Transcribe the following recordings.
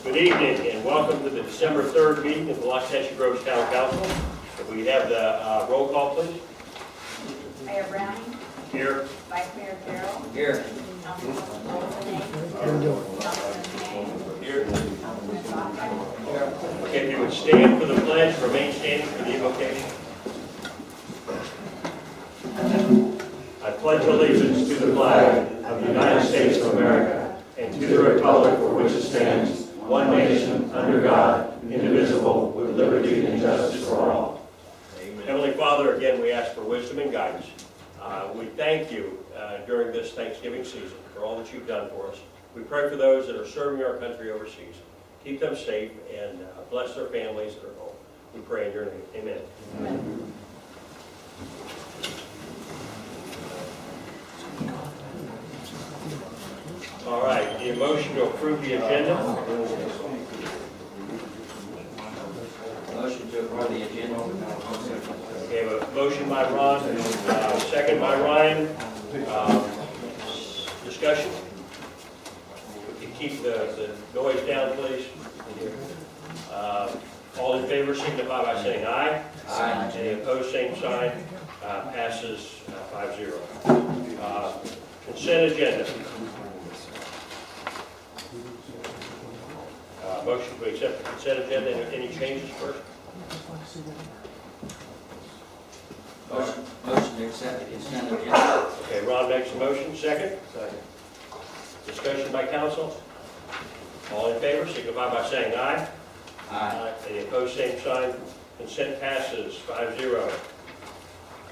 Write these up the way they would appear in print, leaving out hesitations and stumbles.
Good evening and welcome to the December 3rd meeting of the Loxahatchee Groves Town Council. If we have the roll call, please. Mayor Browning. Here. Vice Mayor Carroll. Here. Councilman May. Here. Councilman Baca. Okay, if you would stand for the pledge, remain standing for the invocation. I pledge allegiance to the flag of the United States of America and to the republic for which it stands, one nation, under God, indivisible, with liberty and justice for all. Amen. Heavenly Father, again, we ask for wisdom and guidance. We thank you during this Thanksgiving season for all that you've done for us. We pray for those that are serving our country overseas. Keep them safe and bless their families that are home. We pray in your name. Amen. Amen. All right, the motion to approve the agenda. Motion to approve the agenda. We have a motion by Ron, second by Ryan. Discussion? If you keep the noise down, please. All in favor signify by saying aye. Aye. Any opposed, same sign. Passes 5-0. Consent agenda. Motion to accept the consent agenda. Any changes first? Motion to accept the consent agenda. Okay, Ron makes a motion. Second? Second. Discussion by council. All in favor signify by saying aye. Aye. Any opposed, same sign. Consent passes 5-0.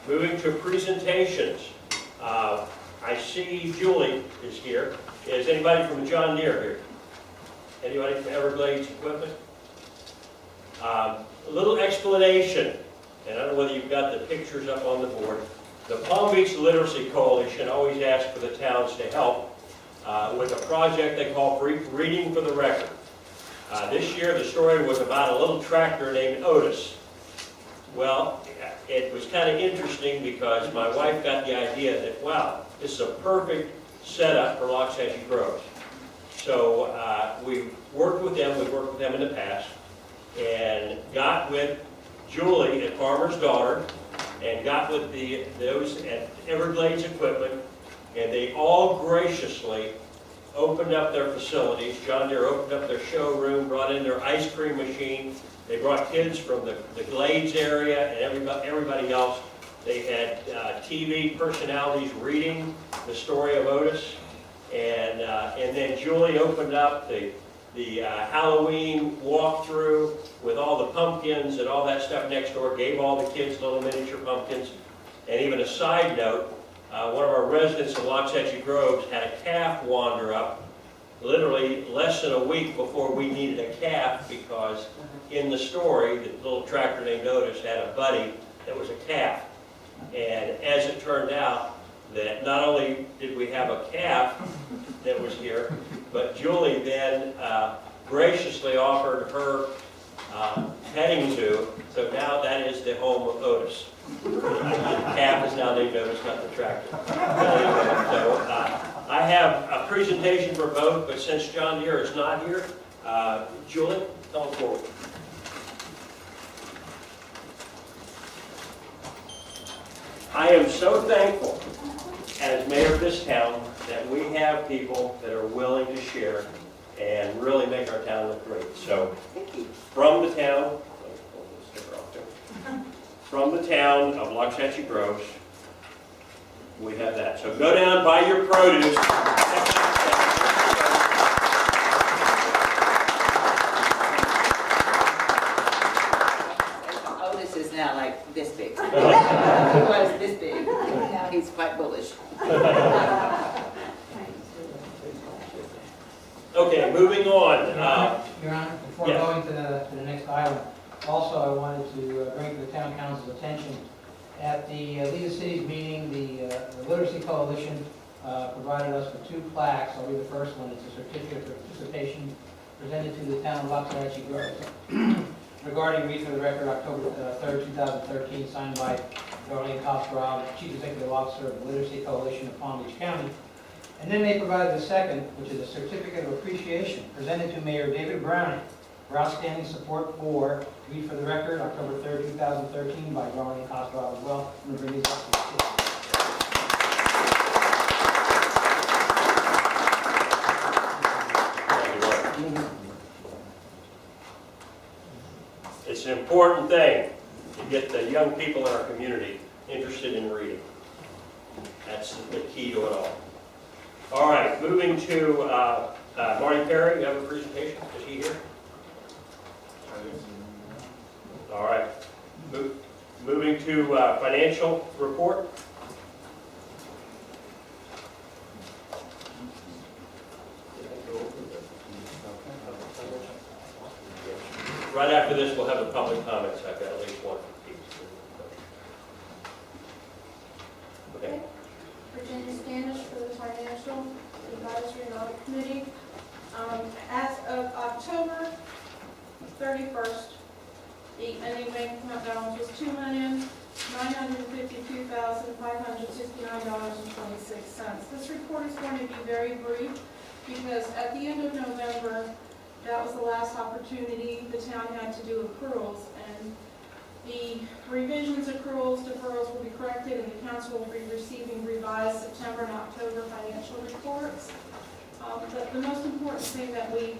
Moving to presentations. I see Julie is here. Is anybody from John Deere here? Anybody from Everglades Equipment? A little explanation, and I don't know whether you've got the pictures up on the board. The Palm Beach Literacy Coalition always asks for the towns to help with a project they call Reading for the Record. This year the story was about a little tractor named Otis. Well, it was kind of interesting because my wife got the idea that, wow, this is a perfect setup for Loxahatchee Groves. So we worked with them, we've worked with them in the past, and got with Julie at Farmer's Daughter, and got with those at Everglades Equipment, and they all graciously opened up their facilities. John Deere opened up their showroom, brought in their ice cream machine. They brought kids from the Glades area and everybody else. They had TV personalities reading the story of Otis. And then Julie opened up the Halloween walkthrough with all the pumpkins and all that stuff next door, gave all the kids little miniature pumpkins. And even a side note, one of our residents of Loxahatchee Groves had a calf wander up literally less than a week before we needed a calf, because in the story, the little tractor named Otis had a buddy that was a calf. And as it turned out, that not only did we have a calf that was here, but Julie then graciously offered her petting zoo, so now that is the home of Otis. The calf is now named Otis, not the tractor. So I have a presentation for both, but since John Deere is not here, Julie, come forward. I am so thankful as mayor of this town that we have people that are willing to share and really make our town look great. So from the town, from the town of Loxahatchee Groves, we have that. So go down, buy your produce. Otis is now like this big. He was this big. He's quite bullish. Okay, moving on. Your Honor, before yes. going to the next item, also I wanted to bring to the Town Council's attention, at the League of Cities meeting, the Literacy Coalition provided us with 2 plaques. I'll read the first one. It's a certificate of participation presented to the town of Loxahatchee Groves regarding Read for the Record, October 3rd, 2013, signed by Darlene Kostarov, Chief Executive Officer of the Literacy Coalition of Palm Beach County. And then they provided a second, which is a certificate of appreciation presented to Mayor David Browning for outstanding support for, read for the record, October 3rd, 2013, by Darlene Oswald as well. I'm going to bring these up to you. It's an important thing to get the young people in our community interested in reading. That's the key to it all. All right, moving to Marty Perry. You have a presentation? Is he here? All right. Moving to financial report. Right after this, we'll have the public comments. I've got at least one for each. Okay. Virginia Standish for the Financial Advisory and Audit Committee. As of October 31st, the ending bank account balance was $2,952,569.26. This report is going to be very brief because at the end of November, that was the last opportunity the town had to do accruals, and the revisions, accruals, deferrals will be corrected, and the council will be receiving revised September and October financial reports. But the most important thing that we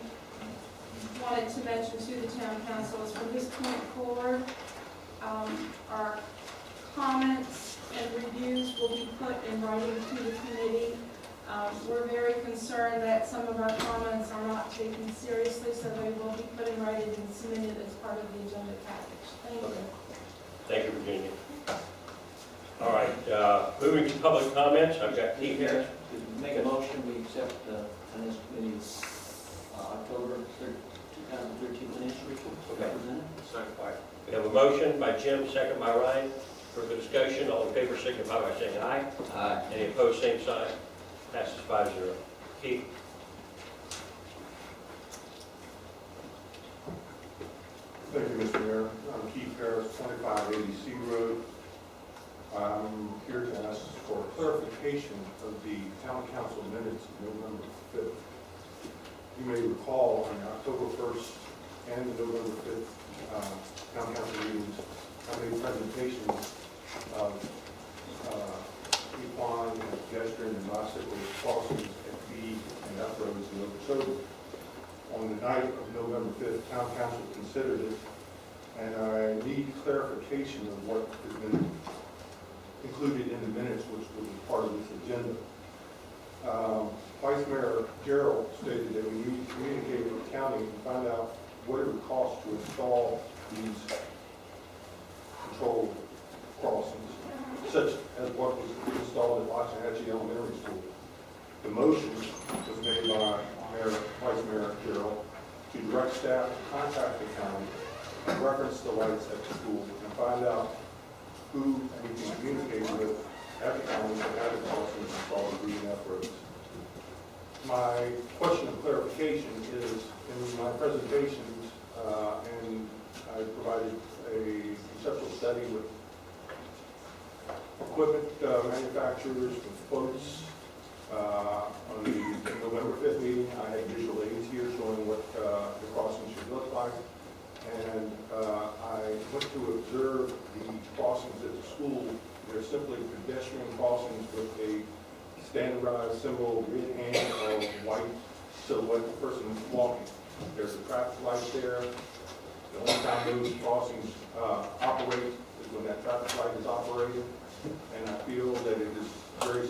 wanted to mention to the town council is from this point forward, our comments and reviews will be put in writing to the committee. We're very concerned that some of our comments are not taken seriously, so they will be put in writing and submitted as part of the agenda package. Thank you. Thank you, Virginia. All right, moving to public comments. I've got Keith Harris. Make a motion, we accept the Finance Committee's October 2013 financial report. Okay. Presented. We have a motion by Jim, second by Ryan. Further discussion, all in favor signify by saying aye. Aye. Any opposed, same sign. Passes 5-0. Keith? Thank you, Mr. Mayor. I'm Keith Harris, 2580 C Road. I'm here to ask for clarification of the town council minutes of November 5th. You may recall on October 1st and the November 5th town council meetings, I made presentations of Pt1 and pedestrian and bicycle crossings at B and F roads in Okeechobee. On the night of November 5th, town council considered it, and I need clarification of what has been included in the minutes, which was part of this agenda. Vice Mayor Gerald stated that we need to communicate with the county and find out what it would cost to install these control crossings, such as what was installed at Waxahachie Elementary School. The motion was made by Vice Mayor Gerald to direct staff to contact the county and reference the lights at the school and find out who we can communicate with at the county to have the crossings installed at B&F roads. My question of clarification is, in my presentations, and I provided a conceptual study with equipment manufacturers, with quotes. On the November 5th meeting, I had visual aids here showing what the crossing should look like. And I went to observe the crossings at the school. They're simply pedestrian crossings with a standardized symbol, red hand or white silhouette of the person walking. There's a traffic light there. The only time those crossings operate is when that traffic light is operating. And I feel that it is very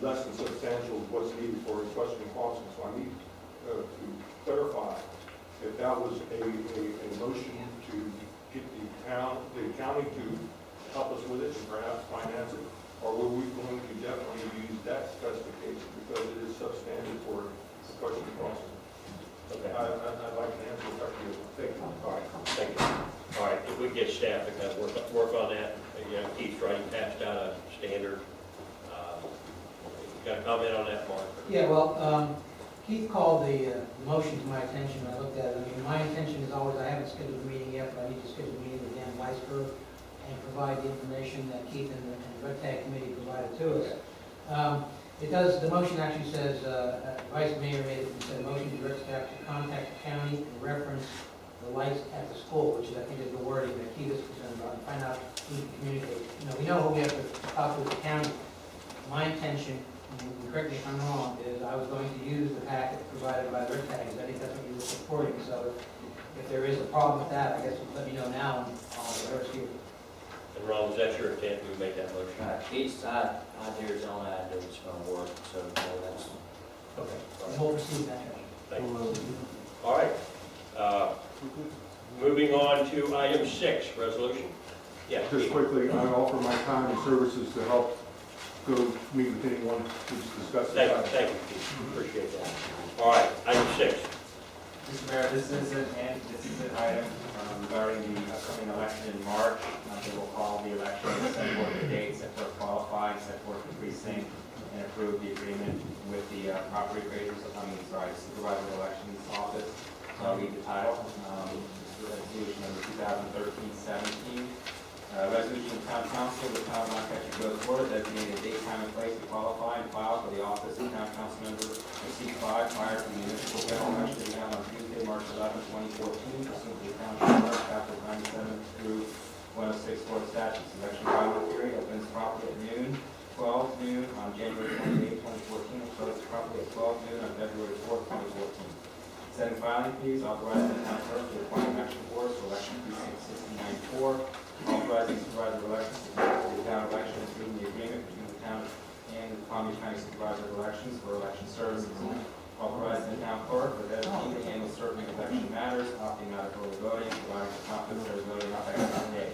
less than substantial what's needed for equestrian crossing. So I need to clarify if that was a motion to get the county to help us with it and perhaps finance it, or were we going to definitely use that specification because it is substandard for equestrian crossing? Okay. I'd like an answer if I could. Thank you. All right, thank you. All right, if we get staff to kind of work on that, you know, Keith's writing passed out a standard. Got a comment on that, Mark? Yeah, well, Keith called the motion to my attention, and I looked at it. I mean, my intention is always, I haven't scheduled a meeting yet, but I need to schedule a meeting with Dan Weisberg and provide the information that Keith and the Red Tag Committee provided to us. It does, the motion actually says, Vice Mayor made it, said motion to direct staff to contact the county and reference the lights at the school, which is, I think, is the wording that Keith is concerned about, and find out who to communicate. You know, we know who we have to talk to at the county. My intention, and correct me if I'm wrong, is I was going to use the packet provided by the tags. I think that's what you were supporting, so if there is a problem with that, I guess let me know now, and I'll reverse you. And Ron, was that your intent to make that motion? Each side, idea is only idea it's gonna work, so that's. Okay. And we'll proceed in that direction. Thank you. All right. Moving on to item 6, resolution. Yeah. Just Keith. quickly, I offer my time and services to help go meet with anyone to discuss this. Thank you, Keith. Appreciate that. All right, item 6. Mr. Mayor, this is an item regarding the upcoming election in March. They will call the election, set forth the dates, set forth qualifying, set forth the precinct, and approve the agreement with the property appraisers, supervisor of elections office. So I'll read the title. This is resolution number 2013-17. Resolution of Town Council of the Town of Mount Catchy Grove, Florida, designating a date, time, and place to qualify and file for the office of Town Council Member of seat 5 prior to the municipal general election to be held on Tuesday, March 11, 2014, pursuant to the Town Charter, Chapter 97 through 106 Florida statutes. Election filing period opens properly at noon, 12 noon on January 28, 2014, and closes properly at 12 noon on February 4, 2014. Setting filing fees, authorizing the town clerk to appoint election boards for election precinct 694, authorizing supervisor of elections to conduct the town election, including the agreement between the town and the Palm Beach County Supervisor of Elections for election services, authorizing the town clerk for designating to handle certain election matters, opting out of early voting, providing for confidential voting on that day.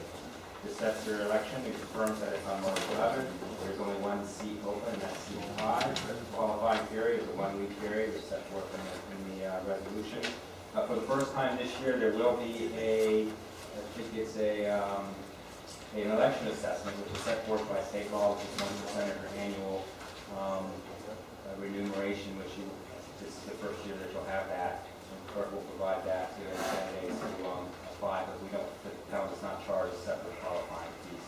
This sets your election, it confirms that it's on March 11th. There's only one seat open, and that's seat 5. The qualifying period is a 1-week period, which is set forth in the resolution. For the first time this year, there will be I think it's an election assessment, which is set forth by state law, which is 1% of your annual remuneration, which this is the first year that you'll have that. And the clerk will provide that to the candidates to apply, but the town does not charge a separate qualifying fees.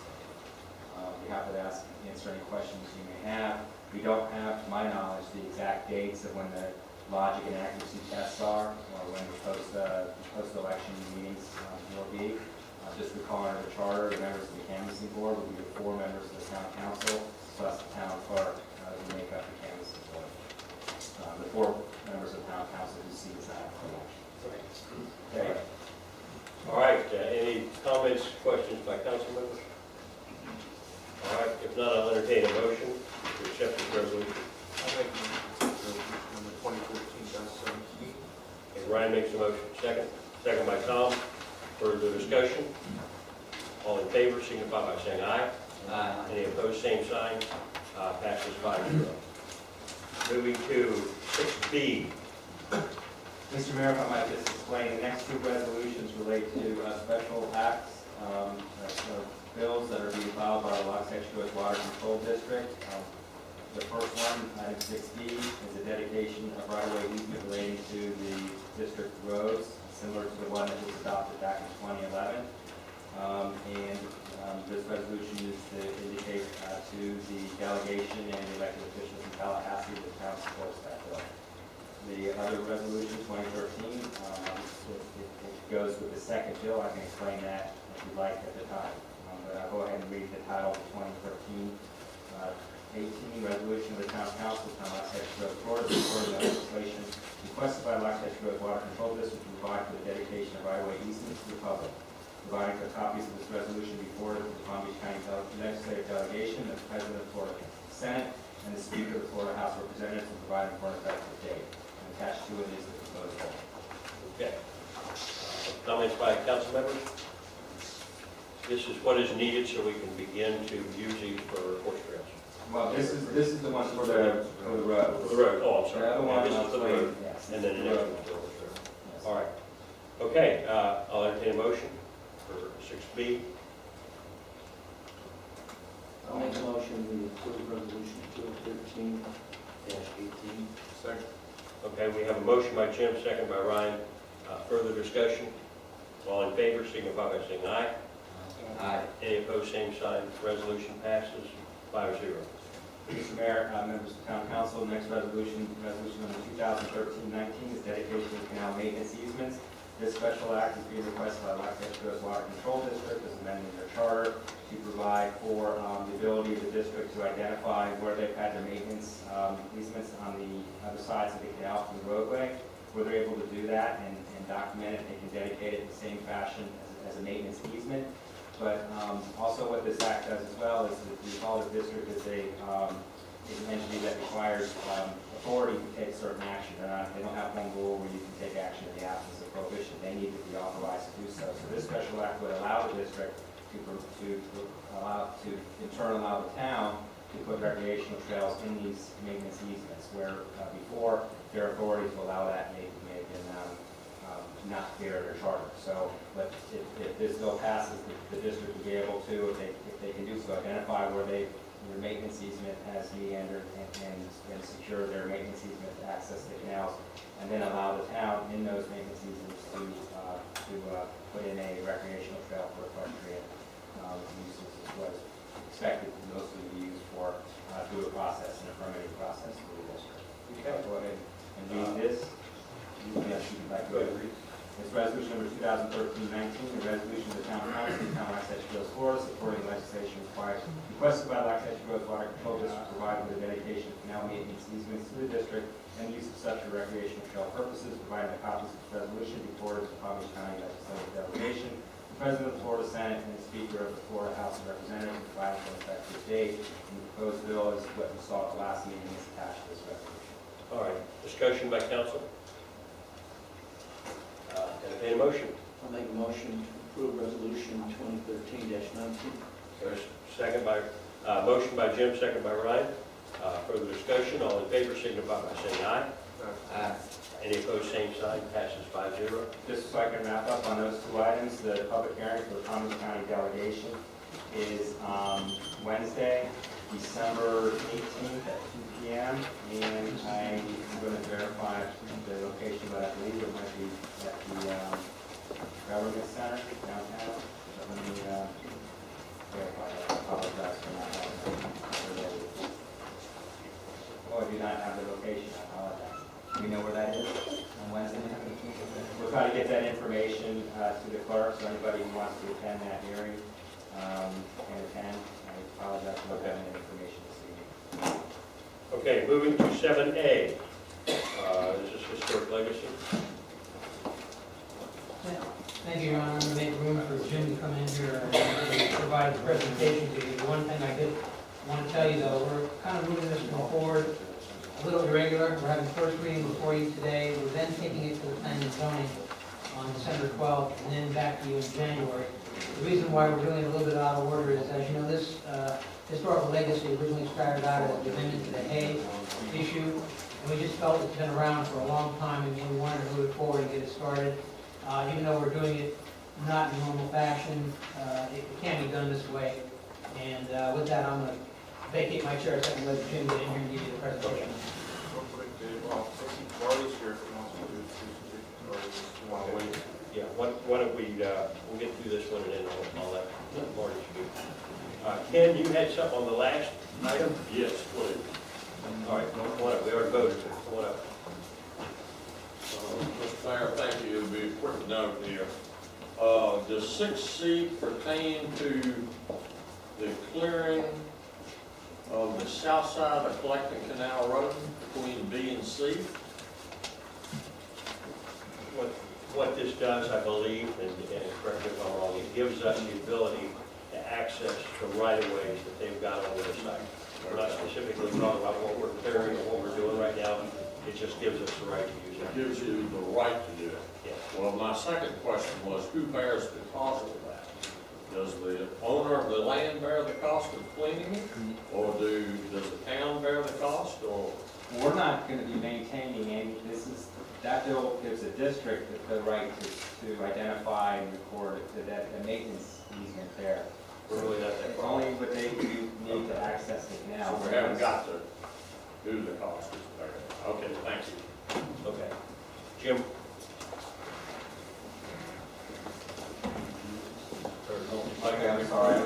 Be happy to answer any questions you may have. We don't have, to my knowledge, the exact dates of when the logic and accuracy tests are, or when the post-election meetings will be. Just recall under the charter, the members of the canvassing board will be the 4 members of the town council, plus the town clerk who make up the canvassing board. The 4 members of the town council who see the election. Okay. All right, any comments, questions by council members? All right, if not, I'll entertain a motion to accept this resolution. I'll make resolution number 2014-17. And Ryan makes a motion. Second by Tom. Further discussion? All in favor, signify by saying aye. Aye. Any opposed, same sign. Passes 5-0. Moving to 6B. Mr. Mayor, if I might just explain, the next 2 resolutions relate to special acts, bills that are being filed by the Los Angeles Water Control District. The first one, item 6D, is a dedication of right-of-way easement relating to the district roads, similar to the one that was adopted back in 2011. This resolution is to indicate to the delegation and elected officials in Tallahassee that the town supports that bill. The other resolution, 2013, it goes with the second bill. I can explain that if you'd like at the time. But I'll go ahead and read the title of the 2013-18 resolution of the town council, town of Los Angeles, Florida, supporting the legislation requested by Los Angeles Water Control District to provide for the dedication of right-of-way easements to the public. Providing for copies of this resolution before the Palm Beach County Legislative Delegation, the President of the Florida Senate, and the Speaker of the Florida House of Representatives, and providing for an effective date. And attached to it is the proposed bill. Okay. Comments by council members? This is what is needed so we can begin to use these for horse trails. Well, this is the one for the road. For the road, oh, I'm sorry. The other one, This is for the road, yes. and then the next one's for the horse trail. Yes. All right. Okay, I'll entertain a motion for 6B. I'll make a motion we approve resolution 2013-18. Second. Okay, we have a motion by Jim, second by Ryan. Further discussion? All in favor, signify by saying aye. Aye. Any opposed, same sign. Resolution passes 5-0. Mr. Mayor, members of the Town Council, next resolution number 2013-19 is dedication of canal maintenance easements. This special act is being requested by Lafayette Coast Water Control District as amending their charter to provide for the ability of the district to identify where they've had their maintenance easements on the other sides of the canal from the roadway. Where they're able to do that and document it, they can dedicate it in the same fashion as a maintenance easement. But also what this act does as well is that we call the district as an entity that requires authority to take certain action. They don't have one rule where you can take action in the absence of prohibition. They need to be authorized to do so. So this special act would allow the district to in turn allow the town to put recreational trails in these maintenance easements, where before their authority to allow that may have been not clear in their charter. So, but if this bill passes, the district will be able to, if they can do so, identify where their maintenance easement has meandered and secure their maintenance easement to access the canals, and then allow the town in those maintenance easements to put in a recreational trail for equestrian uses, as was expected to mostly be used for through a process and a permitting process for the district. Okay. Go ahead and read this. Yes, you can back go ahead and read. This resolution number 2013-19, a resolution of the Town Council of the Town of Lafayette Hills, Florida, supporting legislation requested by Lafayette Hills Water Control District to provide for the dedication of canal maintenance easements to the district and use of such for recreational trail purposes, providing the copies of this resolution before the Palm Beach County Legislative Delegation, the President of the Florida Senate, and the Speaker of the Florida House of Representatives, providing for effective date. And the proposed bill is what we saw at the last meeting is attached to this resolution. All right, discussion by council. Entertain a motion. I'll make a motion to approve resolution 2013-19. There's second by, motion by Jim, second by Ryan. Further discussion, all in favor signify by saying aye. Aye. Any opposed, same sign, passes 5-0. Just so I can wrap up on those two items, the public hearing for the Palm Beach County delegation is Wednesday, December 18th at 2 p.m. And I'm going to verify the location, but I believe it might be at the Government Center downtown. Let me verify that. I apologize for not having that. Oh, I do not have the location. I apologize. Do you know where that is on Wednesday? We'll try to get that information to the clerk, so anybody who wants to attend that hearing can attend. I apologize for not having that information this evening. Okay, moving to 7A. This is historic legacy. Thank you, Your Honor. I'm going to make room for Jim to come in here and provide a presentation to you. One thing I did want to tell you, though, we're kind of moving this one forward a little irregular. We're having first reading before you today. We're then taking it to the planning and zoning on December 12th, and then back to you in January. The reason why we're doing it a little bit out of order is, as you know, this historical legacy originally started out as an amendment to the Hay issue, and we just felt it's been around for a long time, and we wanted to move it forward and get it started. Even though we're doing it not in normal fashion, it can be done this way. And with that, I'm going to vacate my chair so I can let Jim get in here and give you the presentation. Yeah, why don't we, we'll get through this one and then I'll let Marty speak. Ken, you had something on the last item? Yes, please. All right, come on up. We already voted. Come on up. Mr. Mayor, thank you. It'll be a quick note here. Does 6C pertain to the clearing of the south side of Collecting Canal Road between B and C? What this does, I believe, and correct me if I'm wrong, it gives us the ability to access the right-of-ways that they've got on their site. We're not specifically talking about what we're clearing or what we're doing right now. It just gives us the right to use It it. gives you the right to do it. Yes. Well, my second question was, who bears the cost of that? Does the owner of the land bear the cost of cleaning it? Or does the town bear the cost, or? We're not going to be maintaining any, that bill gives the district the right to identify and record the maintenance easement there. We're really not that It's far. only what they do need to access the canal. So we haven't got to do the cost. Okay, thank you. Okay. Jim? Okay, I'm sorry, I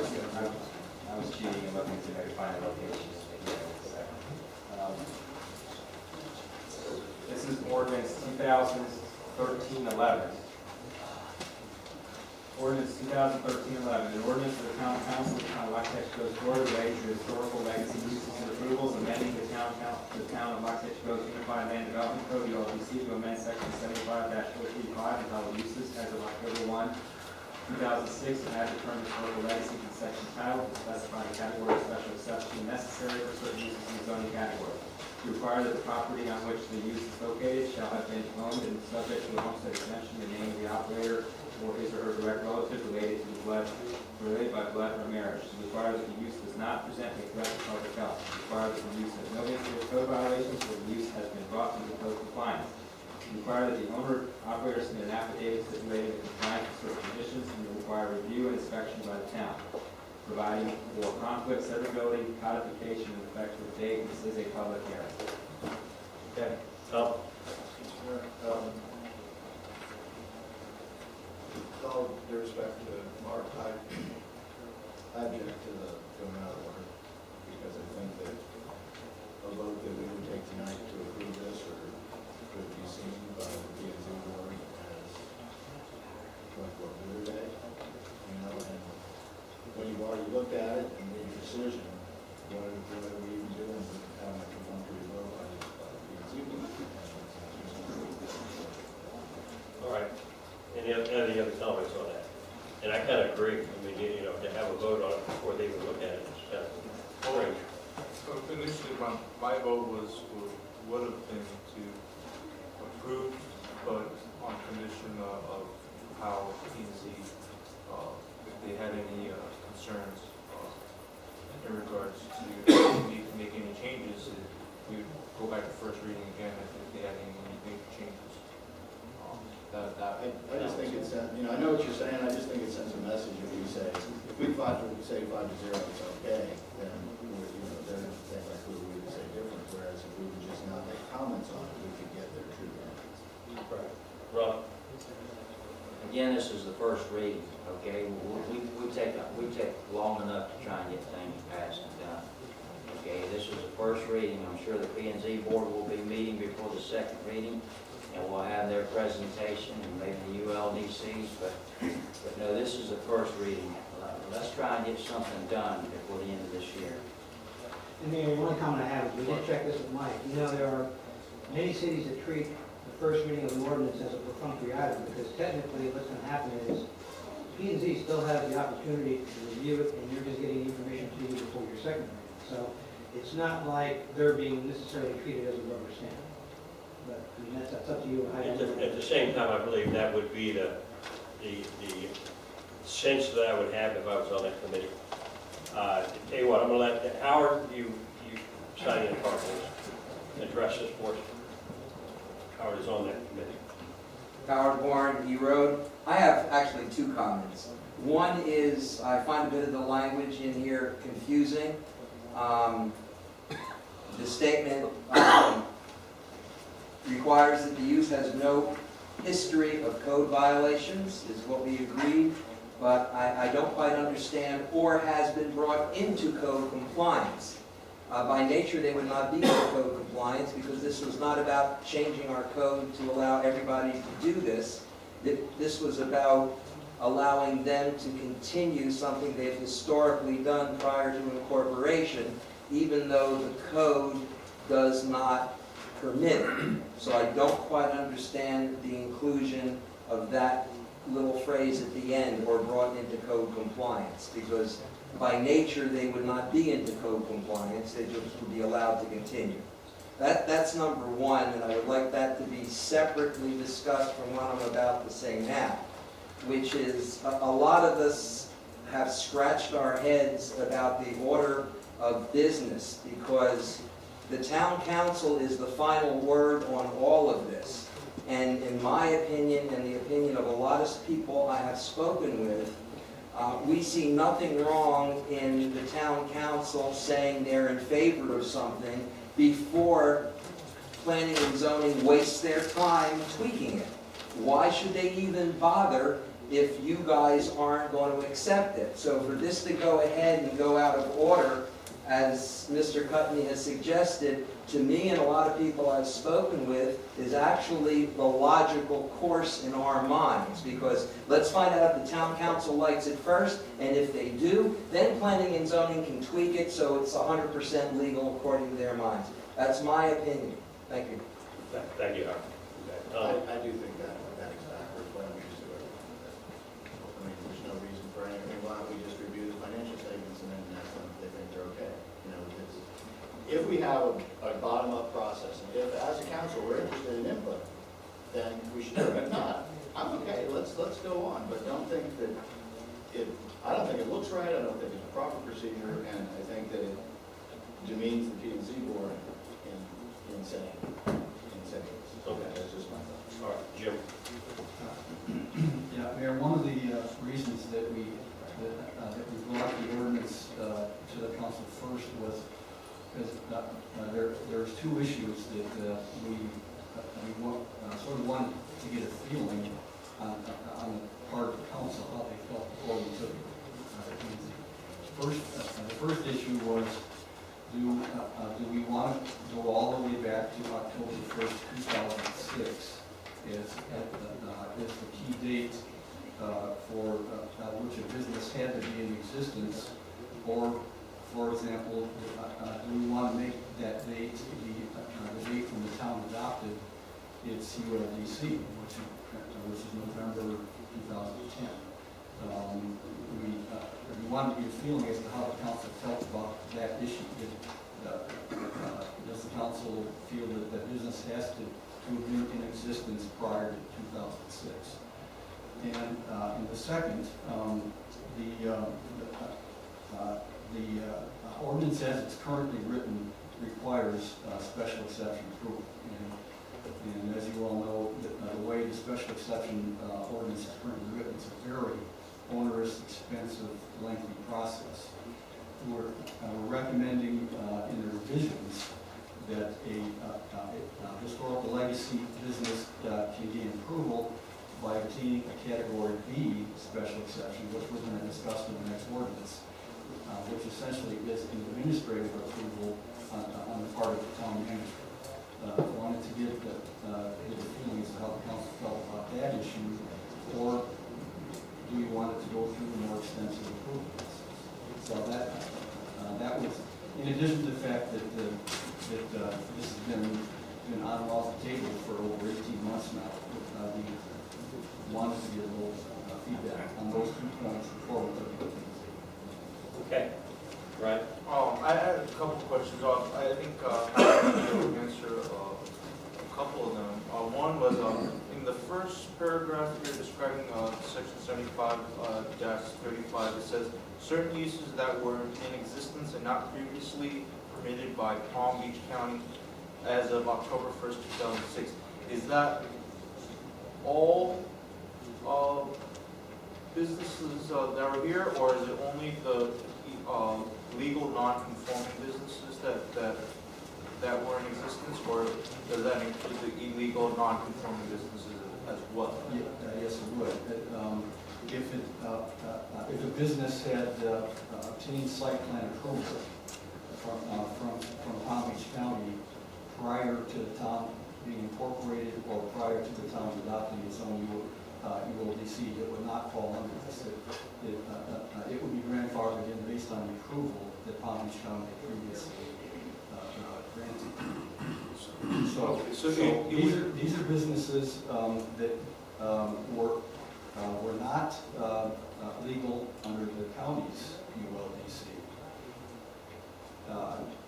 was cheating and looking to maybe find a location. ordinance 2013-11. Ordinance 2013-11, an ordinance of the Town Council of the Town of Rock Coast, Florida, relating to historical legacy uses and approvals, amending the Town of Rock Coast Unified Land Development Code, ULDC, to amend section 75-435 entitled Uses as of October 1, 2006, and add the term historical legacy to the section title to specify a category of special exception necessary for certain uses in the zoning category. To require that the property on which the use is located shall have been owned and subject to a homestead exemption, the name of the operator or his or her direct relative related by blood or marriage. To require that the use does not present a threat to public health. To require that the use has no history of code violations or the use has been brought into code compliance. To require that the owner operator submit an affidavit stipulating the compliance with certain conditions, and to require review and inspection by the town, providing for conflict, severability, codification, and effective date. This is a public hearing. Okay. Tom? All due respect to Mark, I object to the going out of order because I think that a vote that we would take tonight to approve this or could be seen by the P&Z board as like what we do today. You know, and when you've already looked at it and made your decision, what are we even doing with having a perfunctory vote by the P&Z board? All right. Any other comments on that? And I kind of agree. I mean, you know, to have a vote on it before they even look at it is kind of strange. So initially, my vote would have been to approve, but on condition of how P&Z, if they had any concerns in regards to make any changes, we would go back to first reading again if they had any big changes. I just think it sends, you know, I know what you're saying, I just think it sends a message if we say, if we say 5-0, it's okay, then, you know, then technically we would say different, whereas if we would just not make comments on it, we could get their true benefits. Right. Rob? Again, this is the first reading, okay? We take long enough to try and get things passed and done. Okay, this is the first reading. I'm sure the P&Z board will be meeting before the second reading, and we'll have their presentation and maybe the ULDCs, but no, this is the first reading. Let's try and get something done before the end of this year. And Mayor, one comment I have is, we did check this with Mike, you know, there are many cities that treat the first reading of an ordinance as a perfunctory item, because technically what's going to happen is P&Z still has the opportunity to review it, and you're just getting information to you before your second reading. So it's not like they're being necessarily treated as a rubber stamp. But I mean, that's up to you. At the same time, I believe that would be the sense that I would have if I was on that committee. Tell you what, I'm going to let Howard, you sign in part, please, address this portion. Howard is on that committee. Howard Warren, E Road. I have actually two comments. One is, I find a bit of the language in here confusing. The statement requires that the use has no history of code violations, is what we agreed, but I don't quite understand, or has been brought into code compliance. By nature, they would not be in code compliance, because this was not about changing our code to allow everybody to do this. This was about allowing them to continue something they've historically done prior to incorporation, even though the code does not permit it. So I don't quite understand the inclusion of that little phrase at the end, or brought into code compliance, because by nature they would not be into code compliance, they just would be allowed to continue. That's number one, and I would like that to be separately discussed from what I'm about to say now, which is a lot of us have scratched our heads about the order of business, because the town council is the final word on all of this. And in my opinion, and the opinion of a lot of people I have spoken with, we see nothing wrong in the town council saying they're in favor of something before planning and zoning wastes their time tweaking it. Why should they even bother if you guys aren't going to accept it? So for this to go ahead and go out of order as Mr. Cutney has suggested, to me and a lot of people I've spoken with, is actually the logical course in our minds. Because let's find out if the town council likes it first, and if they do, then planning and zoning can tweak it so it's 100% legal according to their minds. That's my opinion. Thank you. Thank you, Howard. I do think that is backwards. Why don't we just do it? I mean, there's no reason for anything. Why don't we just review the financial statements and then ask them if they think they're okay? You know, if we have a bottom-up process, and if as a council we're interested in input, then we should do it. If not, I'm okay. Let's go on. But don't think that I don't think it looks right. I don't think it's a proper procedure, and I think that it demeans the P&Z board in saying this. Okay. That's just my thought. All right, Jim. Yeah, Mayor, one of the reasons that we brought the ordinance to the council first was because there's two issues that we sort of wanted to get a feeling on the part of the council, how they felt before we took it. The first issue was, do we want to go all the way back to October 1st, 2006 as the key date for which a business had to be in existence? Or, for example, do we want to make that date the date when the town adopted its ULDC, which is November 2010? We wanted to get a feeling as to how the council felt about that issue. Does the council feel that the business has to have been in existence prior to 2006? And the second, the ordinance as it's currently written requires special exception approval. And as you all know, the way the special exception ordinance is currently written, it's a very onerous, expensive, lengthy process. We're recommending in the revisions that a historical legacy business can gain approval by obtaining a Category B special exception, which we're going to discuss in the next ordinance, which essentially is an administrative approval on the part of the town manager. Wanted to get the feelings of how the council felt about that issue, or do you want it to go through a more extensive approval process? So that was, in addition to the fact that this has been on and off the table for over 18 months now. We wanted to get a little feedback on those 2 points before we took it. Okay. Right. I had a couple questions. I think you answer a couple of them. One was in the first paragraph here describing section 75-35, it says certain uses that were in existence and not previously permitted by Palm Beach County as of October 1st, 2006. Is that all businesses that were here, or is it only the legal non-conforming businesses that were in existence, or does that include the illegal non-conforming businesses as well? Yes, it would. If a business had obtained site plan approval from Palm Beach County prior to the town being incorporated or prior to the town adopting its own ULDC, it would not fall under this. It would be grandfathered in based on the approval that Palm Beach County previously granted. So these are businesses that were not legal under the county's ULDC.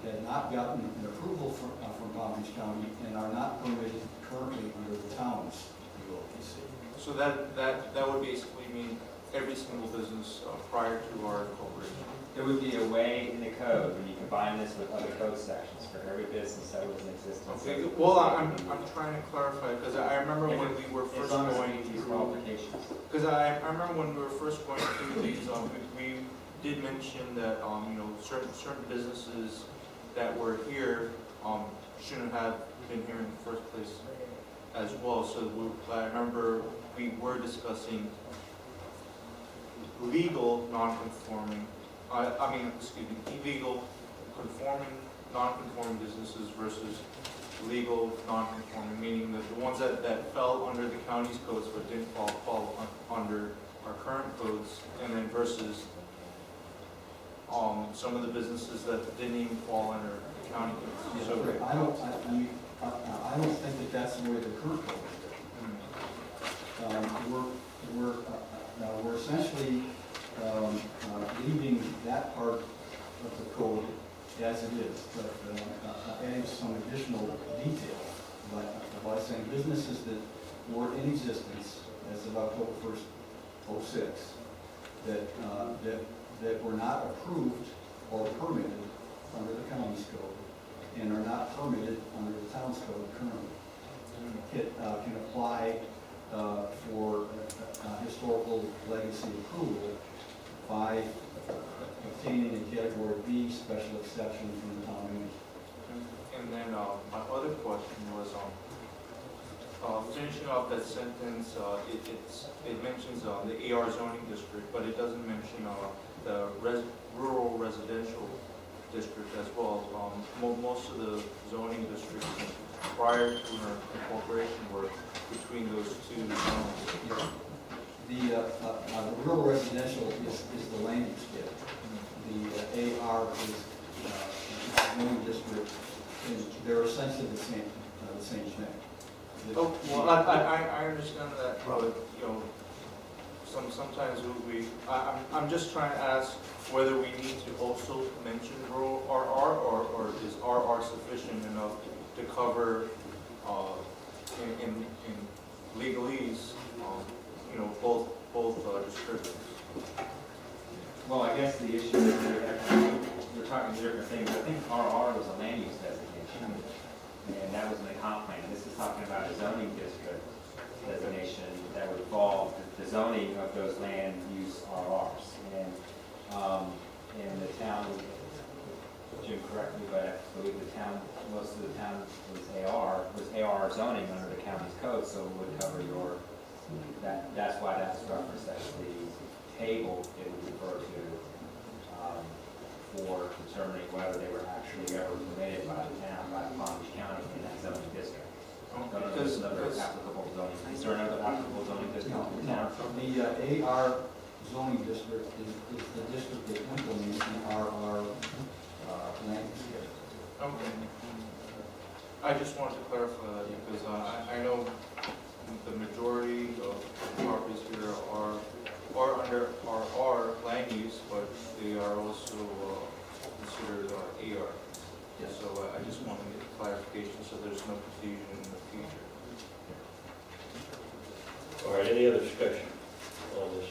Had not gotten an approval from Palm Beach County and are not permitted currently under the town's ULDC. So that would basically mean every single business prior to our incorporation. There would be a way in the code when you combine this with other code sections for every business that was in existence. Okay. Well, I'm trying to clarify because I remember when we were first going these through. qualifications. Because I remember when we were first going through these, we did mention that certain businesses that were here shouldn't have been here in the first place as well. So I remember we were discussing legal non-conforming, illegal conforming, non-conforming businesses versus legal, non-conforming, meaning that the ones that fell under the county's codes but didn't fall under our current codes, and then versus some of the businesses that didn't even fall under the county codes. So, I don't think that that's the way the current code is written. We're essentially leaving that part of the code as it is, but adding some additional detail by saying businesses that were in existence as of October 1st, 06, that were not approved or permitted under the county's code and are not permitted under the town's code currently can apply for historical legacy approval by obtaining a Category B special exception from the town manager. and then my other question was finishing off that sentence. It mentions the AR zoning district, but it doesn't mention the rural residential district as well. Most of the zoning districts prior to our incorporation were between those two zones. The rural residential is the land use district. The AR is zoning district, and they're essentially the same thing. Oh, well, I understand that, but, you know, sometimes I'm just trying to ask whether we need to also mention rural RR, or is RR sufficient enough to cover, in legalese, you know, both descriptions. Well, I guess the issue is we're talking different things. I think RR was a land use designation, and that was in the comp plan. This is talking about a zoning district designation that would fall, the zoning of those land use RRs. And the town, Jim, correct me, but I believe the town, most of the town was AR zoning under the county's code, so it would cover your, that's why that's referenced as the table it would refer to for determining whether they were actually ever permitted by the town, by Palm Beach County in that zoning district. There's another applicable zoning, is there another applicable zoning district in the town? The AR zoning district is the district that implements the RR land use district. Okay. I just wanted to clarify that because I know the majority of properties here are under RR land use, but they are also considered AR. Yes. So I just want to get clarification so there's no confusion in the future. All right, any other discussion on this?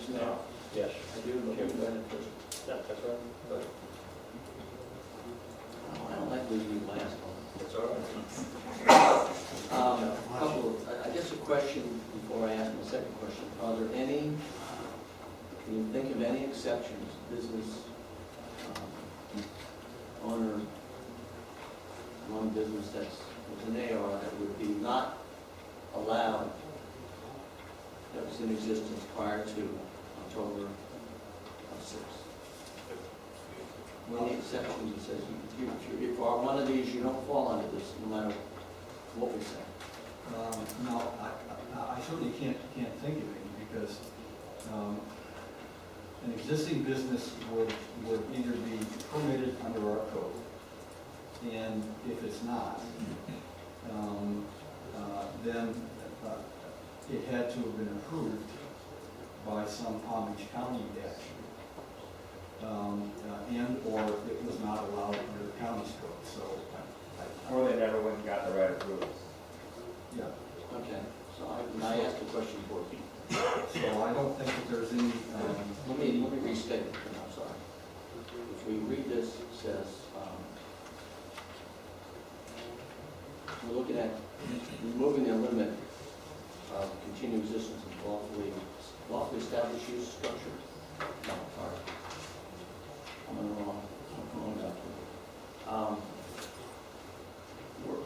No. Yes. I do look at that first. No, that's right. But I don't like losing the last one. it's all right. I guess a question before I ask my second question. Are there any, can you think of any exceptions, business owner, one business that's an AR that would be not allowed, that was in existence prior to October of 6? Any exceptions that says if you are one of these, you don't fall under this, no matter what we say? No, I certainly can't think of any because an existing business would either be permitted under our code, and if it's not, then it had to have been approved by some Palm Beach County action, and/or it was not allowed under the county's code. So, Or they never went and got the right approvals. yeah. Okay, so I asked the question for you. So I don't think that there's any. Let me restate it, I'm sorry. If we read this, it says, we're looking at removing the limit of continued existence of lawfully established use structure. No, sorry. I'm on the wrong document.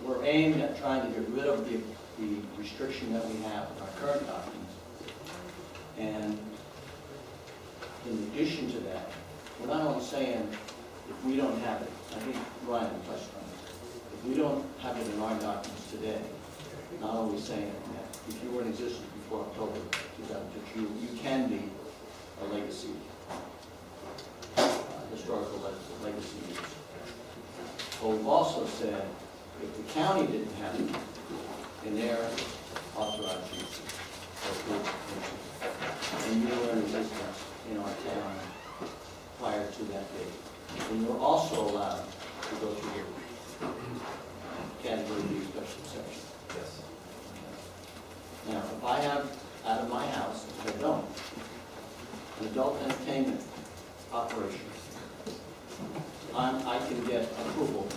We're aimed at trying to get rid of the restriction that we have in our current documents. And in addition to that, we're not only saying if we don't have it, I think Ryan touched on it, if we don't have it in our documents today, not only saying that if you were in existence before October 2002, you can be a legacy, historical legacy use. But we've also said, if the county didn't have it in their authorized use, and you were in existence in our town prior to that date, then you're also allowed to go through the category B special exception. Yes. Now, if I have out of my house, which I don't, an adult entertainment operation, I can get approval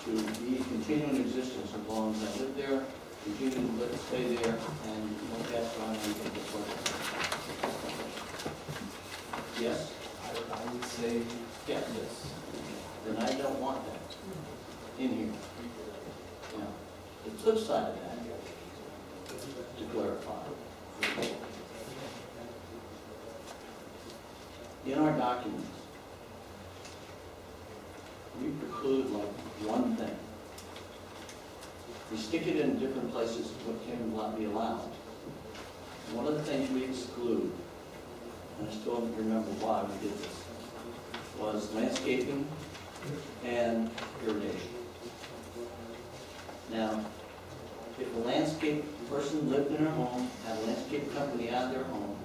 to be continuing existence as long as I live there, continue to stay there, and no gas line, and get the work. Yes? I would say Yes. yes. Then I don't want that in here. Now, the flip side of that, to clarify, in our documents, we preclude like one thing. We stick it in different places what can be allowed. One of the things we exclude, and I still don't remember why we did this, was landscaping and irrigation. Now, if a landscape person lived in their home, had a landscape company out of their home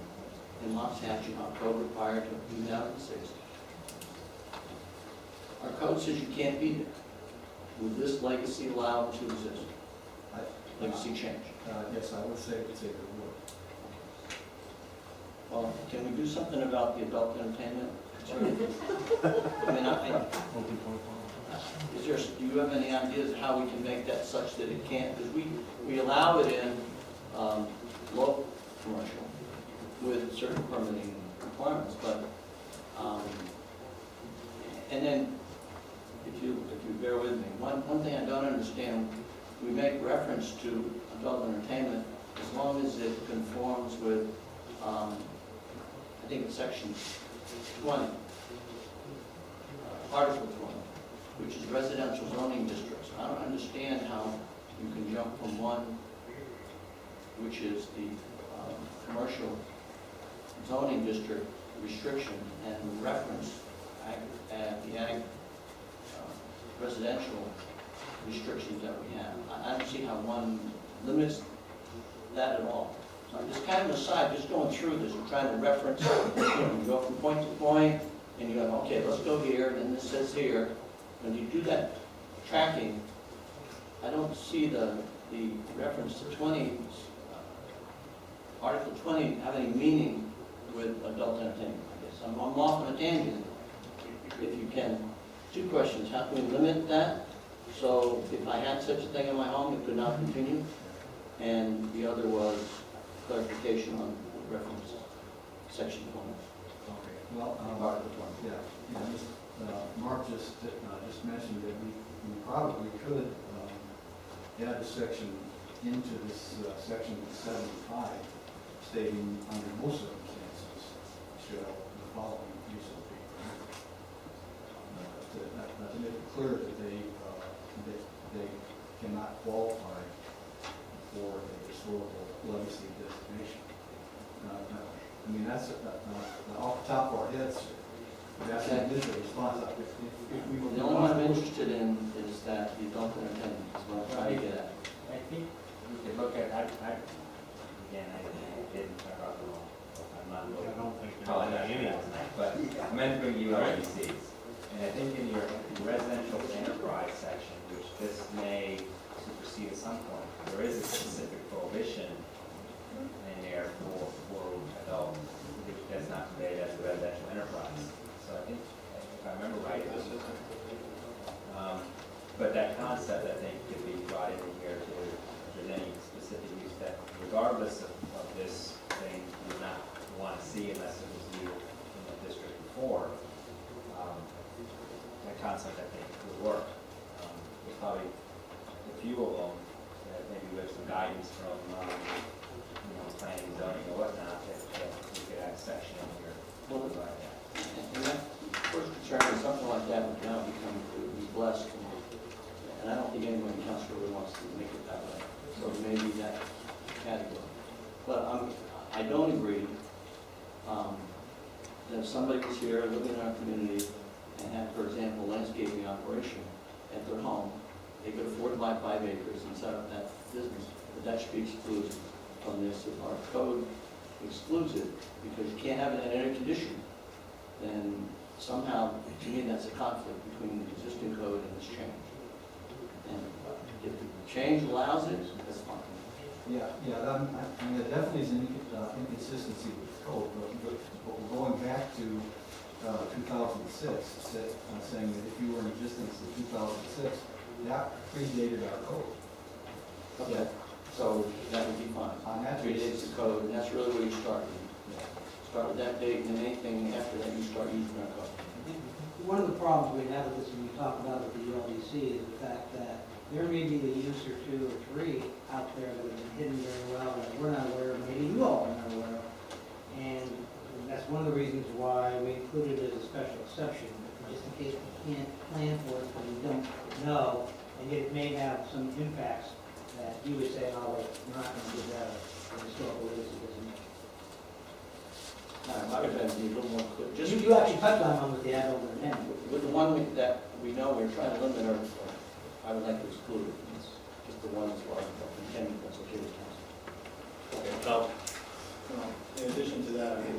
in Waxahachie in October prior to 2006, our code says you can't be there. Would this legacy allow to exist? Legacy change? Yes, I would say it would. Well, can we do something about the adult entertainment? I mean, is there, do you have any ideas how we can make that such that it can't? Because we allow it in low commercial with certain permitting requirements, but, and then, if you bear with me, one thing I don't understand, we make reference to adult entertainment as long as it conforms with, I think it's section 20, Article 20, which is residential zoning districts. I don't understand how you can jump from one, which is the commercial zoning district restriction, and reference the ag residential restrictions that we have. I don't see how one limits that at all. So I'm just kind of aside, just going through this, and trying to reference, you go from point to point, and you go, okay, let's go here, and then this says here. When you do that tracking, I don't see the reference to 20, Article 20 have any meaning with adult entertainment, I guess. I'm off on a tangent, if you can. Two questions, how can we limit that? So if I had such a thing in my home, it could not continue? And the other was clarification on reference, section 20. Okay. Well, Article 20. Mark just mentioned that we probably could add a section into this section 75, stating under most circumstances shall the following use of be permitted. Not to make it clear that they cannot qualify for a historical legacy designation. I mean, that's off the top of our heads. That's an initial response. The only one I'm interested in is that the adult entertainment is what I'm trying to get at. I think we could look at, again, I didn't talk about the law. I'm not looking. I don't think tonight, but I meant to bring you LECs. And I think in your residential enterprise section, which this may supersede at some point, there is a specific prohibition in there for adults, which does not convey as a residential enterprise. So I think, if I remember right, it was, but that concept, I think, could be brought in here to, if there's any specific use that, regardless of this thing, you would not want to see unless it was used in the district before. That concept, I think, would work. There's probably a few of them that maybe with some guidance from, planning, zoning, or whatnot, that we could add a section in here. Well, Like that. and that first concern But I don't agree that if somebody was here living in our community and had, for example, a landscaping operation at their home, they could afford to buy 5 acres and set up that business, but that should be excluded from this. If our code excludes it, because you can't have it in any condition, then somehow, to me, that's a conflict between the existing code and this change. And if the change allows it, that's fine. Yeah, I mean, there definitely is an inconsistency with the code, but we're going back to 2006, saying that if you were in existence in 2006, that predated our code. Okay, so that would be fine. On that Predates basis, the code, and that's really where you start with. Start with that date, and then anything after that, you start using our code. One of the problems we have with this when we talk about it with the ULDC is the fact that there may be a use or 2 or 3 out there that have been hidden very well that we're not aware of, maybe you all are not aware of. And that's one of the reasons why we included it as a special exception, just in case we can't plan for it because we don't know, and yet it may have some impacts that you would say, oh, wait, we're not going to give that a historical legacy designation. I might have been a little more clear. Just You actually touched on one with the add over 10. with the one that we know we're trying to limit, or I would like to exclude it. It's just the one that's large enough, and that's okay with council. Okay, Tom? In addition to that, I mean,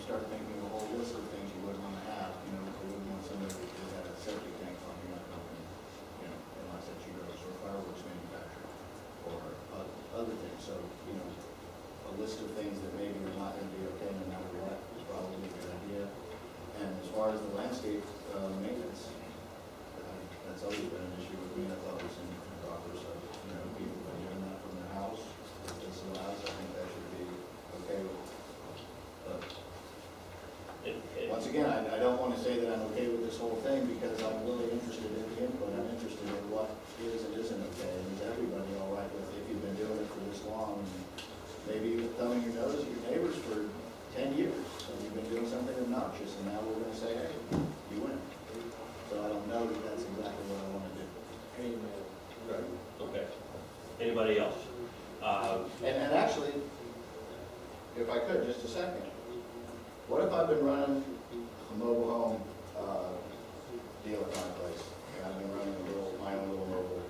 start thinking of a whole list of things you wouldn't want to have. You know, you wouldn't want somebody that had a septic tank pumping up company, you know, unless that's you guys or fireworks manufacturer or other things. So, you know, a list of things that maybe are not going to be okay no matter what is probably a good idea. And as far as the landscape maintenance, that's always been an issue with me. I thought it was improper. So, you know, people have been doing that from their house. If this allows, I think that should be okay with it. But once again, I don't want to say that I'm okay with this whole thing because I'm really interested in the input. I'm interested in what is and isn't okay. And is everybody all right with it if you've been doing it for this long? And maybe you've been thumbing your nose at your neighbors for 10 years. So you've been doing something obnoxious, and now we're going to say, hey, you win. So I don't know that that's exactly what I want to do. Right. Okay. Anybody else? And actually, if I could, just a second. What if I've been running a mobile home deal at my place? And I've been running my own little mobile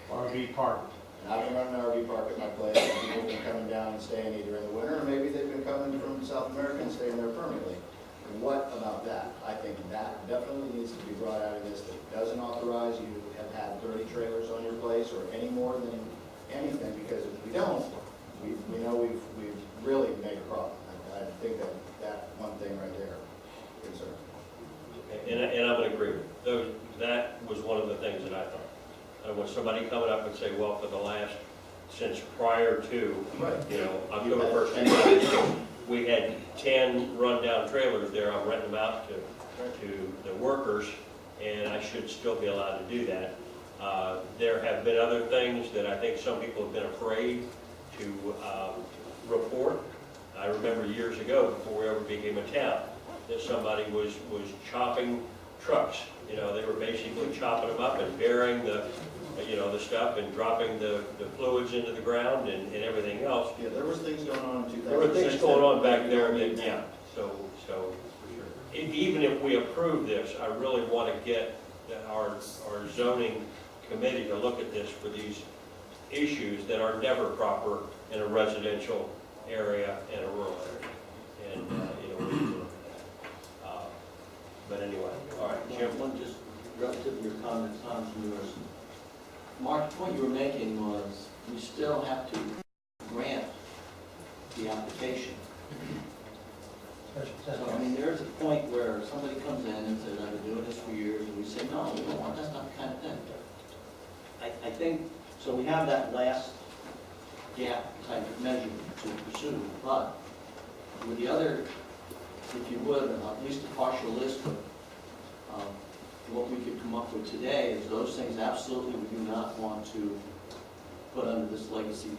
RV park. and I've been running an RV park at my place, and people have been coming down and staying either in the winter, or maybe they've been coming from South America and staying there permanently. What about that? I think that definitely needs to be brought out of this. That doesn't authorize you to have had 30 trailers on your place or any more than anything, because if we don't, we know we've really made a problem. I think that one thing right there concerns me. And I'm going to agree with you. That was one of the things that I thought. And when somebody coming up and say, well, for the last, since prior to, you know, October 1st, we had 10 rundown trailers there. I'm renting them out to the workers, and I should still be allowed to do that. There have been other things that I think some people have been afraid to report. I remember years ago, before we ever became a town, that somebody was chopping trucks. You know, they were basically chopping them up and burying the stuff and dropping the fluids into the ground and everything else. Yeah, there was things going on in 2006. There were things going on back there that, yeah, so even if we approve this, I really want to get our zoning committee to look at this for these issues that are never proper in a residential area and a rural area. And, we need to look at that. But anyway, all right, Jim. One just relative to your comments, Tom, from yours. Mark, the point you were making was we still have to grant the application. So, I mean, there's a point where somebody comes in and says, I've been doing this for years, and we say, no, we don't want, that's not the kind of thing. I think, so we have that last gap type of measure to pursue, but with the other, if you would, at least a partial list of what we could come up with today is those things absolutely we do not want to put under this legacy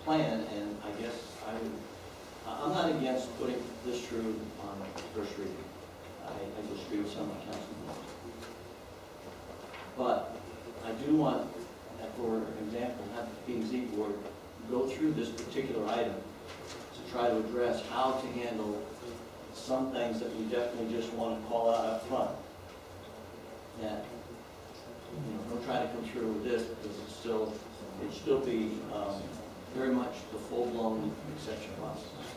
plan, and I guess I'm not against putting this through on first reading. I disagree with some of my councilmen. But I do want, for example, have the P&Z board through this particular item to try to address how to handle some things that we definitely just want to call out up front. That, don't try to come through with this because it'd still be very much the full-blown exception process.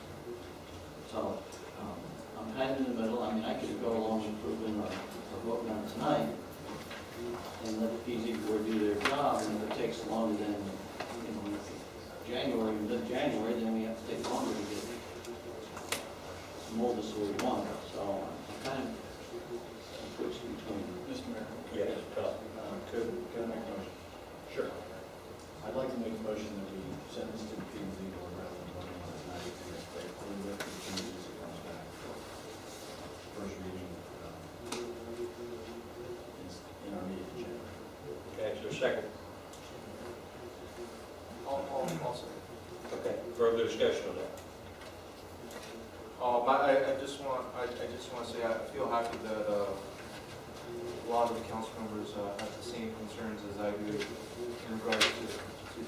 So I'm kind of in the middle. I mean, I could go along with approving or voting on it tonight and let the PZ board do their job, and if it takes longer than, January, mid-January, then we have to take longer to get mold this way we want. So I'm kind of switched between. Mr. Mayor, Yes, Tom. could I make a motion? Sure. I'd like to make a motion that we send this to the P and Z board rather than voting on it tonight, and if they approve it, the changes, it comes back. First reading, is in our meeting agenda. Okay, is there a second? I'll say. Okay, further discussion on that? I just want to say I feel happy that a lot of the council members have the same concerns as I do in regards to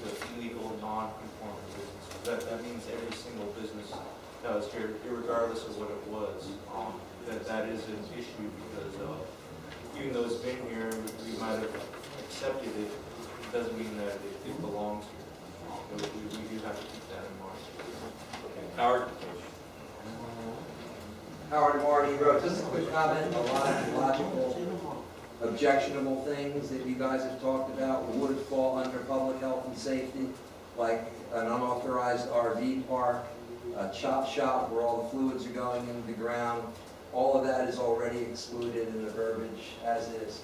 the illegal and non-conforming business. That means every single business that was here, regardless of what it was, that is an issue because even though it's been here, we might have accepted it, it doesn't mean that it belongs here. We do have to keep that in mind. Okay, Howard? Howard Marty wrote just a quick comment. A lot of logical, objectionable things that you guys have talked about would fall under public health and safety, like an unauthorized RV park, a chop shop where all the fluids are going into the ground. All of that is already excluded in the verbiage as is.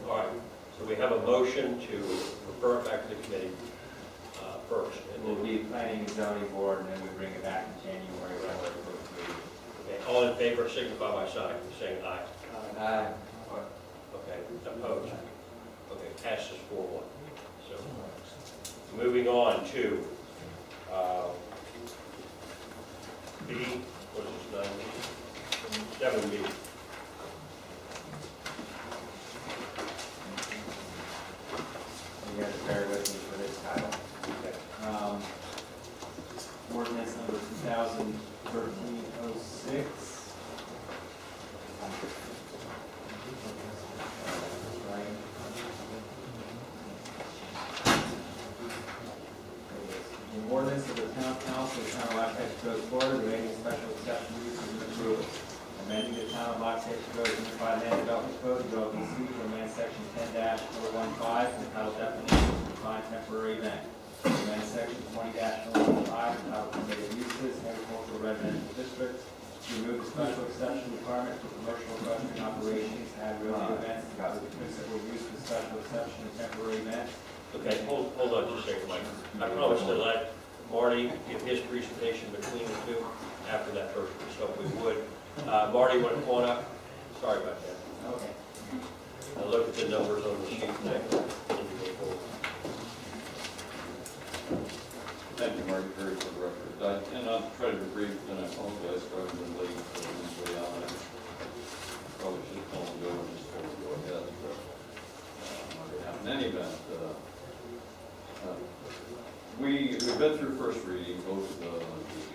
All right, so we have a motion to refer it back to the committee first. And We'll then be planning and zoning board, and then we bring it back in January, right where the first meeting. okay, all in favor signify by saying aye. Aye. Okay, opposed? Okay, passes 4-1. So, moving on to B, what is this, 7B. You have to bear with me for this title. Ordinance number 2013-06. An ordinance of the town council of the town of Los Angeles, Florida, relating special exception uses and approval. Amending the town of Los Angeles Unified Land Development Code, developing C to amend section 10-415, entitled definitions to define temporary event. Amend section 20-415, entitled permitted uses, agricultural residential districts. Remove the special exception requirement for commercial restaurant operations, add rodeo events, with the principal use of special exception and temporary events. Okay, hold on just a second, Mike. I promised to let Marty give his presentation between the two after that first one, so we would. Marty, want to come on up? Sorry about that. Okay. I look at the numbers on the sheet and they indicate forward. Thank you, Marty Perry, for the record. I cannot try to be brief, and I apologize for having been late for this way out. I probably should have told him to go and just told him to go ahead. But in any event, we've been through first reading, both the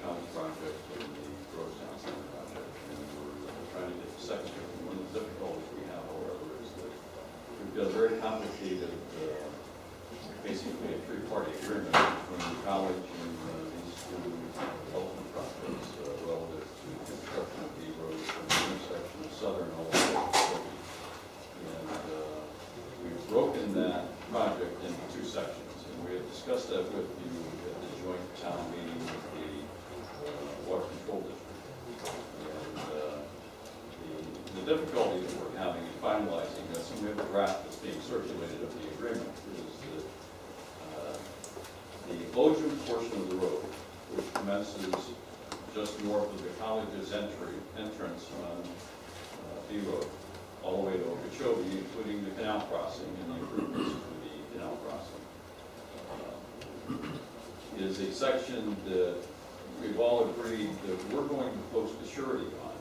county project and the Georgetown Center project, and we're trying to get the second reading. One of the difficulties we have, however, is that we've got a very complicated, basically a three-party agreement between the college and these two development projects relative to construction of the road from the intersection of Southern all the way to Mississippi. And we've broken that project into two sections, and we had discussed that with you at the joint town meeting with the water control district. And the difficulty that we're having in finalizing this, and we have a draft that's being circulated of the agreement, is that the Ojum portion of the road, which commences just north of the college's entrance on B Road, all the way to Okeechobee, including the canal crossing and the improvements to the canal crossing, is a section that we've all agreed that we're going to post a surety on.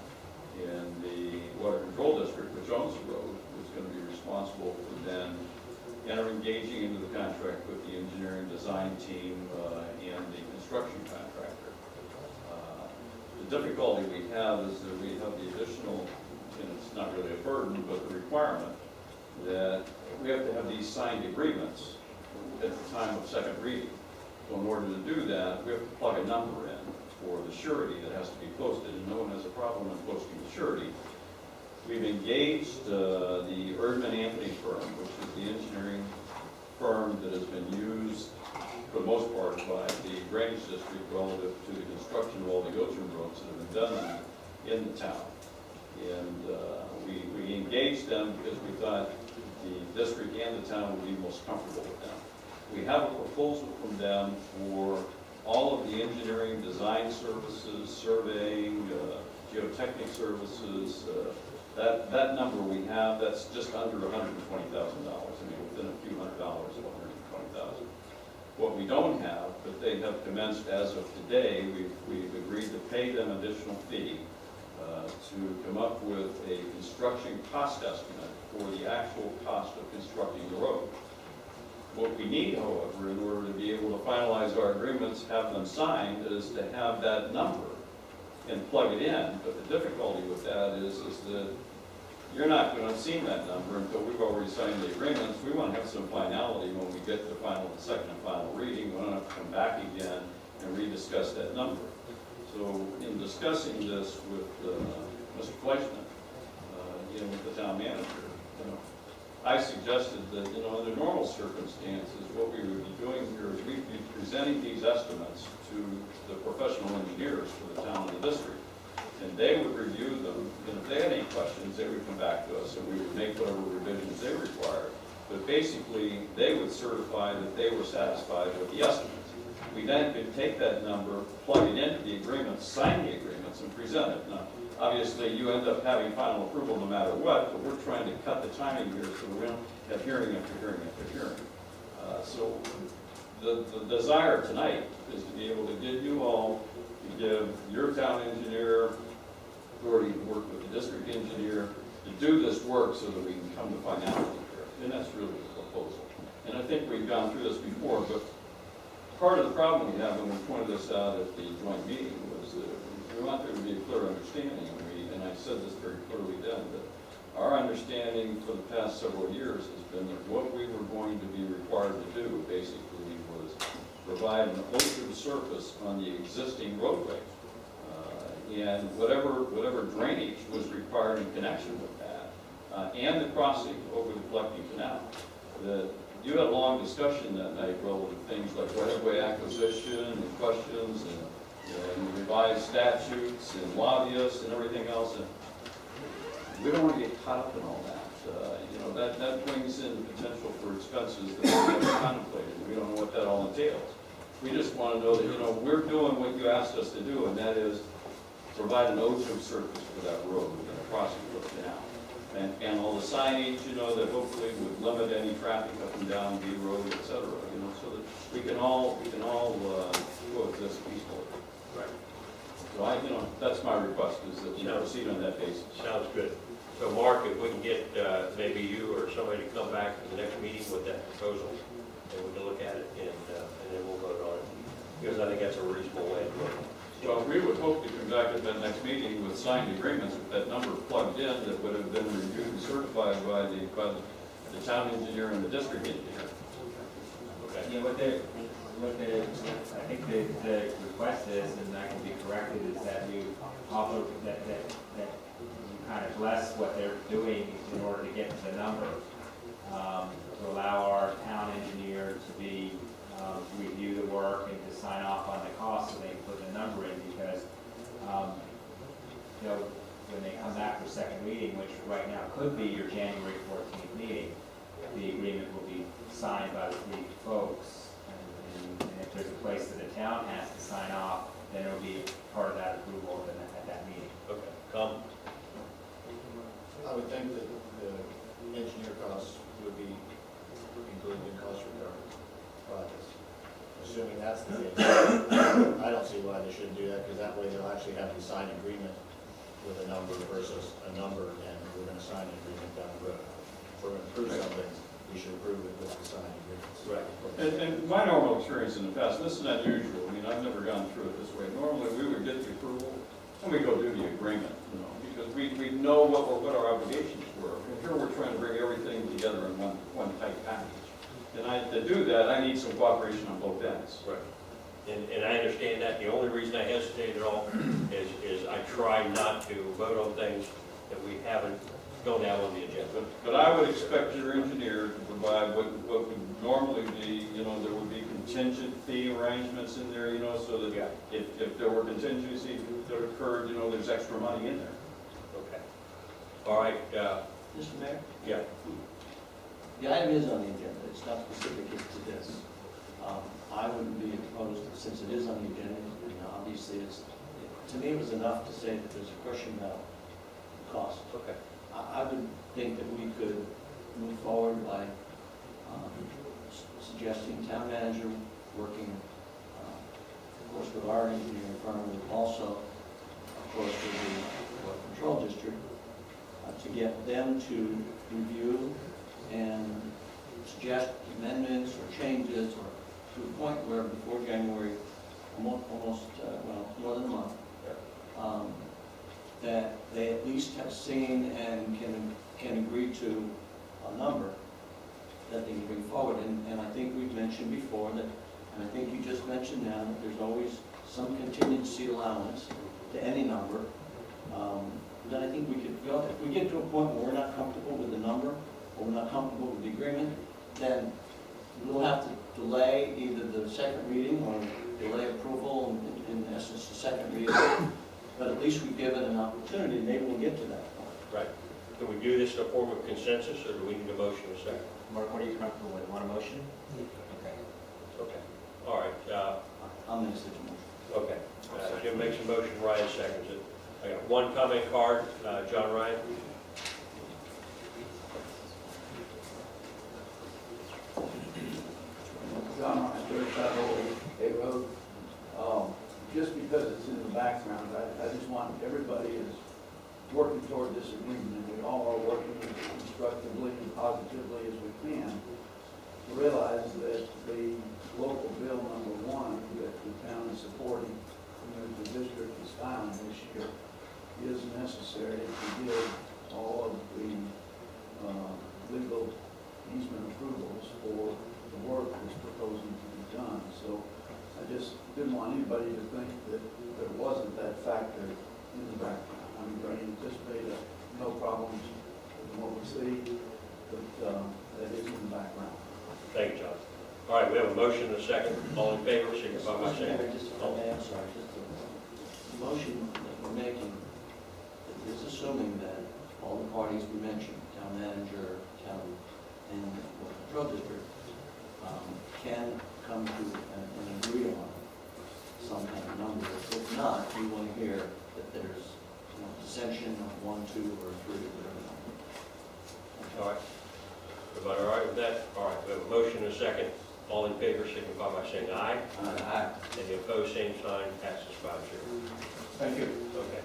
And the water control district, which owns the road, is going to be responsible for then and are engaging into the contract with the engineering design team and the construction contractor. The difficulty we have is that we have the additional, and it's not really a burden, but the requirement that we have to have these signed agreements at the time of second reading. So in order to do that, we have to plug a number in for the surety that has to be posted, and no one has a problem in posting the surety. We've engaged the Erdman Anthony firm, which is the engineering firm that has been used for the most part by the drainage district relative to the construction of all the ocean roads that have been done in the town. And we engaged them because we thought the district and the town would be most comfortable with them. We have a proposal from them for all of the engineering design services, surveying, geotechnic services. That number we have, that's just under $120,000. I mean, within a few $100 of $120,000. What we don't have, but they have commenced as of today, we've agreed to pay them additional fee to come up with a construction cost estimate for the actual cost of constructing the road. What we need, however, in order to be able to finalize our agreements, have them signed, is to have that number and plug it in. But the difficulty with that is that you're not going to have seen that number until we've already signed the agreements. We want to have some finality when we get to the second and final reading. We don't have to come back again and rediscuss that number. So in discussing this with Mr. Fleischman, with the town manager, I suggested that, under normal circumstances, what we would be doing here is we'd be presenting these estimates to the professional engineers for the town and the district. And they would review them, and if they had any questions, they would come back to us, and we would make whatever revisions they required. But basically, they would certify that they were satisfied with the estimates. We then could take that number, plug it into the agreements, sign the agreements, and present it. Now, obviously, you end up having final approval no matter what, but we're trying to cut the timing here so we don't have hearing after hearing after hearing. So the desire tonight is to be able to get you all, to give your town engineer authority to work with the district engineer to do this work so that we can come to finality here. And that's really the proposal. And I think we've gone through this before, but part of the problem we have, and we pointed this out at the joint meeting, was that we want there to be a clear understanding, and I said this very clearly then, that our understanding for the past several years has been that what we were going to be required to do basically was provide an ocean surface on the existing roadway. And whatever drainage was required in connection with that, and the crossing over the collecting canal. You had a long discussion that night relative to things like right-of-way acquisition and questions and revised statutes and lobbyists and everything else. And we don't want to get caught up in all that. That brings in potential for expenses that we haven't contemplated. We don't know what that all entails. We just want to know that, we're doing what you asked us to do, and that is provide an ozone surface for that road and a crossing for the canal. And all the signage, that hopefully would limit any traffic up and down B Road, et cetera, so that we can all coexist peacefully. Right. So that's my request, is that we proceed on that basis. Sounds good. So Mark, if we can get maybe you or somebody to come back to the next meeting with that proposal, and we can look at it, and then we'll vote on it. Because I think that's a reasonable way to do it. Well, we would hope to come back at that next meeting with signed agreements with that number plugged in that would have been reviewed and certified by the town engineer and the district engineer. Okay. Yeah, I think the request is, and I can be corrected, is that you also, that you kind of bless what they're doing in order to get to the number, to allow our town engineer to be, review the work and to sign off on the cost so they can put the number in, because, when they come back for second reading, which right now could be your January 14th meeting, the agreement will be signed by the three folks, and if there's a place that the town has to sign off, then it'll be part of that approval at that meeting. Okay. Come. I would think that the engineer costs would be included in cost recovery projects. Assuming that's the case, I don't see why they shouldn't do that, because that way they'll actually have to sign an agreement with a number versus a number, and we're going to sign an agreement down the road. If we're going to approve something, we should approve it with the signed agreements. Right. And my normal experience in the past, this is unusual, I mean, I've never gone through it this way. Normally, we would get the approval, and we go do the agreement, you know, because we know what our obligations were. And here we're trying to bring everything together in one tight package. And to do that, I need some cooperation on both ends. Right. And I understand that. The only reason I hesitate at all is I try not to vote on things that we haven't gone down on the agenda. But I would expect your engineer to provide what would normally be, you know, there would be contingent fee arrangements in there, you know, so that Yeah. if there were contingencies that occurred, you know, there's extra money in there. Okay. All right, Mr. Mayor? yeah. The item is on the agenda, it's not specific to this. I wouldn't be opposed, since it is on the agenda, and obviously to me it was enough to say that there's a question about cost. Okay. I would think that we could move forward by suggesting town manager working, of course, with our engineering firm, but also, of course, with the Water Control District, to get them to review and suggest amendments or changes, or to a point where before January, almost more than a month, that they at least have seen and can agree to a number that they can bring forward. And I think we've mentioned before that, and I think you just mentioned now, that there's always some contingency allowance to any number. Then I think we could, if we get to a point where we're not comfortable with the number, or we're not comfortable with the agreement, then we'll have to delay either the second reading or delay approval, in essence, the second reading. But at least we've given an opportunity, maybe we'll get to that point. Right. Can we do this in a form of consensus, or do we need a motion in a second? Mark, what are you comfortable with? Want a motion? Okay. Okay. All right. I'll make such a motion. Okay. Jim makes a motion, Ryan seconds it. I got one comment card. John Ryan? John, I started that whole A road. Just because it's in the background, I just want everybody is working toward this agreement, and we all are working as constructively and positively as we can to realize that the local bill number 1 that the town is supporting, and that the district is filing this year, is necessary to give all of the legal easement approvals for the work that's proposing to be done. So I just didn't want anybody to think that there wasn't that factor in the background. I mean, I anticipate no problems with what we see, but that is in the background. Thank you, John. All right, we have a motion and a second. All in favor, signify by saying aye. I'm sorry, the motion that we're making is assuming that all the parties we mentioned, town manager, town, and Water Control District, can come to and agree on some kind of number. If not, we want to hear that there's dissension of 1, 2, or 3, whatever. All right. Everybody all right with that? All right, we have a motion and a second. All in favor, signify by saying aye. Aye. Any opposed, same sign, passes 5-0. Thank you. Okay.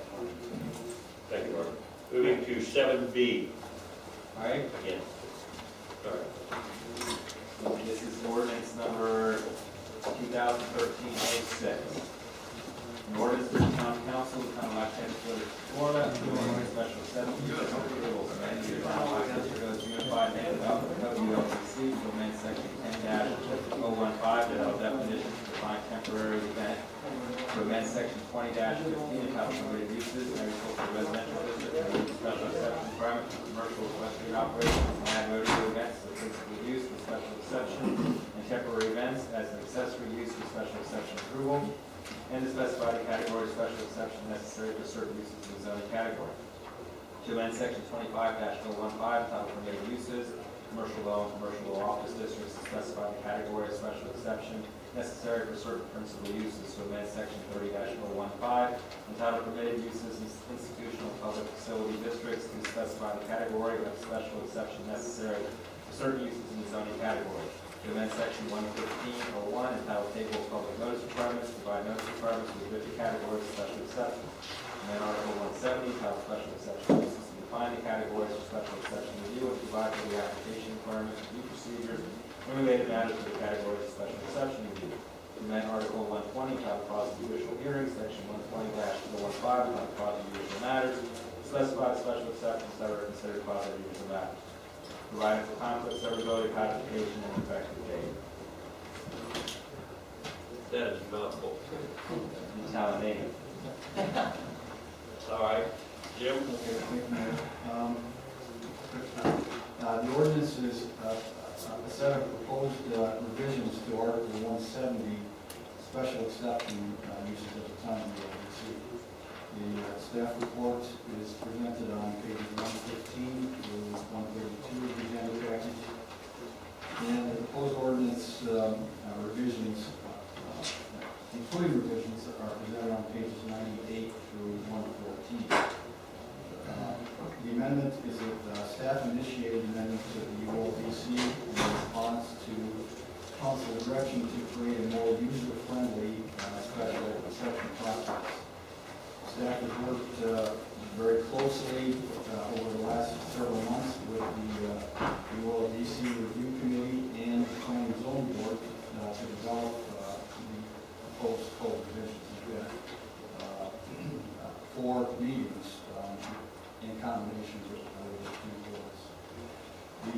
Thank you, Mark. Moving to 7B. All right. Again. All right. This is ordinance number 2013-06. An ordinance for the town council, the town of Lancaster, Florida, doing special assessment rules, amending the town of Lancaster Unified Land Development Code, ULCC, to amend section 10-015, develop definitions to define temporary event, to amend section 20-15, entitled permitted uses, agricultural residential district, and remove special exception requirement for commercial equestrian operations, and add rodeo events as a principal use with special exception, and temporary events as an accessory use with special exception approval, and to specify the category of special exception necessary for certain uses in the zoning category. To amend section 25-015, entitled permitted uses, commercial law and commercial law office districts, to specify the category of special exception necessary for certain principal uses. To amend section 30-015, entitled permitted uses in institutional public facility districts, to specify the category of special exception necessary for certain uses in the zoning category. To amend section 115.01, entitled table of public notice requirements, provide notice requirements with the category of special exception. And then article 170, entitled special exception uses, to be define the categories for special exception review and provide for the application requirements, review procedures, and related matters for the categories of special exception review. Amend Article 120, entitled Clause of Judicial Hearings, Section 120-015, entitled Clause of Judicial Matters, to specify the special exceptions that are considered clause of judicial matters. Providing for conflict, severability, codification, and effective date. That is a mouthful. That's how I name it. All right, Jim? Okay, thank you, Mayor. The ordinance is a set of proposed revisions to Article 170, special exception uses at the time of the ODC. The staff report is presented on pages 115 through 132 of the agenda package. And the proposed ordinance revisions, including revisions, are presented on pages 98 through 114. The amendment is a staff-initiated amendment to the ULDC in response to council direction to create a more user-friendly special exception process. Staff has worked very closely over the last several months with the ULDC Review Committee and the Planning and Zoning Board to develop the proposed code revisions. We've had 4 meetings in combination with the 2 boards.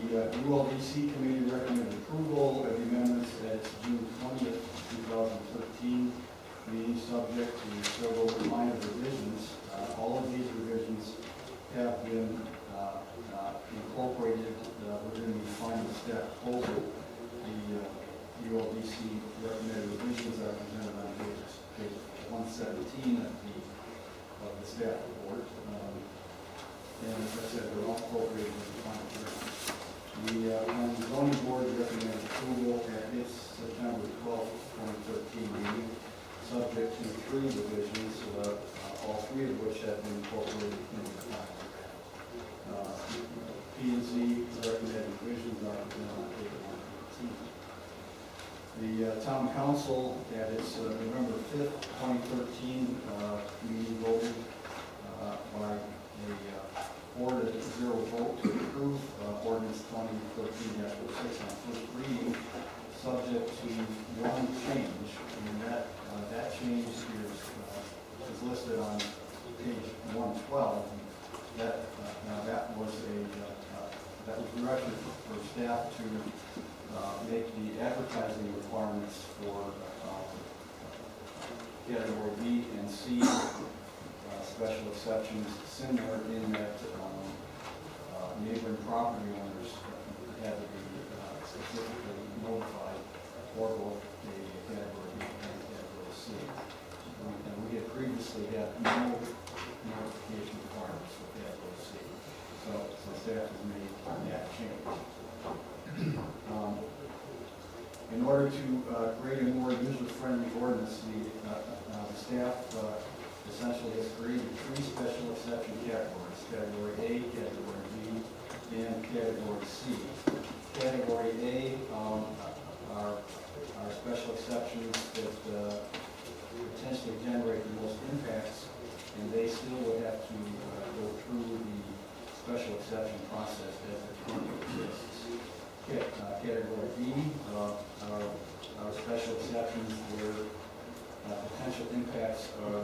The ULDC Committee recommended approval of the amendments at its June 20th, 2013 meeting, subject to several minor revisions. All of these revisions have been incorporated within the final staff proposal. The ULDC recommended revisions are presented on page 117 of the staff report. And as I said, they're all incorporated in the final version. The zoning board recommended approval at its September 12th, 2013 meeting, subject to 3 revisions, all 3 of which have been incorporated into the final. P&Z recommended revisions are presented on page 118. The town council at its November 5th, 2013 meeting voted by a 4-0 vote to approve ordinance 2013-06 on first reading, subject to 1 change, and that change is listed on page 112. That was directed for staff to make the advertising requirements for category B and C special exceptions similar in that neighboring property owners had to be specifically notified for both the category B and category C. And we had previously had no notification requirements for category C. So staff has made that change. In order to create a more user-friendly ordinance, the staff essentially has created 3 special exception categories: category A, category B, and category C. Category A are special exceptions that potentially generate the most impacts, and they still would have to go through the special exception process as it currently exists. Category B are special exceptions where potential impacts are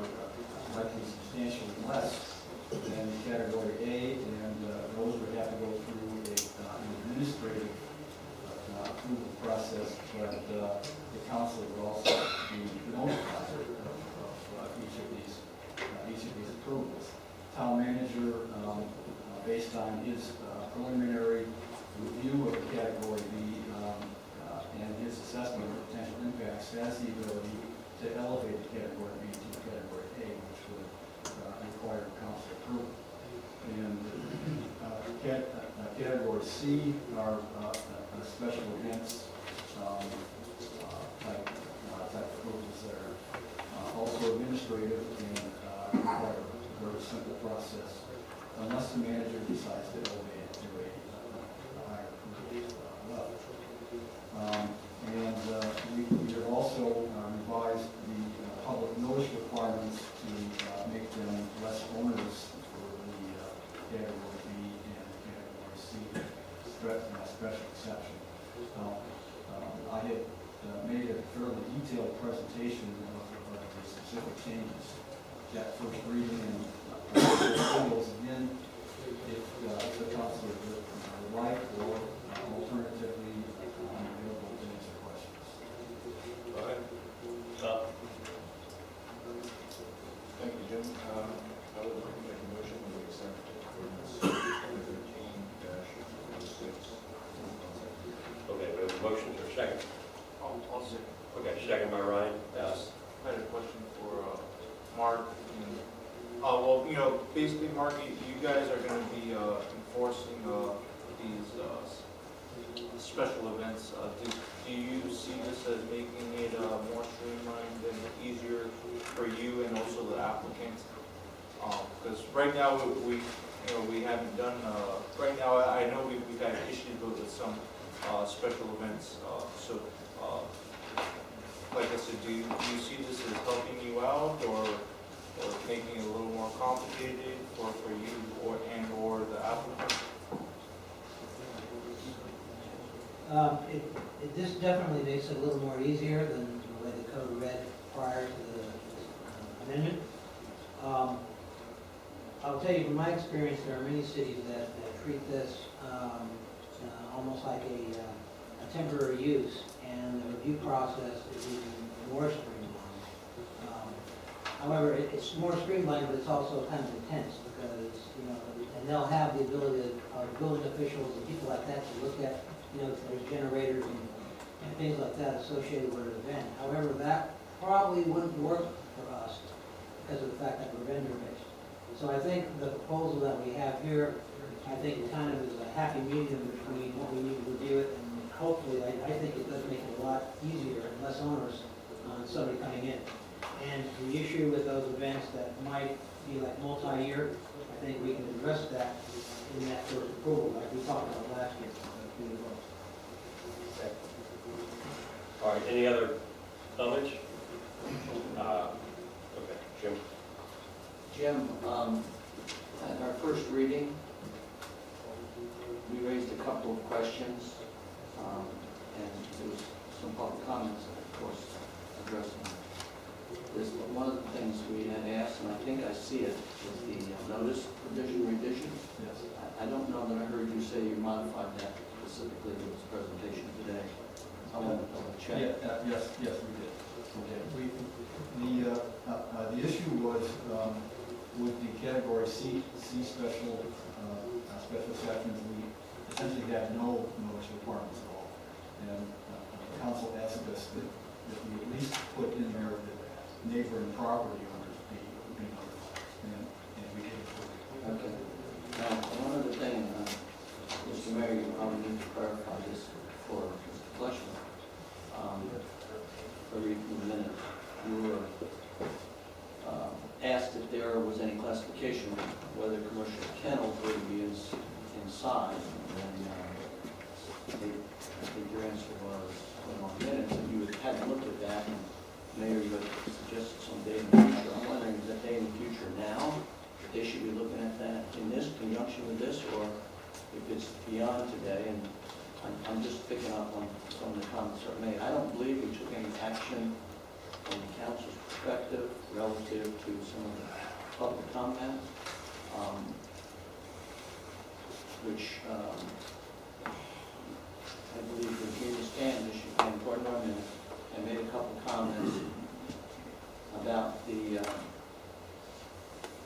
likely substantially less than category A, and those would have to go through an administrative approval process, but the council would also be notified of each of these approvals. Town manager, based on his preliminary review of category B and his assessment of potential impacts, has the ability to elevate the category B to category A, which would require council approval. And category C are special events type approvals that are also administrative and require a very simple process, unless the manager decides to elevate it to a higher approval level. We have also revised the public notice requirements to make them less onerous for the category B fairly detailed presentation of the specific changes. That first reading and those again, if the council would like, or alternatively, I'm available to answer questions. Go ahead. Thank you, Jim. I would like to make a motion to accept ordinance 2013-06. Okay, we have a motion for a second. I'll say, Okay, second by Ryan. I had a question for Mark. Well, you know, basically, Mark, you guys are going to be enforcing these special events. Do you see this as making it more streamlined and easier for you and also the applicant? Because right now we haven't done. Right now, I know we've had issues with some special events. Like I said, do you see this as helping you out, or making it a little more complicated for you or the applicant? This definitely makes it a little more easier than the way the code read prior to the amendment. I'll tell you from my experience, there are many cities that treat this almost like a temporary use, and the review process is even more streamlined. However, it's more streamlined, but it's also kind of intense because, and they'll have the ability of building officials and people like that to look at, there's generators and things like that associated with an event. However, that probably wouldn't work for us because of the fact that we're vendor-based. So I think the proposal that we have here, I think it kind of is a happy medium between what we need to review it, and hopefully, I think it does make it a lot easier and less onerous on somebody coming in. And the issue with those events that might be like multi-year, I think we can address that in that first approval, like we talked about last year. All right, any other comments? Okay, Jim. Jim, at our first reading, we raised a couple of questions, and there was some public comments, of course, addressing this. But one of the things we had asked, and I think I see it, is the notice provision revision. Yes. I don't know that I heard you say you modified that specifically in this presentation today. I want to double check. Yes, we did. Okay. The issue was with the category C special exceptions, we essentially had no notice requirements at all. And the council asked us that we at least put in there that neighboring property owners be notified, and we did. Okay. Now, one other thing, Mr. Mayor, you probably need to clarify this for Mr. Fleshman. Every minute, you were asked if there was any classification, whether commercial kennels were to be inside, and I think your answer was, on minutes, and you hadn't looked at that, and Mayor, you had suggested some day in the future. I'm wondering, is that day in the future now? They should be looking at that in this conjunction with this, or if it's beyond today, and I'm just picking up on some of the comments that were made. I don't believe we took any action from the council's perspective relative to some of the public comment, which I believe was Gina Standish, and Gordon Norman, and made a couple comments about the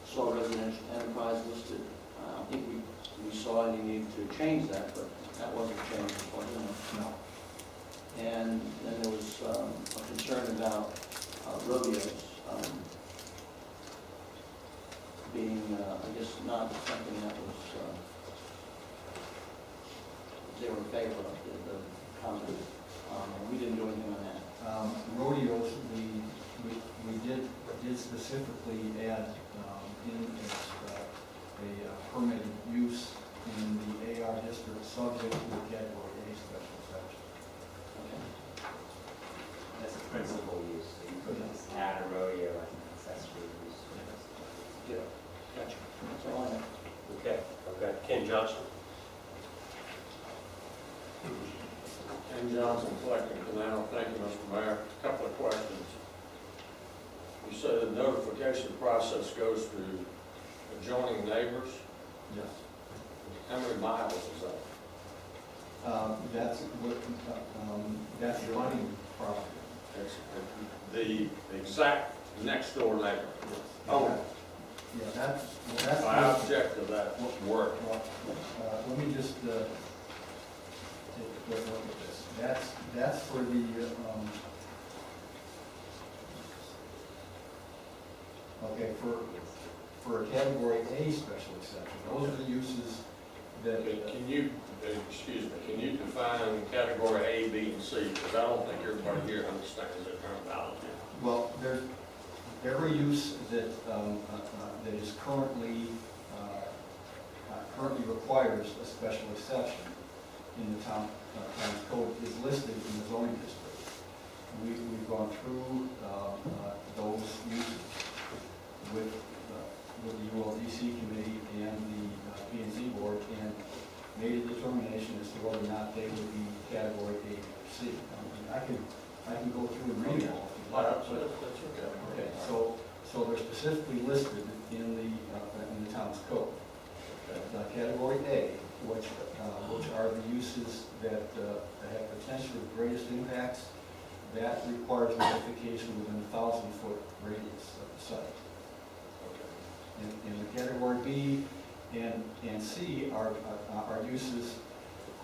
sole residential enterprise listed. I don't think we saw any need to change that, but that wasn't changed, wasn't it? No. And then there was a concern about rodeos being, I guess, not something that was, they were in favor of the comment. We didn't do anything on that. Rodeos, we did specifically add in a permitted use in the AR district subject to the category A special exception. Okay. That's a principal use, so you couldn't just add a rodeo as an accessory use. Yeah, gotcha. That's all I have. Okay, I've got Ken Johnson. Ken Johnson, Collecting Canal. Thank you, Mr. Mayor. A of questions. You said the notification process goes to adjoining neighbors. Yes. How many miles is that? That's what, that's running property. It's the exact next door neighbor. Oh, Yeah, that's, well, that's. I object to that word. Well, let me just, take a quick look at this. That's for the, okay, for a category A special exception, those are the uses that. Can you, excuse me, can you define category A, B, and C? Because I don't think everybody here understands the terminology. Well, there's, every use that, that is currently requires a special exception in the town's code is listed in the zoning district. We've gone through those uses with the ULDC committee and the P&Z board and made a determination as to whether or not they would be category A or C. I can go through and read them all if you like. That's okay. Okay, so they're specifically listed in the town's code. Category A, which are the uses that have potentially the greatest impacts, that requires notification within a 1,000-foot radius of the site. In the category B and C are uses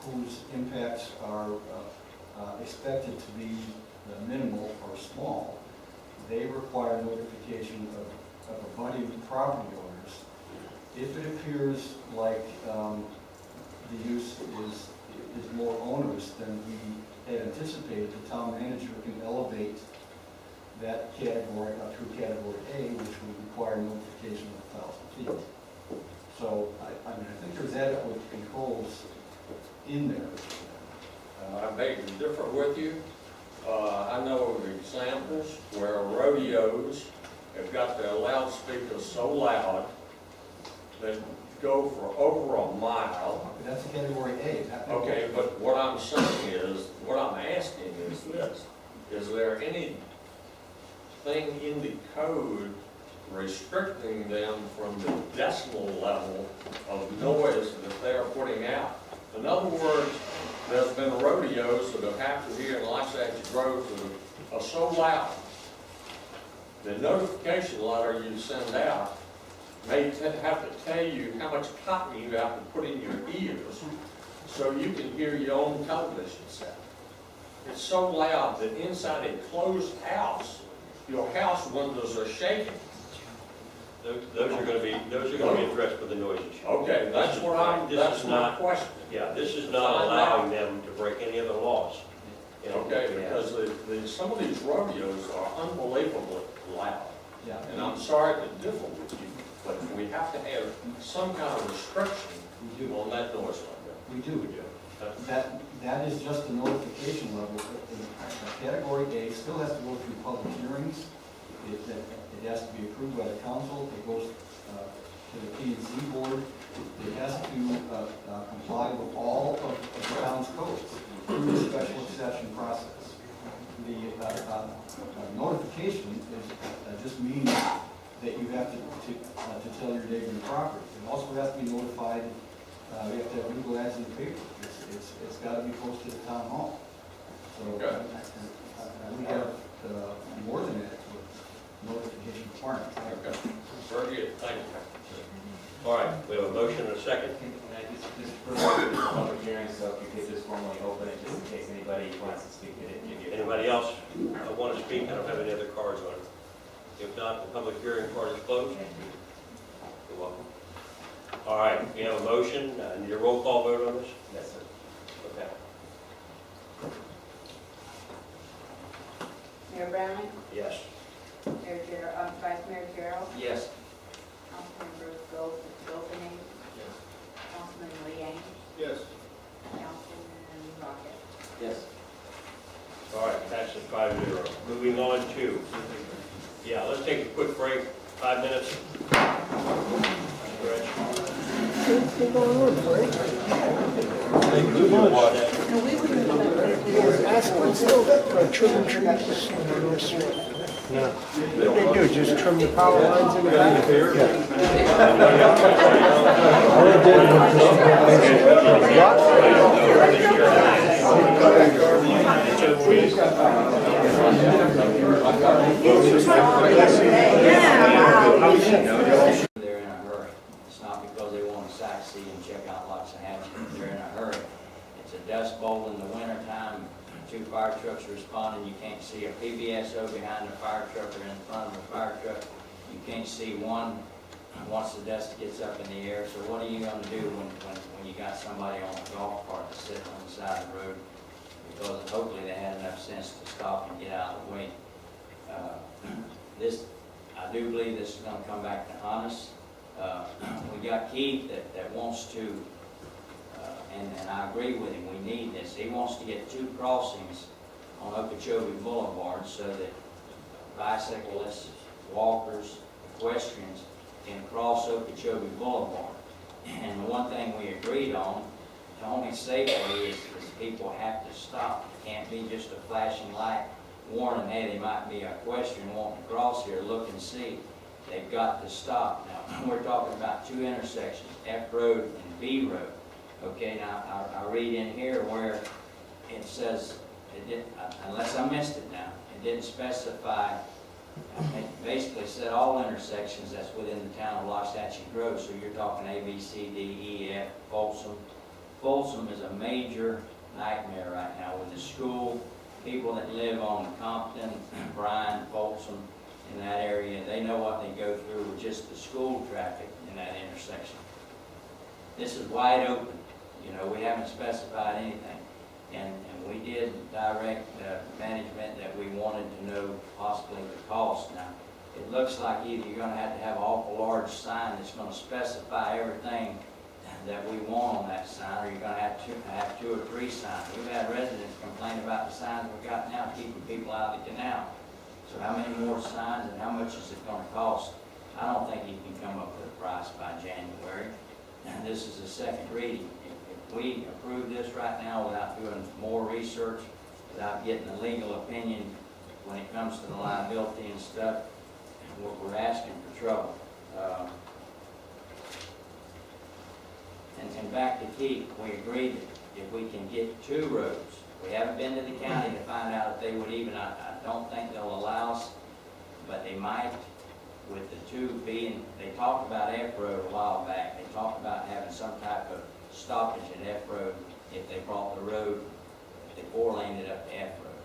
whose impacts are expected to be minimal or small. They require notification of abutting property owners if it appears like the use is more onerous than we had anticipated. The town manager can elevate that category up to category A, which would require notification of 1,000 feet. So I think there's adequate controls in there. I beg to differ with you. I know of examples where rodeos have got their loudspeakers so loud that go for over a mile. That's a category A. Okay, but what I'm saying is, what I'm asking is this: is there anything in the code restricting them from the decibel level of noise that they are putting out? In other words, there's been rodeos that have happened here in Lysax Grove that are so loud. The notification letter you send out may have to tell you how much cotton you have to put in your ears so you can hear your own television set. It's so loud that inside a closed house, your house windows are shaking. Those are going to be addressed with the noise issue. Okay, that's my question. Yeah, this is not allowing them to break any of the laws. Okay, because some of these rodeos are unbelievably loud. Yeah. And I'm sorry to differ with you, but we have to have some kind of restriction on that noise level. We do. That is just the notification level. Category A still has to go through public hearings. It has to be approved by the council. It goes to the P&Z board. It has to comply with all of the town's codes through the special exception process. The notification just means that you have to tell your neighboring property. It also has to be notified. We have to have legal ads in the paper. It's got to be posted at town hall. So we have more than that. Notification requirement. Okay, very good, thank you. All right, we have a motion and a second. And I just for the public hearing, so if you could just formally open it, just in case anybody wants to speak, they didn't give you. Anybody else want to speak? I don't have any other cards on it. If not, the public hearing part is closed. You're welcome. All right, we have a motion. Need a roll call vote on this? Yes, sir. Okay. Mayor Brown, Yes. Vice Mayor Carroll, Yes. Councilmember Goldman, Councilman Liang, Yes. Councilman Rocket. Yes. All right, passes 5-0. Moving on to, let's take a quick break, 5 minutes. Rich. What they do, just trim the power lines in the back? They're in a hurry. It's not because they want to sightsee and check out lots of houses. They're in a hurry. It's a dust bowl in the wintertime. 2 fire trucks responding. You can't see a PBSO behind the fire truck or in front of the fire truck. You can't see one once the dust gets up in the air. So what are you going to do when you got somebody on a golf cart that's sitting on the side of the road? Because hopefully they had enough sense to stop and get out of the way. I do believe this is going to come back to honest. We got Keith that wants to, and I agree with him, we need this. He wants to get 2 crossings on Okeechobee Boulevard so that bicyclists, walkers, equestrians can cross Okeechobee Boulevard. And the one thing we agreed on, the only safely is people have to stop. It can't be just a flashing light warning, hey, there might be a equestrian wanting to cross here, look and see. They've got to stop. Now, we're talking about 2 intersections, F Road and B Road. Okay, now, I read in here where it says, unless I missed it now, it didn't specify, it basically said all intersections that's within the town of Loxahatchee Grove, so you're talking A, B, C, D, E, F, Folsom. Folsom is a major nightmare right now with the school. People that live on Compton, Bryan, Folsom, in that area, they know what they go through with just the school traffic in that intersection. This is wide open. You know, we haven't specified anything. And we did direct management that we wanted to know possibly the cost. Now, it looks like either you're going to have an awful large sign that's going to specify everything that we want on that sign, or you're going to have 2 or 3 signs. We've had residents complain about the signs we've got now, keeping people out of the canal. So how many more signs and how much is it going to cost? I don't think you can come up with a price by January. And this is the second reading. If we approve this right now without doing more research, without getting a legal opinion when it comes to the liability and stuff, we're asking for trouble. And back to Keith, we agreed that if we can get 2 roads, we haven't been to the county to find out if they would even, I don't think they'll allow us, but they might with the 2 being, they talked about F Road a while back. They talked about having some type of stoppage at F Road if they brought the road, if they 4-laned it up to F Road.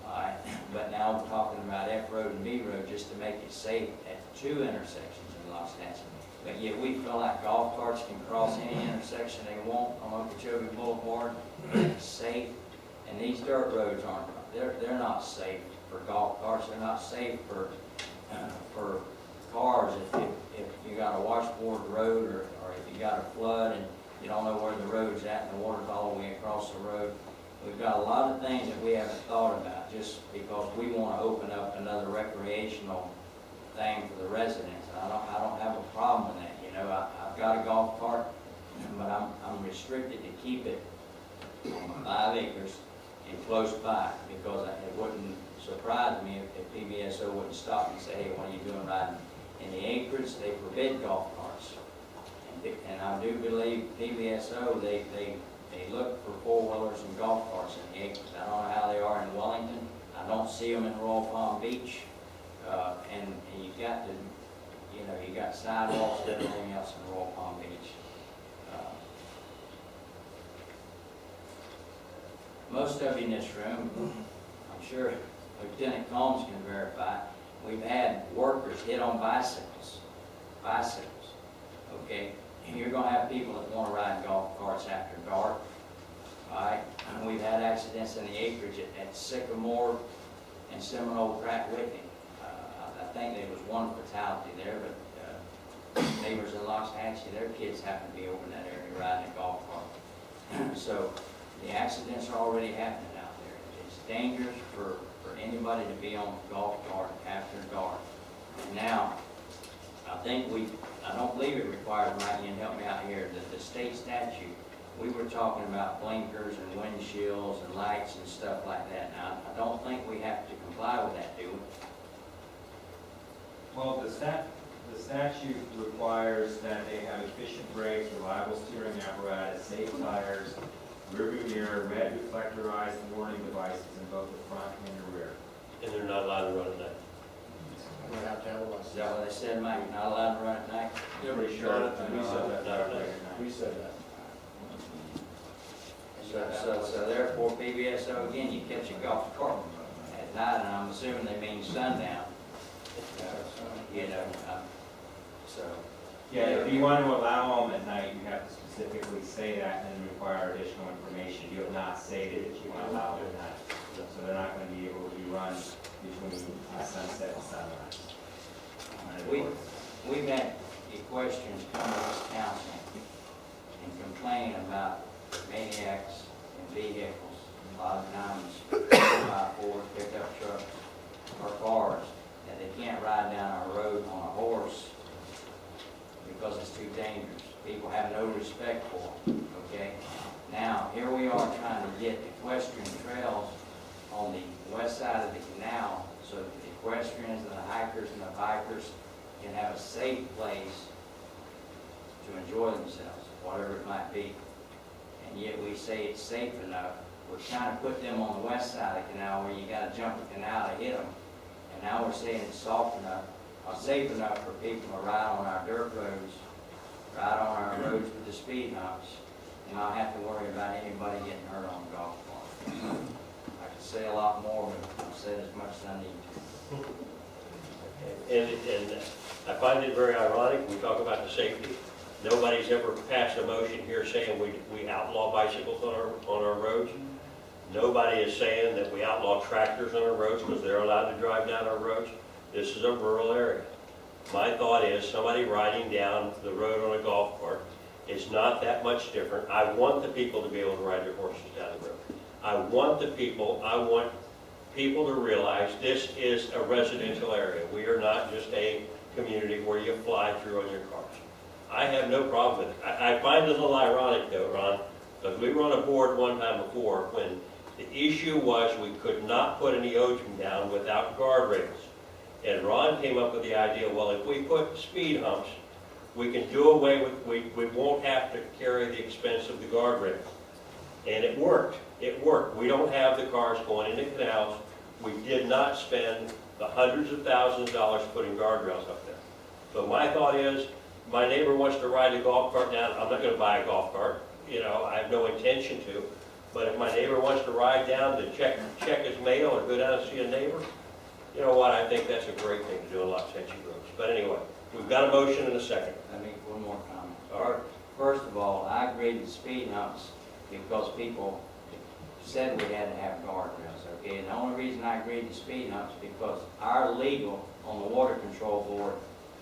All right, but now we're talking about F Road and B Road just to make it safe at 2 intersections in Loxahatchee. But yet we feel like golf carts can cross any intersection they want on Okeechobee Boulevard. It's safe. And these dirt roads aren't, they're not safe for golf carts. They're not safe for cars. If you got a washboard road or if you got a flood and you don't know where the road's at and the water's all the way across the road. We've got a lot of things that we haven't thought about just because we want to open up another recreational thing for the residents. I don't have a problem with that. You know, I've got a golf cart, but I'm restricted to keep it on 5 acres and close by because it wouldn't surprise me if PBSO wouldn't stop and say, hey, what are you doing riding in the acreage? They forbid golf carts. And I do believe PBSO, they look for 4-wheelers and golf carts in the acreage. I don't know how they are in Wellington. I don't see them in Royal Palm Beach. And you got to, you know, you got sidewalks and everything else in Royal Palm Beach. Most of you in this room, I'm sure Lieutenant Combs can verify, we've had workers hit on bicycles, okay? And you're going to have people that want to ride golf carts after dark, all right? And we've had accidents in the acreage at Sycamore and Seminole Pratt Whitney. I think there was 1 fatality there, but neighbors in Loxahatchee, their kids happen to be over in that area riding a golf cart. So the accidents are already happening out there. It's dangerous for anybody to be on a golf cart after dark. And now, I don't believe it requires, Mike, you can help me out here, that the state statute, we were talking about blinkers and windshields and lights and stuff like that. Now, I don't think we have to comply with that, do we? Well, the statute requires that they have efficient brakes, reliable steering apparatus, safe tires, rearview mirror, red reflectorized warning devices in both the front and the rear. And they're not allowed to run at night. We have to have a Is license. that what they said, Mike? You're not allowed to run at night? Pretty sure. We said that. We said that. So therefore, PBSO, again, you catch a golf cart at night, and I'm assuming they mean sundown. You know, so. Yeah, if you want to allow them at night, you have to specifically say that and then require additional information. You have not stated that you want to allow them at night. So they're not going to be able to be run between sunset and sunrise. We've had questions come to this council and complain about maniacs and vehicles. A lot of times, 4x4, pickup trucks, or cars, that they can't ride down our road on a horse because it's too dangerous. People have no respect for them, okay? Now, here we are trying to get equestrian trails on the west side of the canal so that the equestrians and the hikers and the bikers can have a safe place to enjoy themselves, whatever it might be. And yet we say it's safe enough. We're trying to put them on the west side of the canal where you got to jump the canal to hit them. And now we're saying it's soft enough, or safe enough for people to ride on our dirt roads, ride on our roads with the speed humps, and not have to worry about anybody getting hurt on the golf cart. I could say a lot more, but I've said as much as I need to. And I find it very ironic, we talk about the safety. Nobody's ever passed a motion here saying we outlaw bicycles on our roads. Nobody is saying that we outlaw tractors on our roads because they're allowed to drive down our roads. This is a rural area. My thought is somebody riding down the road on a golf cart is not that much different. I want the people to be able to ride their horses down the road. I want people to realize this is a residential area. We are not just a community where you fly through on your cars. I have no problem with it. I find it a little ironic though, Ron, because we were on a board one time before when the issue was we could not put any ocean down without guardrails. And Ron came up with the idea, well, if we put speed humps, we can do away with, we won't have to carry the expense of the guardrails. And it worked. It worked. We don't have the cars going into canals. We did not spend the hundreds of thousands of dollars putting guardrails up there. So my thought is, my neighbor wants to ride a golf cart down. I'm not going to buy a golf cart. You know, I have no intention to. But if my neighbor wants to ride down to check his mail or go down and see a neighbor, you know what? I think that's a great thing to do in Los Angeles roads. But anyway, we've got a motion and a second. Let me make one more comment. All right. First of all, I agree with speed humps because people said we had to have guardrails, okay? And the only reason I agreed to speed humps is because our legal on the water control board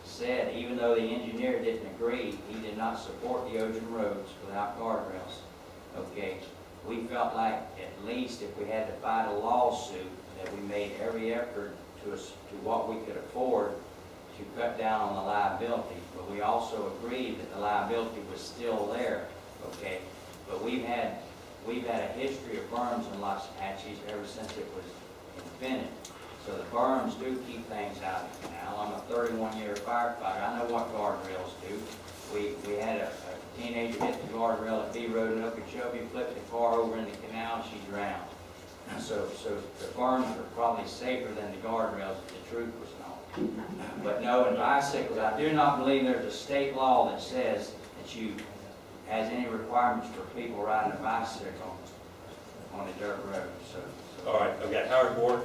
said, even though the engineer didn't agree, he did not support the ocean roads without guardrails, okay? We felt like at least if we had to fight a lawsuit, that we made every effort to what we could afford to cut down on the liability. But we also agreed that the liability was still there, okay? But we've had a history of berms in Los Apaches ever since it was invented. So the berms do keep things out of the canal. I'm a 31-year firefighter. I know what guardrails do. We had a teenager hit the guardrail at B Road in Okeechobee, flipped the car over in the canal, and she drowned. So the berms are probably safer than the guardrails if the truth was known. But no, in bicycles, I do not believe there's a state law that says that has any requirements for people riding a bicycle on a dirt road. So. All right, I've got Howard Bourne.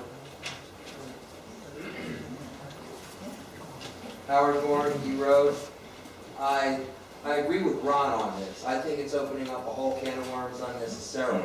Howard Bourne, E Road. I agree with Ron on this. I think it's opening up a whole can of worms unnecessarily.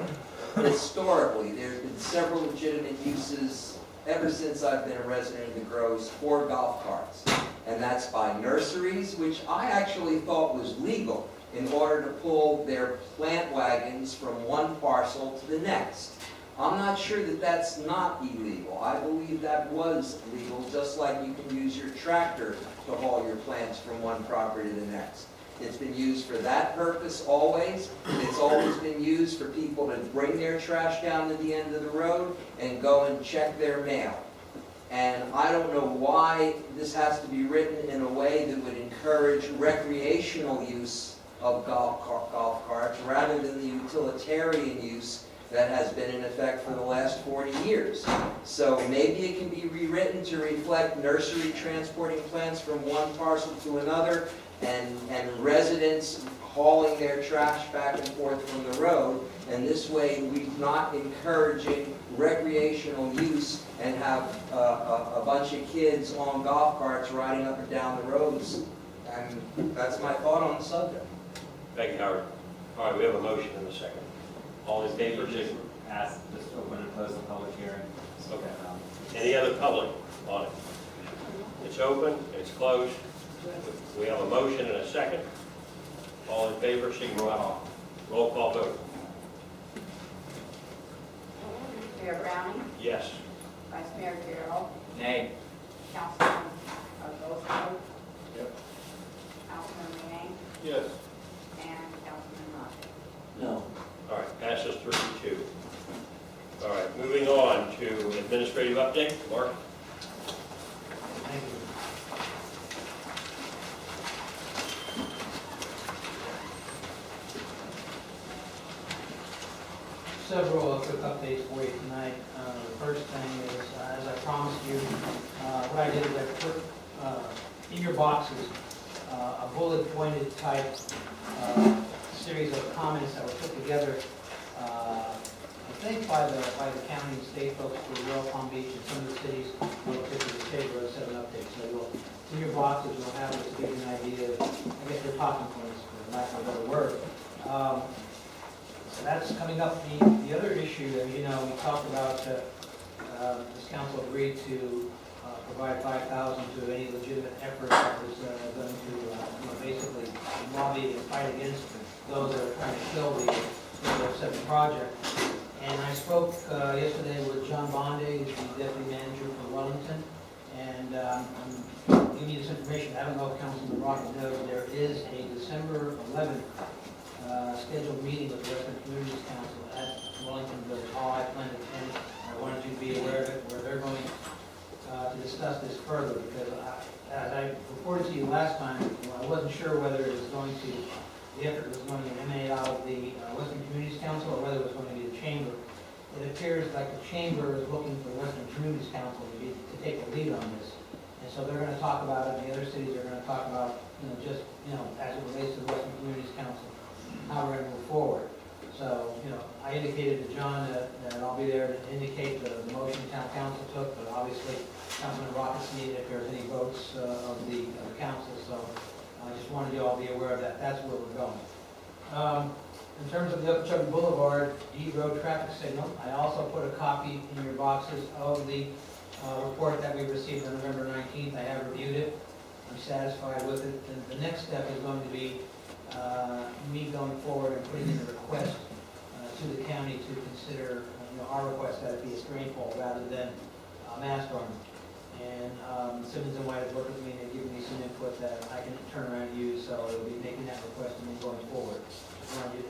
Historically, there's been several legitimate uses ever since I've been a resident of the Groves for golf carts. And that's by nurseries, which I actually thought was legal in order to pull their plant wagons from one parcel to the next. I'm not sure that that's not illegal. I believe believe that was legal, just like you can use your tractor to haul your plants from one property to the next. It's been used for that purpose always. It's always been used for people to bring their trash down to the end of the road and go and check their mail. And I don't know why this has to be written in a way that would encourage recreational use of golf carts rather than the utilitarian use that has been in effect for the last 40 years. So maybe it can be rewritten to reflect nursery transporting plants from one parcel to another and residents hauling their trash back and forth from the road. And this way we're not encouraging recreational use and have a bunch of kids on golf carts riding up and down the roads. And that's my thought on the subject. Thank you, Howard. All right, we have a motion and a second. All in favor, Just ask, just open and close the public hearing. Okay. Any other public on it? It's open, it's closed. We have a motion and a second. All in favor, signify by aye. Roll call vote. Mayor Browning, Yes. Vice Mayor Carroll, Nay. Councilman Bosso, Yep. Councilman Renee, Yes. and Councilman Rogers. No. All right, passes 3-2. All right, moving on to administrative update. Mark? Thank you. Several quick updates for you tonight. The first thing is, as I promised you, what I did is I put in your boxes a bullet pointed type series of comments that were put together, I think by the county and state folks for Royal Palm Beach and some of the cities relative to the State Road 7 update. So in your boxes, you'll have this to give you an idea of, I guess, their talking points, for lack of a better word. So that's coming up. The other issue that, we talked about, this council agreed to provide $5,000 to any legitimate effort that was going to, basically lobby and fight against those that are trying to kill the Road 7 project. And I spoke yesterday with John Bondi, who's the deputy manager for Wellington, and I'm giving you this information. I don't know if Councilman Rocket knows, there is a December 11th scheduled meeting with the Western Communities Council at Wellington Village Hall. I plan to attend. I wanted you to be aware of it, where they're going to discuss this further, because as I reported to you last time, I wasn't sure whether it was going to, the effort was going to emanate out of the Western Communities Council or whether it was going to be the Chamber. It appears like the Chamber is looking for the Western Communities Council to take the lead on this. And so they're going to talk about it, and the other cities are going to talk about, just, as it relates to the Western Communities Council, how we're going to move forward. So, I indicated to John that I'll be there to indicate the motion town council took, but obviously Councilman Rockets needed if there's any votes of the council. So I just wanted you all to be aware of that. That's where we're going. In terms of the Okeechobee Boulevard D Road traffic signal, I also put a copy in your boxes of the report that we received on November 19th. I have reviewed it. I'm satisfied with it. And the next step is going to be me going forward and putting in a request to the county to consider, our request that it be a strain pole rather than a mast arm. And Simmons and White have worked with me and they've given me some input that I can turn around and use, so it'll be making that request and then going forward.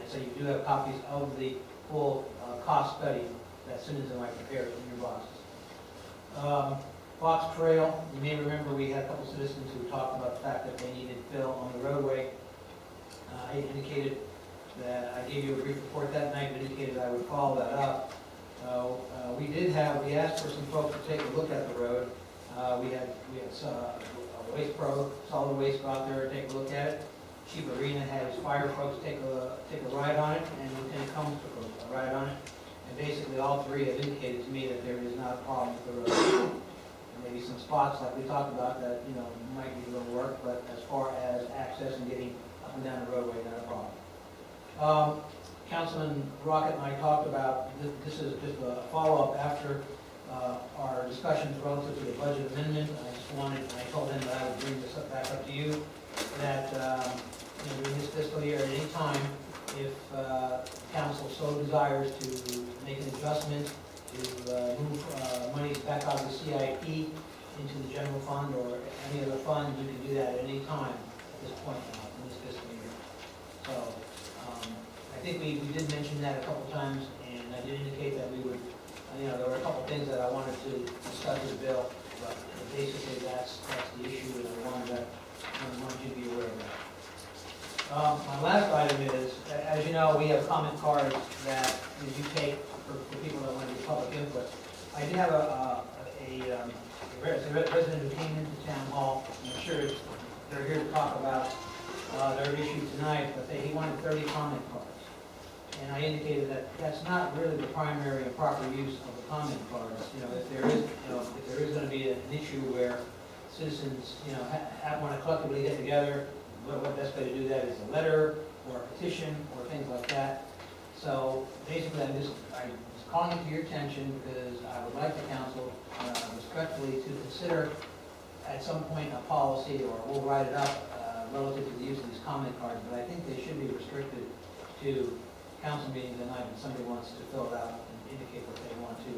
So you do have copies of the full cost study that Simmons and White prepared in your boxes. Fox Trail, you may remember we had a couple citizens who talked about the fact that they needed fill on the roadway. I indicated that I gave you a brief report that night, but indicated I would follow that up. We asked for some folks to take a look at the road. We had a waste pro, solid waste, go out there and take a look at it. Chief Arena had his fire folks take a ride on it, and Lieutenant Combs took a ride on it. And basically all three have indicated to me that there is not a problem with the road. There may be some spots like we talked about that, might need a little work, but as far as access and getting up and down the roadway, not a problem. Councilman Rocket and I talked about, this is just a follow-up after our discussions relative to the budget amendment. I told him that I would bring this back up to you, that during this fiscal year, at any time, if council so desires to make an adjustment move monies back out of the CIP into the general fund or any other fund. You can do that at any time at this point now, in this fiscal year. So, I think we did mention that a couple times, and I did indicate that we would, there were a couple things that I wanted to discuss with Bill, but basically that's the issue, and I wanted you to be aware of that. My last item is, as you know, we have comment cards that you take for people that want to do public input. I did have a resident who came into town hall. I'm sure they're here to talk about their issue tonight, but he wanted 30 comment cards. And I indicated that that's not really the primary and proper use of the comment cards. If there is going to be an issue where citizens, want to collectively get together, what best way to do that is a letter or a petition or things like that. So basically, I'm just calling it to your attention because I would like the council respectfully to consider at some point a policy, or we'll write it up relative to the use of these comment cards, but I think they should be restricted to council meetings at night when somebody wants to fill it out and indicate what they want to,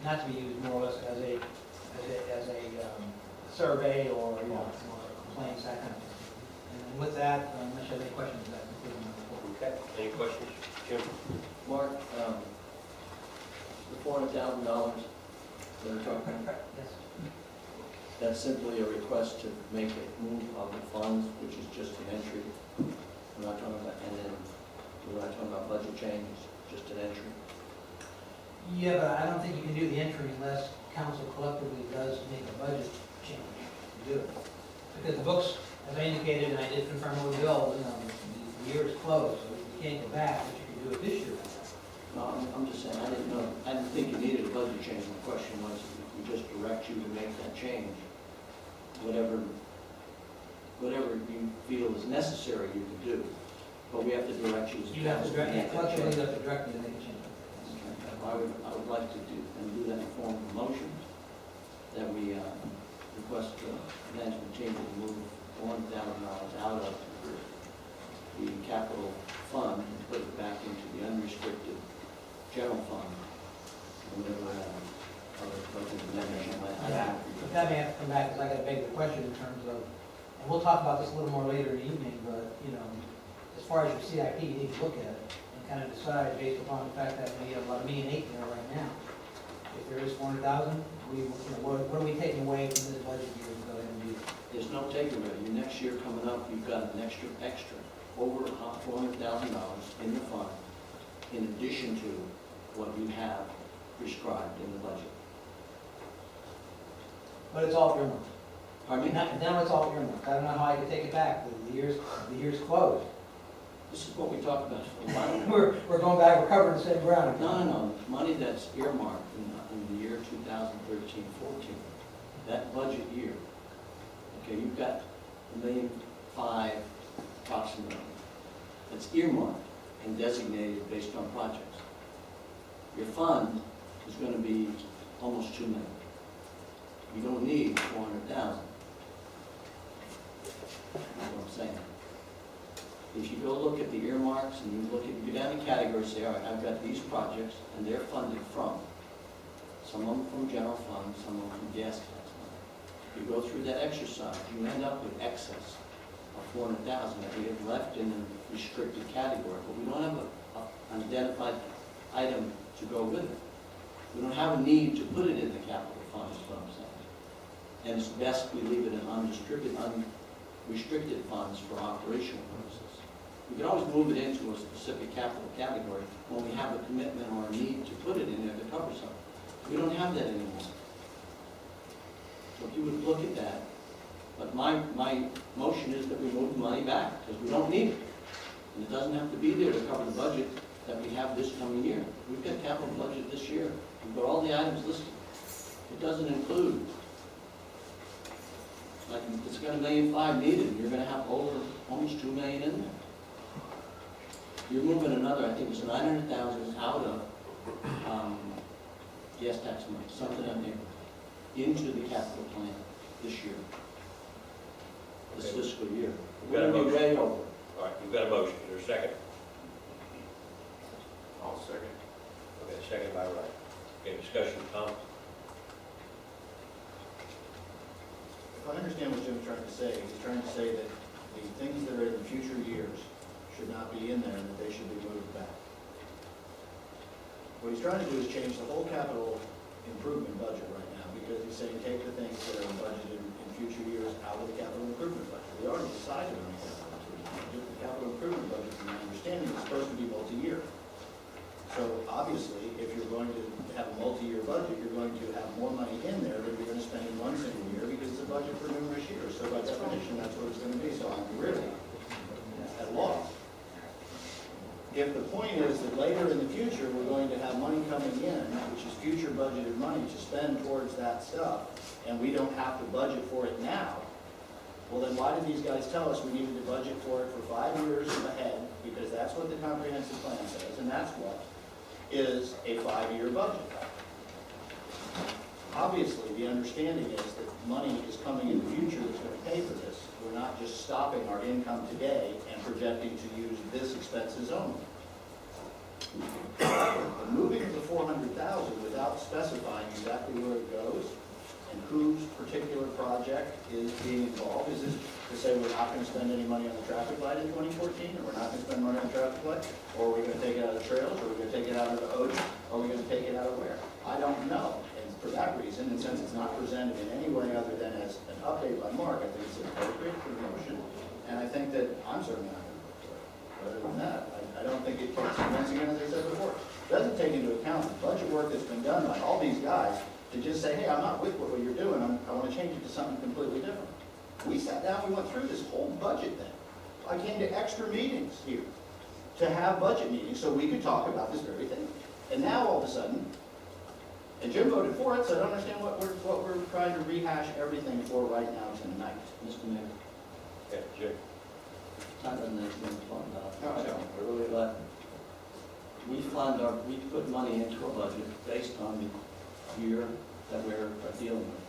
not to be used more or less as a survey or, or complaints, that kind of thing. And with that, unless you have any questions, that concludes my report. Okay, any questions? Jim? Mark, the $400,000 that we're talking about, Yes. that's simply a request to make a move of the funds, which is just an entry. We're not talking about, and then we're not talking about budget changes, just an entry. Yeah, but I don't think you can do the entry unless council collectively does make a budget change to do it. Because the books, as I indicated, and I did confirm with Bill, the year is closed, so you can't go back, but you can do it this year. No, I'm just saying, I didn't think you needed a budget change. My question was, if we just direct you to make that change, whatever you feel is necessary, you can do. But we have to direct you. You have to direct, collectively, you have to direct me to make a change. I would like to do that in form of motion, that we request the management team to move $1,000 out of the capital fund and put it back into the unrestricted general fund, or whatever other budget amendment might have. But that may have to come back, because I got to beg the question in terms of, and we'll talk about this a little more later in the evening, but, as far as your CIP, you need to look at it and kind of decide based upon the fact that we have about $1.8 million there right now. If there is 400,000, what are we taking away from this budget year to go ahead and do that? There's no takeaway. Your next year coming up, you've got an extra, over $400,000 in the fund, in addition to what you have prescribed in the budget. But it's all earmarked. Pardon me? Now it's all earmarked. I don't know how I can take it back. The year's closed. This is what we talked about for a while. We're going back, we're covering the same ground. No. Money that's earmarked in the year 2013-14, that budget year, okay, you've got $1.5 million approximately. That's earmarked and designated based on projects. Your fund is going to be almost $2 million. You don't need 400,000. That's what I'm saying. If you go look at the earmarks and you go down the categories, say, all right, I've got these projects and they're funded from, some of them from general fund, some of them from gas tax money. You go through that exercise, you end up with excess of 400,000 that we have left in the restricted category, but we don't have an identified item to go with it. We don't have a need to put it in the capital fund, is what I'm saying. And it's best we leave it in unrestricted funds for operational purposes. We can always move it into a specific capital category when we have a commitment or a need to put it in there to cover something. We don't have that anymore. So if you would look at that, but my motion is that we move the money back, because we don't need it. And it doesn't have to be there to cover the budget that we have this coming year. We've got capital budget this year. We've got all the items listed. It doesn't include, like, it's got $1.5 million needed, and you're going to have over almost $2 million in there. You're moving another, I think it's 900,000 out of gas tax money, something in there, into the capital plan this year, this fiscal year. We've got a We're going to be way over. All right, you've got a motion. Is there a second? I'll second. Okay, second by Wright. Okay, discussion, Tom? If I understand what Jim's trying to say, he's trying to say that the things that are in the future years should not be in there and that they should be moved back. What he's trying to do is change the whole capital improvement budget right now, because he's saying take the things that are budgeted in future years out of the capital improvement budget. We already decided on the capital improvement budget. The capital improvement budget, from my understanding, is supposed to be multi-year. So obviously, if you're going to have a multi-year budget, you're going to have more money in there than you're going to spend in one single year, because it's a budget for numerous years. So by definition, that's what it's going to be. So I'm really at loss. If the point is that later in the future, we're going to have money coming in, which is future budgeted money to spend towards that stuff, and we don't have to budget for it now, well then why did these guys tell us we needed to budget for it for 5 years ahead? Because that's what the comprehensive plan says, and that's what is a 5-year budget. Obviously, the understanding is that money is coming in the future that's going to pay for this. We're not just stopping our income today and projecting to use this expenses only. But moving to the 400,000 without specifying exactly where it goes and whose particular project is being involved, is this to say we're not going to spend any money on the traffic light in 2014, or we're not going to spend money on the traffic light, or are we going to take it out of the trails, or are we going to take it out of the OJ, or are we going to take it out of where? I don't know. And for that reason, and since it's not presented in any way other than as an update by Mark, I think it's appropriate for the motion, and I think that I'm certainly not going to vote for it. But other than that, I don't think it takes, once again, as I said before, doesn't take into account the budget work that's been done by all these guys to just say, hey, I'm not with what you're doing, I want to change it to something completely different. We sat down, we went through this whole budget thing. I came to extra meetings here to have budget meetings so we could talk about this very thing. And now all of a sudden, and Jim voted for it, so I don't understand what we're trying to rehash everything for right now tonight. Mr. Mayor, Okay, Jim? not on this one fund, No, I don't. but we put money into a budget based on the year that we're dealing with.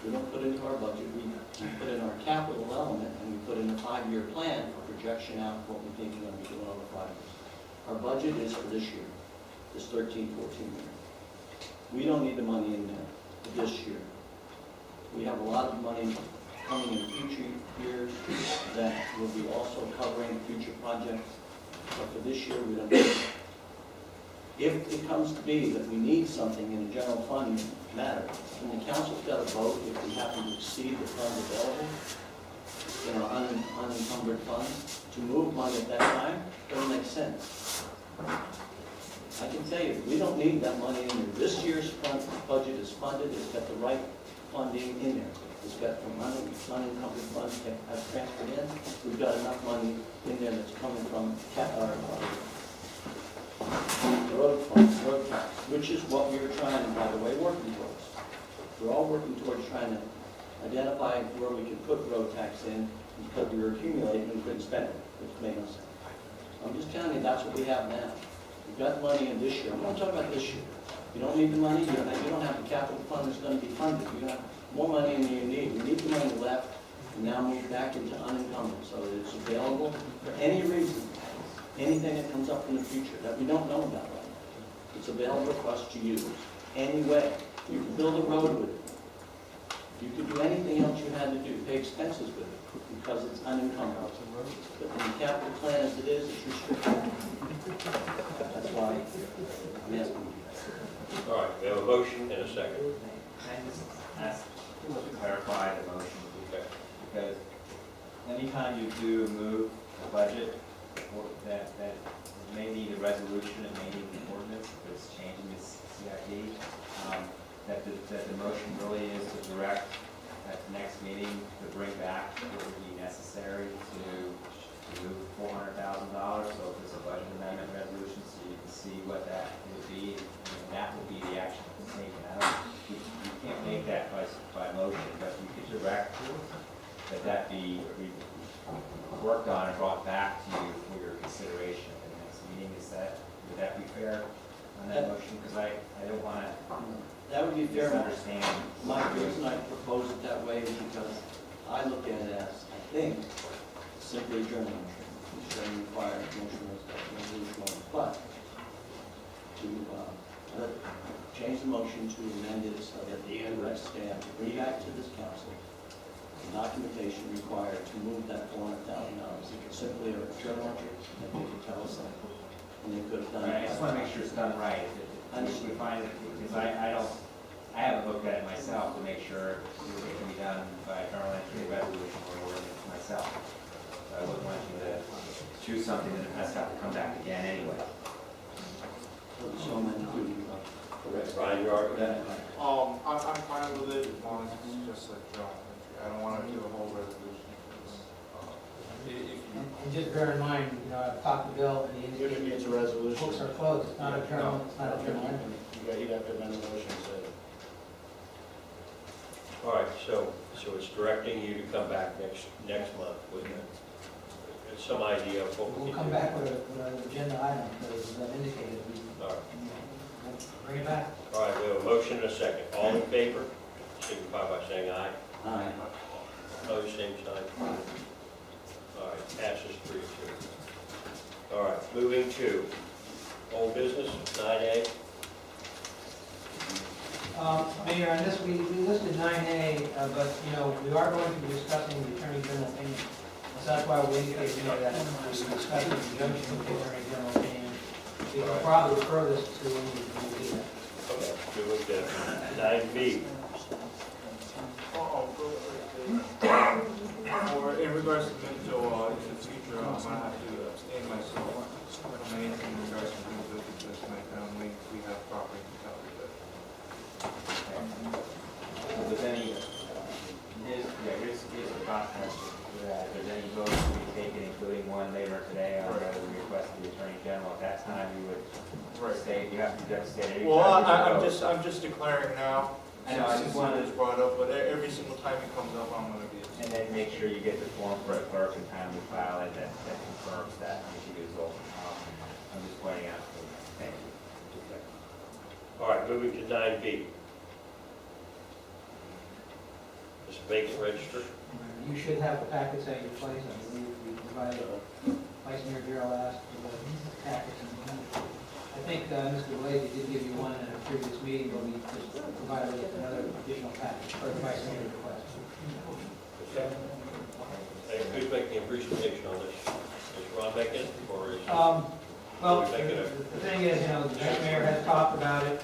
We don't put into our budget, we put in our capital element, and we put in a 5-year plan for projection out what we think we're going to be doing over 5 years. Our budget is for this year, this 13-14 year. We don't need the money in there for this year. We have a lot of money coming in future years that will be also covering future projects, but for this year, we don't need it. If it comes to be that we need something in the general fund matter, then the council's got to vote if we happen to exceed the funds available in our unencumbered funds to move money at that time. Doesn't make sense. I can tell you, we don't need that money in there. This year's budget is funded, it's got the right funding in there. It's got the unencumbered funds that have transferred in. We've got enough money in there that's coming from road funds, road tax, which is what we were trying, by the way, working towards. We're all working towards trying to identify where we could put road tax in because we were accumulating and couldn't spend it, which made no sense. I'm just telling you, that's what we have now. We've got money in this year. I'm not talking about this year. You don't need the money. You don't have the capital fund that's going to be funded. You have more money than you need. We need the money left and now move back into unencumbered so that it's available for any reason, anything that comes up in the future that we don't know about right now. It's available for us to use anyway. You can build a road with it. You could do anything else you had to do, pay expenses with it, because it's unencumbered. But in the capital plan as it is, it's restricted. That's why I'm asking you. All right, we have a motion and a second. Can I just ask to clarify the motion? Okay. Because anytime you do move a budget that may need a resolution, it may need an ordinance, if it's changing this CIP, that the motion really is to direct at the next meeting to bring back what would be necessary to move $400,000. So if it's a budget amendment resolution, so you can see what that would be, and that will be the action taken. You can't make that by motion, but you could direct that be worked on and brought back to you for your consideration at the next meeting. Would that be fair on that motion? Because I don't want to That would be fair. misunderstand. My reason I propose it that way is because I look at it as, I think, simply a journal entry, which doesn't require motion resolution, but to change the motion to amend it so that the direct staff to bring back to this council the documentation required to move that $400,000. It could simply a journal entry that they could tell us that. And they could have done Right, I it. just want to make sure it's done right. We find it, because I haven't looked at it myself to make sure it can be done by journal entry, resolution, or ordinance myself. So I wouldn't want you to choose something that has got to come back again anyway. So amended to correct. Brian, you are with that? I'm fine with it as long as it's just a journal entry. I don't want to do a whole resolution. If you, And just bear in mind, I've talked to Bill, and he indicated It's a resolution. books are closed, it's not a journal, it's not a journal entry. You'd have to amend the motion, so. All right, so it's directing you to come back next month with some idea of what we We'll can come do. back with an agenda item, because as I've indicated, All right. we'll bring it back. All right, we have a motion and a second. All in favor, signify by saying aye. Aye. Opposed, same sign. All right, passes 3-2. All right, moving to old business, 9A. Mayor, on this, we listed 9A, but, we are going to be discussing the Attorney General opinion. So that's why we indicate, that we're discussing in conjunction with the Attorney General opinion. We can probably refer this to when we do that. Okay, moving to 9B. or in regards to Minto, in the future, I'm gonna have to abstain myself from anything in regards to Minto because my family, we have property in Calgary. If there's any, here's the process. If there's any votes to be taken, including one later today on whether we request the Attorney General, at that time you would state, you have to state any. Well, I'm just declaring now, I know, I just since wanted- it was brought up, but every single time it comes up, I'm gonna be. And then make sure you get the form for the clerk and timely file it that confirms that issue is over. I'm just pointing out, thank you. All right, moving to 9B. This vacant register. You should have the packets at your place. I believe we provided, Vice Mayor Gerald asked for the packets. I think Mr. Blakey did give you one in a previous meeting, but we just provided another additional package for the Vice Mayor's request. Okay. Hey, who's making a presentation on this? Is Ron making it, or is? Well, the thing is, the Vice Mayor has talked about it.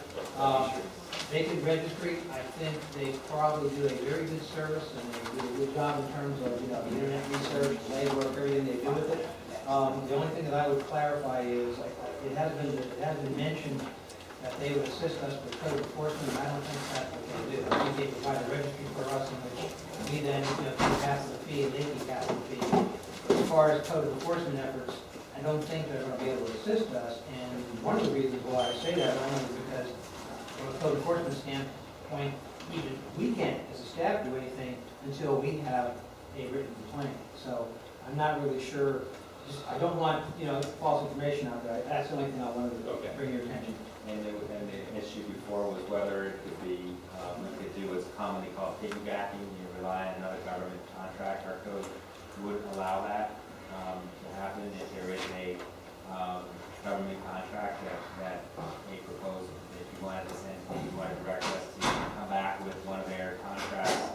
Vacant registry, I think they probably do a very good service and they do a good job in terms of, the internet research, legwork, everything they do with it. The only thing that I would clarify is, it has been mentioned that they would assist us with code enforcement. I don't think that's what they do. I think they provide a registry for us in which we then, keep passing the fee and they keep passing the fee. As far as code enforcement efforts, I don't think they're going to be able to assist us. And one of the reasons why I say that only is because from a code enforcement standpoint, even we can't, as a staff, do anything until we have a written complaint. So I'm not really sure, I don't want, false information out there. That's the only thing I wanted to bring your attention. And the issue before was whether it could be, we could do what's commonly called piggybacking, you rely on another government contract. Our code would allow that to happen if there is a government contract that they propose. If you wanted to send, you wanted to direct us to come back with one of their contracts,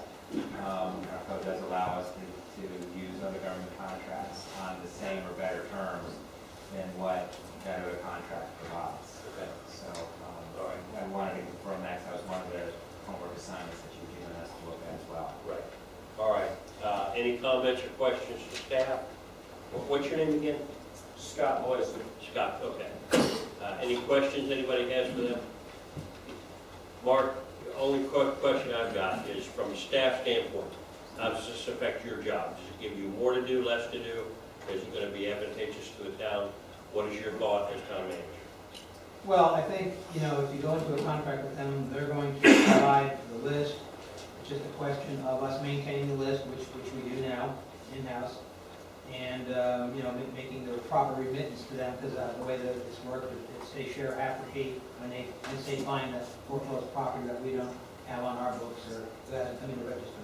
our code does allow us to use other government contracts on the same or better terms than what that other contract provides. Okay. So, I wanted to confirm that, because that was one of the homework assignments that you've given us to look at as well. Right. All right. Any comments or questions to staff? What's your name again? Scott Boyce. Scott, okay. Any questions anybody has for them? Mark, the only question I've got is from a staff standpoint, how does this affect your job? Does it give you more to do, less to do? Is it going to be advantageous to the town? What is your thought as town manager? Well, I think, if you go into a contract with them, they're going to provide the list. It's just a question of us maintaining the list, which we do now, in-house, and, making the proper remittance to them, because the way that it's worked, it's they share half the fee when they find a foreclosed property that we don't have on our books or that hasn't come in the register.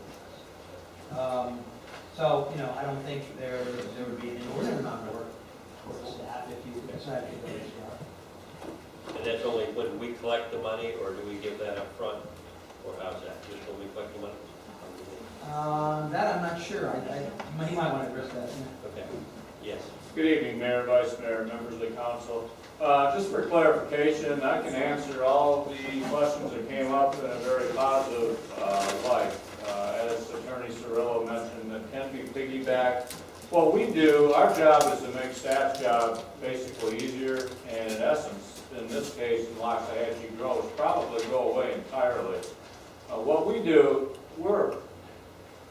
So, I don't think there would be an inordinate amount of work for the staff if you decide to go this route. And that's only when we collect the money, or do we give that up front? Or how's that, just when we collect the money? That I'm not sure. He might want to address that. Okay, yes. Good evening, Mayor, Vice Mayor, members of the council. Just for clarification, I can answer all the questions that came up in a very positive light. As Attorney Cirillo mentioned, that can be piggybacked. What we do, our job is to make staff's job basically easier, and in essence, in this case, in Loxahatchee Grove, probably go away entirely. What we do,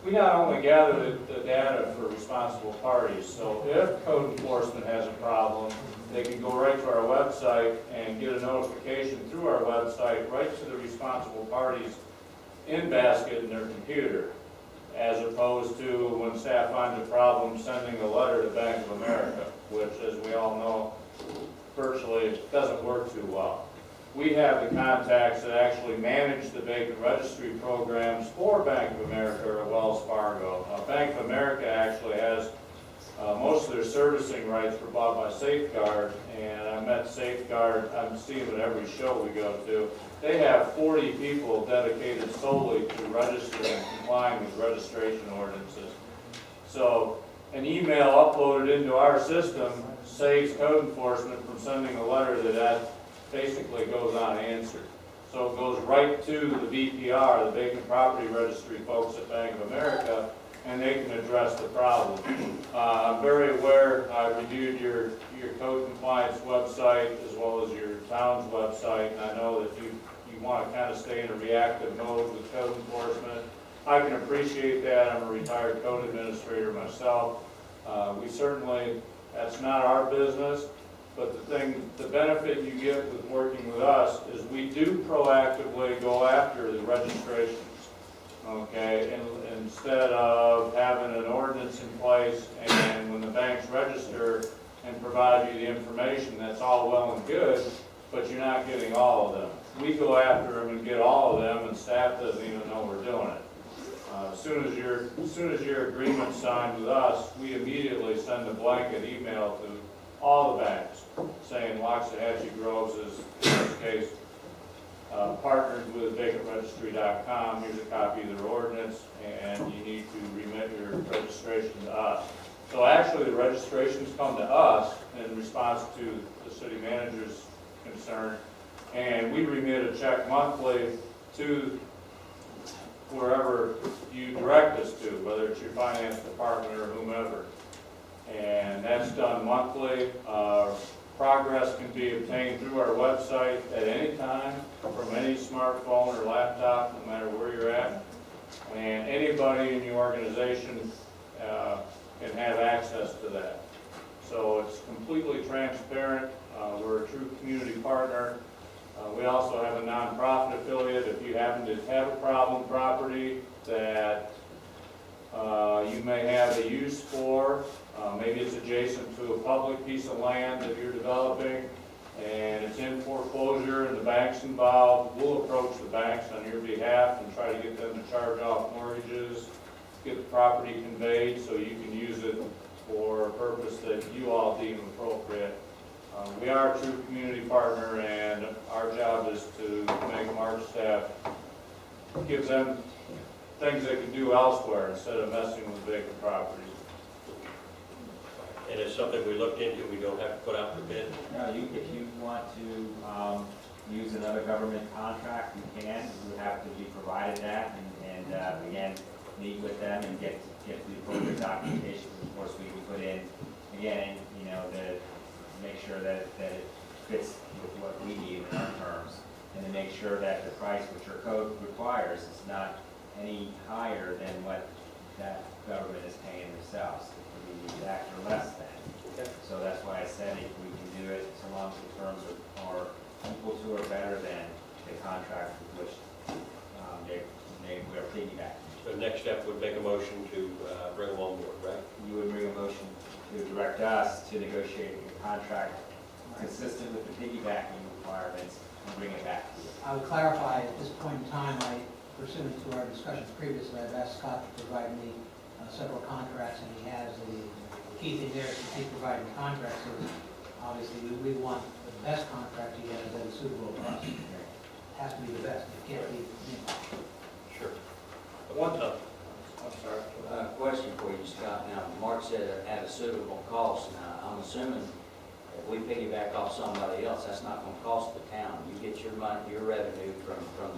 we not only gather the data for responsible parties, so if code enforcement has a problem, they can go right to our website and get a notification through our website right to the responsible parties in basket in their computer, as opposed to when staff finds a problem sending a letter to Bank of America, which, as we all know, virtually doesn't work too well. We have the contacts that actually manage the vacant registry programs for Bank of America or Wells Fargo. Bank of America actually has most of their servicing rights were bought by Safeguard, and I met Safeguard, I'm seeing it every show we go to. They have 40 people dedicated solely to registering and complying with registration ordinances. So an email uploaded into our system saves code enforcement from sending a letter that basically goes unanswered. So it goes right to the VPR, the Vacant Property Registry folks at Bank of America, and they can address the problem. I'm very aware, I reviewed your code compliance website as well as your town's website, and I know that you want to kind of stay in a reactive mode with code enforcement. I can appreciate that. I'm a retired code administrator myself. We certainly, that's not our business. But the benefit you get with working with us is we do proactively go after the registrations, okay? And instead of having an ordinance in place and when the banks register and provide you the information, that's all well and good, but you're not getting all of them. We go after them and get all of them, and staff doesn't even know we're doing it. As soon as your agreement's signed with us, we immediately send a blanket email to all the banks saying Loxahatchee Groves is, in this case, partnered with vacantregistry.com. Here's a copy of their ordinance, and you need to remit your registration to us. So actually, the registrations come to us in response to the city manager's concern, and we remit a check monthly to wherever you direct us to, whether it's your finance department or whomever. And that's done monthly. Progress can be obtained through our website at any time from any smartphone or laptop, no matter where you're at. And anybody in your organization can have access to that. So it's completely transparent. We're a true community partner. We also have a nonprofit affiliate. If you happen to have a problem property that you may have a use for, maybe it's adjacent to a public piece of land that you're developing, and it's in foreclosure and the bank's involved, we'll approach the banks on your behalf and try to get them to charge off mortgages, get the property conveyed so you can use it for a purpose that you all deem appropriate. We are a true community partner, and our job is to make Mark's staff, give them things they can do elsewhere instead of messing with vacant properties. And it's something we looked into, we don't have to put out for bid. No, if you want to use another government contract, you can. You would have to be provided that, and again, meet with them and get the appropriate documentation. Of course, we would put in, again, to make sure that it fits with what we need in our terms, and to make sure that the price which our code requires is not any higher than what that government is paying themselves. It could be the exact or less than. Okay. So that's why I said if we can do it, so long as the terms are equal to or better than the contract with which we are piggybacking. So the next step would make a motion to bring them on board, right? You would bring a motion to direct us to negotiate a contract consistent with the piggybacking requirements and bring it back to you. I would clarify at this point in time, pursuant to our discussions previously, I've asked Scott to provide me several contracts, and he has. The key thing there is to keep providing contracts. So obviously, we want the best contract to get that is suitable for us. It has to be the best, it can't be, Sure. At one time. I'm sorry. Question for you, Scott. Now, Mark said at a suitable cost. Now, I'm assuming if we piggyback off somebody else, that's not gonna cost the town. You get your money, your revenue from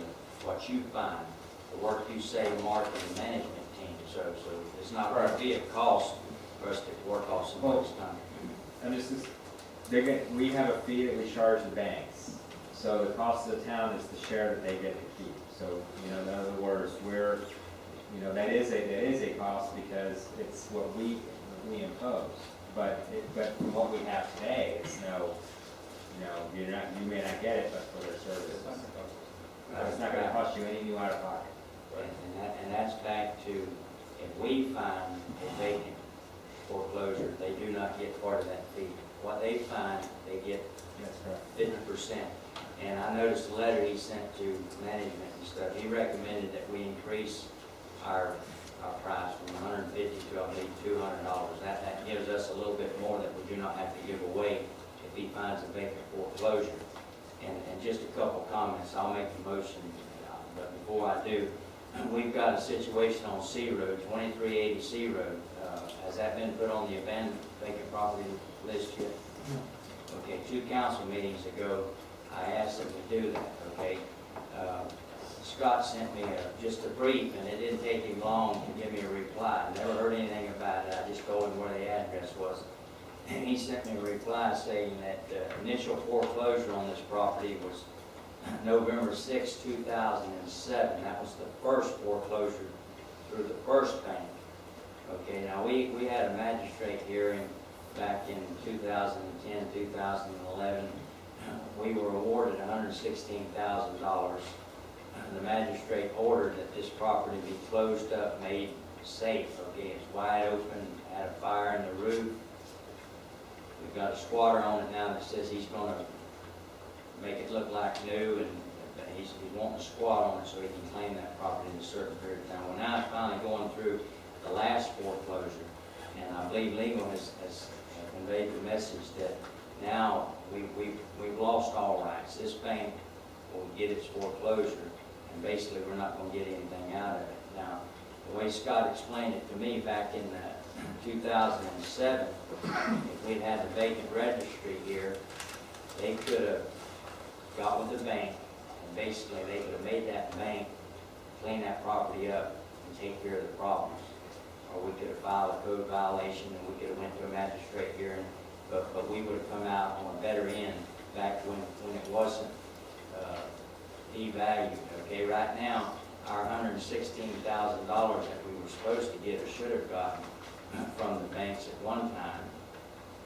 what you find, the work you say, Mark, and the management team. So it's not gonna be a cost for us to work off somebody's time. And this is, we have a fee that we charge the banks. So the cost of the town is the share that they get to keep. So, in other words, that is a cost because it's what we impose. But from what we have today, it's you may not get it, but for their services. It's not gonna cost you any new out of pocket. And that's back to, if we find a vacant foreclosure, they do not get part of that fee. What they find, they get 50%. And I noticed the letter he sent to management and stuff, he recommended that we increase our price from $150 to, I believe, $200. That gives us a little bit more that we do not have to give away if he finds a vacant foreclosure. And just a couple comments, I'll make the motion, but before I do, we've got a situation on C Road, 2380 C Road. Has that been put on the abandoned vacant property list yet? Okay, 2 council meetings ago, I asked them to do that, okay? Scott sent me just a brief, and it didn't take him long to give me a reply. I never heard anything about it. I just told him where the address was. And he sent me a reply saying that the initial foreclosure on this property was November 6, 2007. That was the first foreclosure through the first bank. Okay, now we had a magistrate hearing back in 2010, 2011. We were awarded $116,000. The magistrate ordered that this property be closed up, made safe. Okay, it's wide open, had a fire in the roof. We've got a squatter on it now that says he's going to make it look like new, and he's wanting to squat on it so he can claim that property in a certain period of time. Well, now it's finally going through the last foreclosure, and I believe legal has conveyed the message that now we've lost all rights. This bank will get its foreclosure, and basically we're not going to get anything out of it. Now, the way Scott explained it to me back in 2007, if we'd had the vacant registry here, they could have got with the bank, and basically they could have made that bank clean that property up and take care of the problems. Or we could have filed a code violation, and we could have went to a magistrate hearing, but we would have come out on a better end back when it wasn't devalued. Okay, right now, our $116,000 that we were supposed to get or should have gotten from the banks at one time,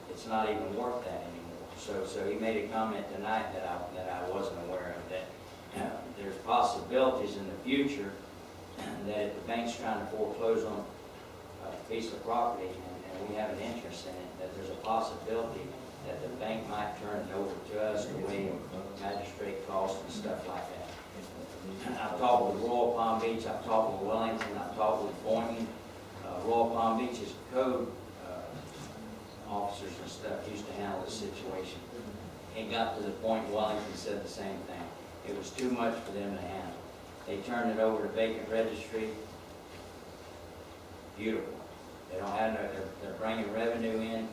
it's not even worth that anymore. So he made a comment tonight that I wasn't aware of, that there's possibilities in the future that if the bank's trying to foreclose on a piece of property and we have an interest in it, that there's a possibility that the bank might turn it over to us to waive magistrate costs and stuff like that. I've talked with Royal Palm Beach, I've talked with Wellington, I've talked with Boynton. Royal Palm Beach's code officers and stuff used to handle this situation. It got to the point Wellington said the same thing. It was too much for them to handle. They turned it over to vacant registry. Beautiful. They don't have no, they're bringing revenue in.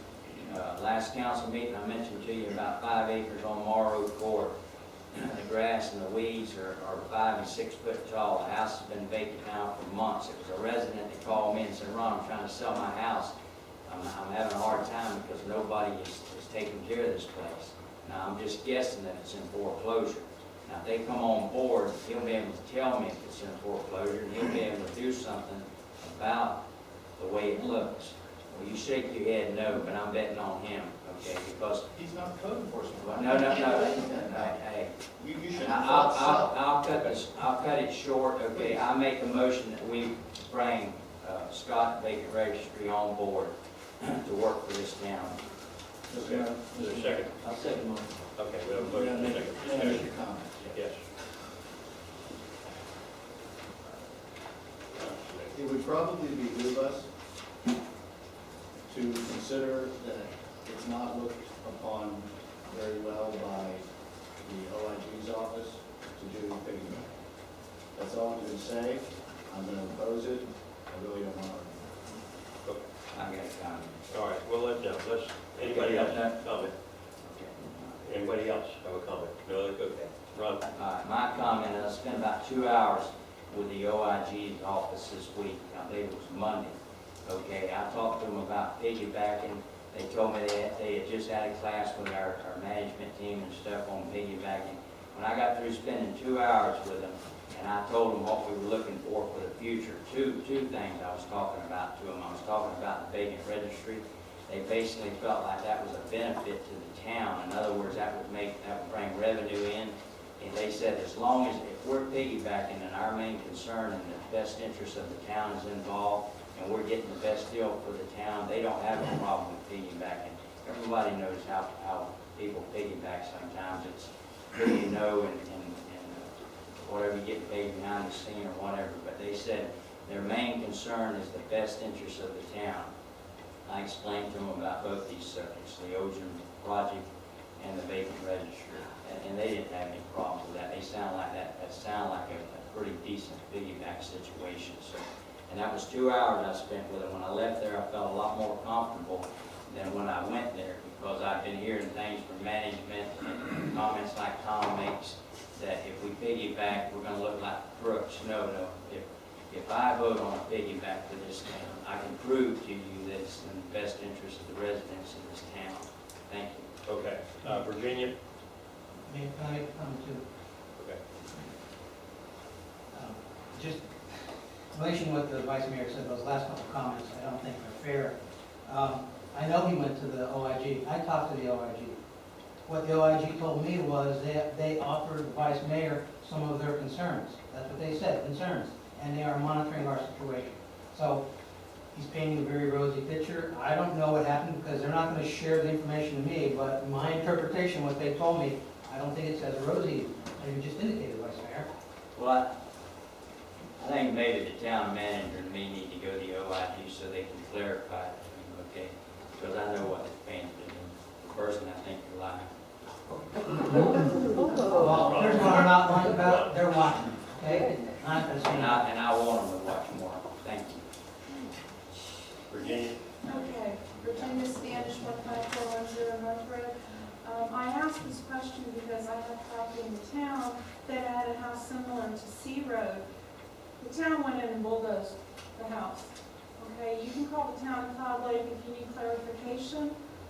Last council meeting, I mentioned to you about 5 acres on Morrow Court. The grass and the weeds are 5 and 6 foot tall. The house has been vacant now for months. It was a resident that called me and said, "Ron, I'm trying to sell my house. I'm having a hard time because nobody is taking care of this place." Now, I'm just guessing that it's in foreclosure. Now, if they come on board, he'll be able to tell me if it's in foreclosure, and he'll be able to do something about the way it looks. Well, you shake your head no, but I'm betting on him, okay, because... He's not code enforcement. No. Hey, You should I'll cut it short, okay? I make a motion that we bring Scott Vacant Registry on board to work for this town. Okay. Is there a second? I'll second one. Okay, we have a motion and a second. Make your comment. Yes. It would probably behoove us to consider that it's not looked upon very well by the OIG's office to do piggyback. That's all I'm going to say. I'm going to oppose it. I really don't want to. I got a comment. All right, we'll let them, anybody else have a comment? Okay. Anybody else have a comment? No, okay. Ron? My comment, I spent about 2 hours with the OIG's office this week. I believe it was Monday. Okay, I talked to them about piggybacking. They told me they had just had a class with our management team and stuff on piggybacking. When I got through spending 2 hours with them, and I told them what we were looking for the future, two things I was talking about to them. I was talking about the vacant registry. They basically felt like that was a benefit to the town. In other words, that would bring revenue in. And they said as long as, if we're piggybacking and our main concern and the best interest of the town is involved, and we're getting the best deal for the town, they don't have a problem with piggybacking. Everybody knows how people piggyback sometimes. It's who you know and whatever you get paid behind the scene or whatever. But they said their main concern is the best interest of the town. I explained to them about both these subjects, the Ocean project and the vacant registry, and they didn't have any problems with that. They sound like that sounded like a pretty decent piggyback situation. So, and that was 2 hours I spent with them. When I left there, I felt a lot more comfortable than when I went there, because I've been hearing things from management and comments like Tom makes that if we piggyback, we're going to look like crooks. No. If I vote on a piggyback for this town, I can prove to you that it's in the best interest of the residents of this town. Thank you. Okay. Virginia? Can I make a comment too? Okay. Just in relation to what the Vice Mayor said, those last couple of comments, I don't think are fair. I know he went to the OIG. I talked to the OIG. What the OIG told me was they offered the Vice Mayor some of their concerns. That's what they said, concerns. And they are monitoring our situation. So he's painting a very rosy picture. I don't know what happened because they're not going to share the information to me, but my interpretation, what they told me, I don't think it's as rosy as you just indicated, Vice Mayor. Well, I think maybe the town manager and me need to go to the OIG so they can clarify it, okay? Because I know what this pain's been doing. Personally, I think you're lying. Well, there's one I'm not lying about, they're watching, okay? I'm not going to say And nothing. I want them to watch more. Thank you. Virginia? Okay, Virginia Standish, 15410 North Road. I asked this question because I have property in the town that had a house similar to C Road. The town went in and bulldozed the house. Okay, you can call the town of Cloud Lake if you need clarification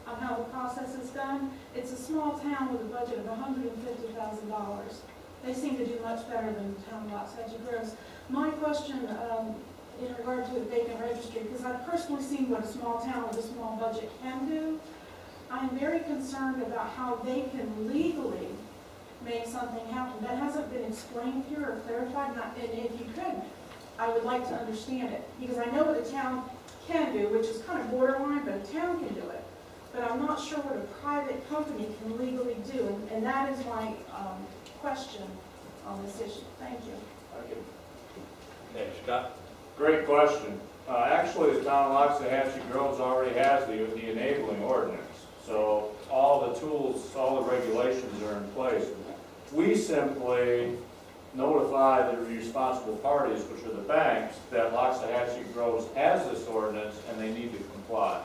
on how the process is done. It's a small town with a budget of $150,000. They seem to do much better than the town of Waxahachie Groves. My question in regard to the vacant registry, because I've personally seen what a small town with a small budget can do, I'm very concerned about how they can legally make something happen. That hasn't been explained here or clarified, and if you could, I would like to understand it, because I know what a town can do, which is kind of borderline, but a town can do it. But I'm not sure what a private company can legally do, and that is my question on this issue. Thank you. Okay, Scott? Great question. Actually, the town of Waxahachie Groves already has the enabling ordinance. So all the tools, all the regulations are in place. We simply notify the responsible parties, which are the banks, that Waxahachie Groves has this ordinance and they need to comply.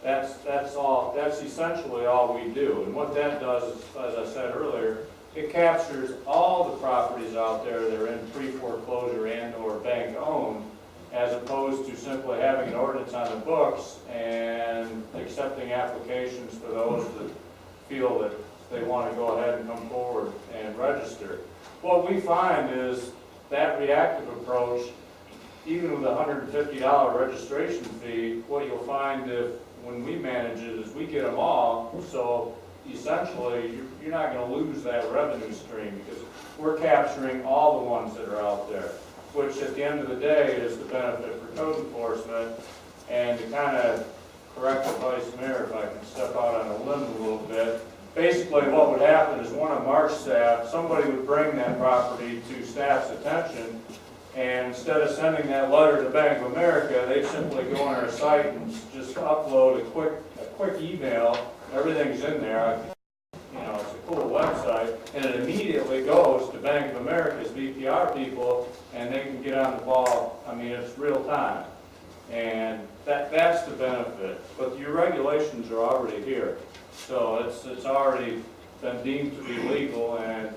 That's all. That's essentially all we do. And what that does is, as I said earlier, it captures all the properties out there that are in pre-foreclosure and/or bank-owned, as opposed to simply having an ordinance on the books and accepting applications for those that feel that they want to go ahead and come forward and register. What we find is that reactive approach, even with a $150 registration fee, what you'll find when we manage it is we get them all, so essentially you're not going to lose that revenue stream because we're capturing all the ones that are out there, which at the end of the day is the benefit for code enforcement. And to kind of correct the Vice Mayor, if I can step out on a limb a little bit, basically what would happen is one of Mark's staff, somebody would bring that property to staff's attention, and instead of sending that letter to Bank of America, they'd simply go on our site and just upload a quick email everything's in there. You know, it's a cool website, and it immediately goes to Bank of America's BPR people, and they can get on the ball. I mean, it's real time. And that's the benefit. But your regulations are already here. So it's already been deemed to be legal, and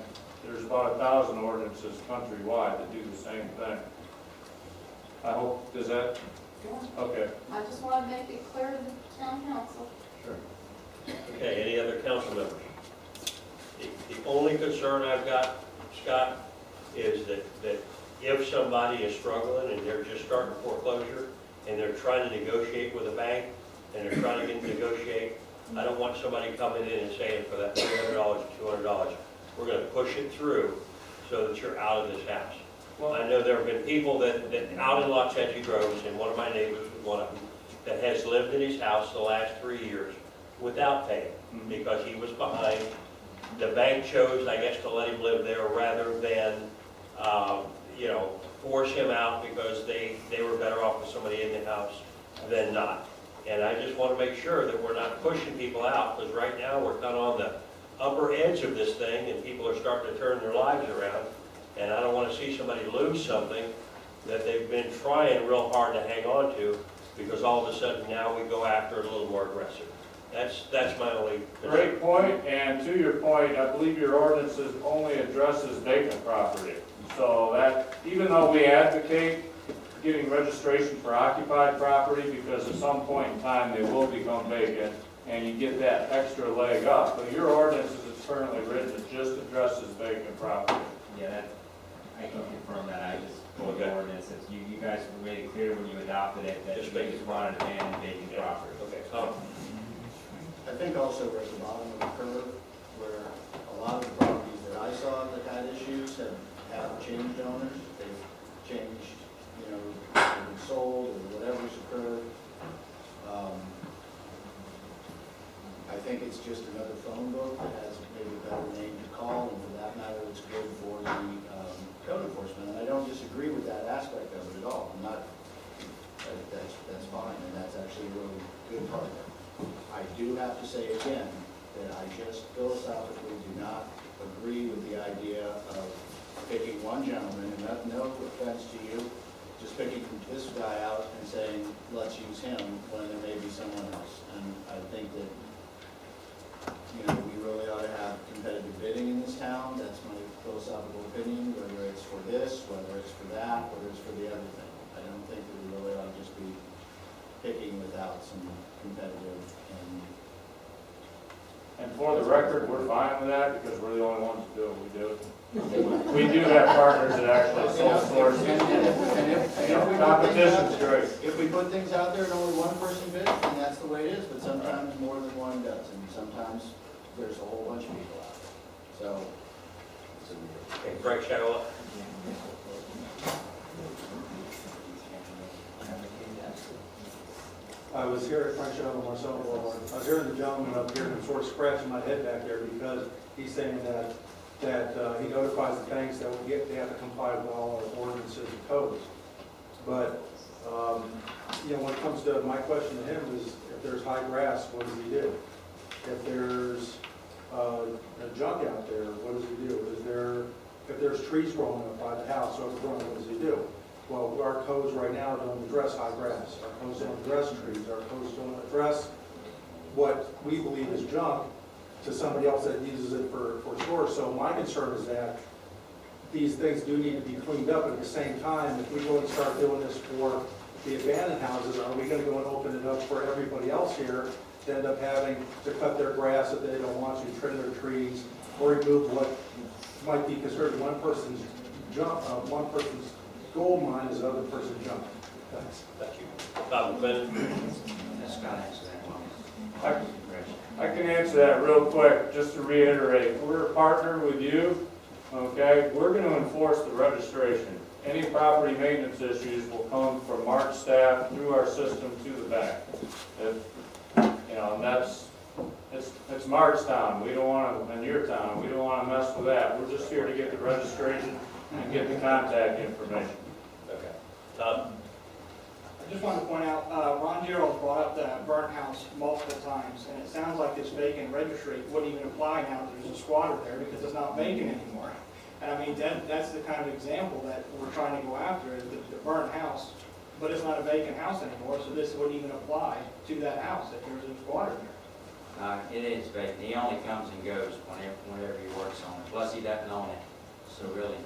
there's about 1,000 ordinances countrywide that do the same thing. I hope, does that? Okay. I just want to make it clear to the town council. Sure. Okay, any other council members? The only concern I've got, Scott, is that if somebody is struggling and they're just starting foreclosure and they're trying to negotiate with a bank and they're trying to negotiate, I don't want somebody coming in and saying for that $300 or $200, we're going to push it through so that you're out of this house. Well, I know there have been people that out in Los Angeles Groves, and one of my neighbors was one of them, that has lived in his house the last 3 years without paying because he was behind. The bank chose, I guess, to let him live there rather than, you know, force him out because they were better off with somebody in the house than not. And I just want to make sure that we're not pushing people out, because right now we're kind of on the upper edge of this thing and people are starting to turn their lives around. And I don't want to see somebody lose something that they've been trying real hard to hang on to, because all of a sudden now we go after it a little more aggressive. That's my only concern. Great point, and to your point, I believe your ordinance only addresses vacant property. So that, even though we advocate getting registration for occupied property, because at some point in time they will become vacant, and you get that extra leg up. But your ordinance as it's currently written, it just addresses vacant property. Yeah, that, I can confirm that. I just pulled the ordinance. You guys made it clear when you adopted it that you just wanted to ban vacant property. Okay. I think also we're at the bottom of the curve, where a lot of the properties that I saw that had issues have changed owners. They've changed, you know, they've been sold or whatever's occurred. I think it's just another phone book that has maybe a better name to call, and for that matter, it's good for the code enforcement. And I don't disagree with that aspect of it at all. I'm not, that's fine, and that's actually a really good part of it. I do have to say again that I just philosophically do not agree with the idea of picking one gentleman, and no offense to you, just picking this guy out and saying, let's use him, when there may be someone else. And I think that, you know, we really ought to have competitive bidding in this town. That's my philosophical opinion, whether it's for this, whether it's for that, whether it's for the other thing. I don't think that we really ought to just be picking without some competitive And for the record, we're fine with that because we're the only ones that do what we do. We do have partners that actually sole source. And Competition's great. if we put things out there and only one person bids, then that's the way it is, but sometimes more than one does, and sometimes there's a whole bunch of people out there. So, Okay, Frank Shagala. I was here at Frank Shagala, Marcelo Boulevard. I was hearing the gentleman up here and sort of scratching my head back there because he's saying that he notifies the banks that they have to comply with all our ordinances and codes. But, you know, when it comes to, my question to him is, if there's high grass, what does he do? If there's junk out there, what does he do? If there's trees growing up by the house, overgrown, what does he do? Well, our codes right now don't address high grass. Our codes don't address trees. Our codes don't address what we believe is junk to somebody else that uses it for storage. So my concern is that these things do need to be cleaned up. At the same time, if we go and start doing this for the abandoned houses, are we going to go and open it up for everybody else here to end up having to cut their grass if they don't want to, trim their trees, or remove what might be considered one person's junk, one person's gold mine is another person's junk? Thanks. Thank you. Bob Bennett. I can answer that real quick, just to reiterate. We're a partner with you, okay? We're going to enforce the registration. Any property maintenance issues will come from Mark's staff through our system to the bank. You know, and it's Mark's town. We don't want to, in your town, we don't want to mess with that. We're just here to get the registration and get the contact information. Okay. Tom? I just wanted to point out, Ron Gerald brought up the burnt house multiple times, and it sounds like this vacant registry wouldn't even apply now that there's a squatter there because it's not vacant anymore. And I mean, that's the kind of example that we're trying to go after, is the burnt house, but it's not a vacant house anymore, so this wouldn't even apply to that house if there's a squatter there. It is vacant. He only comes and goes whenever he works on it. Plus, he doesn't own it. So really,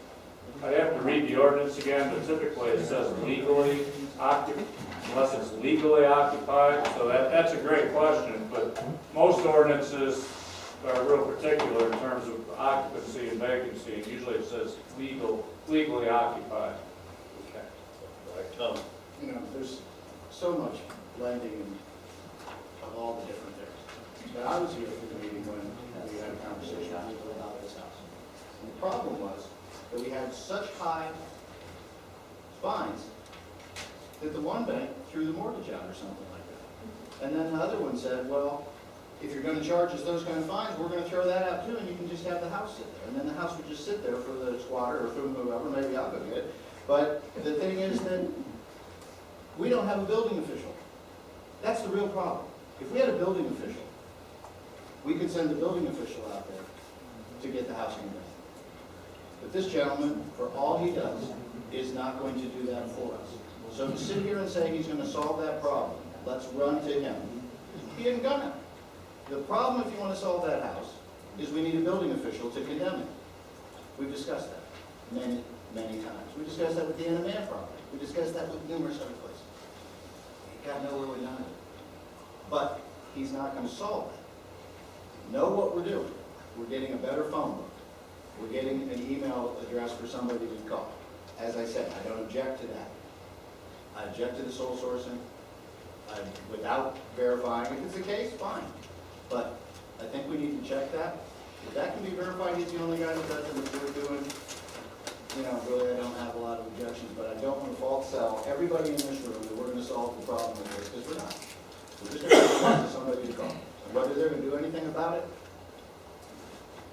I'd have to read the ordinance again, but typically it says legally occupied, unless it's legally occupied. So that's a great question, but most ordinances are real particular in terms of occupancy and vacancy. And usually it says legally occupied. Okay. All right, Tom. You know, there's so much blending of all the different things. But I was here for the meeting when we had a conversation about this house. And the problem was that we had such high fines that the one bank threw the mortgage out or something like that. And then the other one said, well, if you're going to charge us those kind of fines, we're going to throw that out too, and you can just have the house sit there. And then the house would just sit there for the squatter or for whoever, maybe I'll go get it. But the thing is that we don't have a building official. That's the real problem. If we had a building official, we could send the building official out there to get the house ready. But this gentleman, for all he does, is not going to do that for us. So to sit here and say he's going to solve that problem, let's run to him, he ain't gonna. The problem, if you want to solve that house, is we need a building official to condemn it. We've discussed that many, many times. We discussed that with the Anna Man property. We discussed that with numerous other places. It got nowhere with none of it. But he's not going to solve it. Know what we're doing. We're getting a better phone book. We're getting an email address for somebody to call. As I said, I don't object to that. I object to the sole sourcing without verifying. If it's the case, fine. But I think we need to check that. If that can be verified, he's the only guy that does it. If we're doing, you know, really I don't have a lot of objections, but I don't want to false sell everybody in this room that we're going to solve the problem with this, because we're not. We're just going to have to somebody to call. And whether they're going to do anything about it,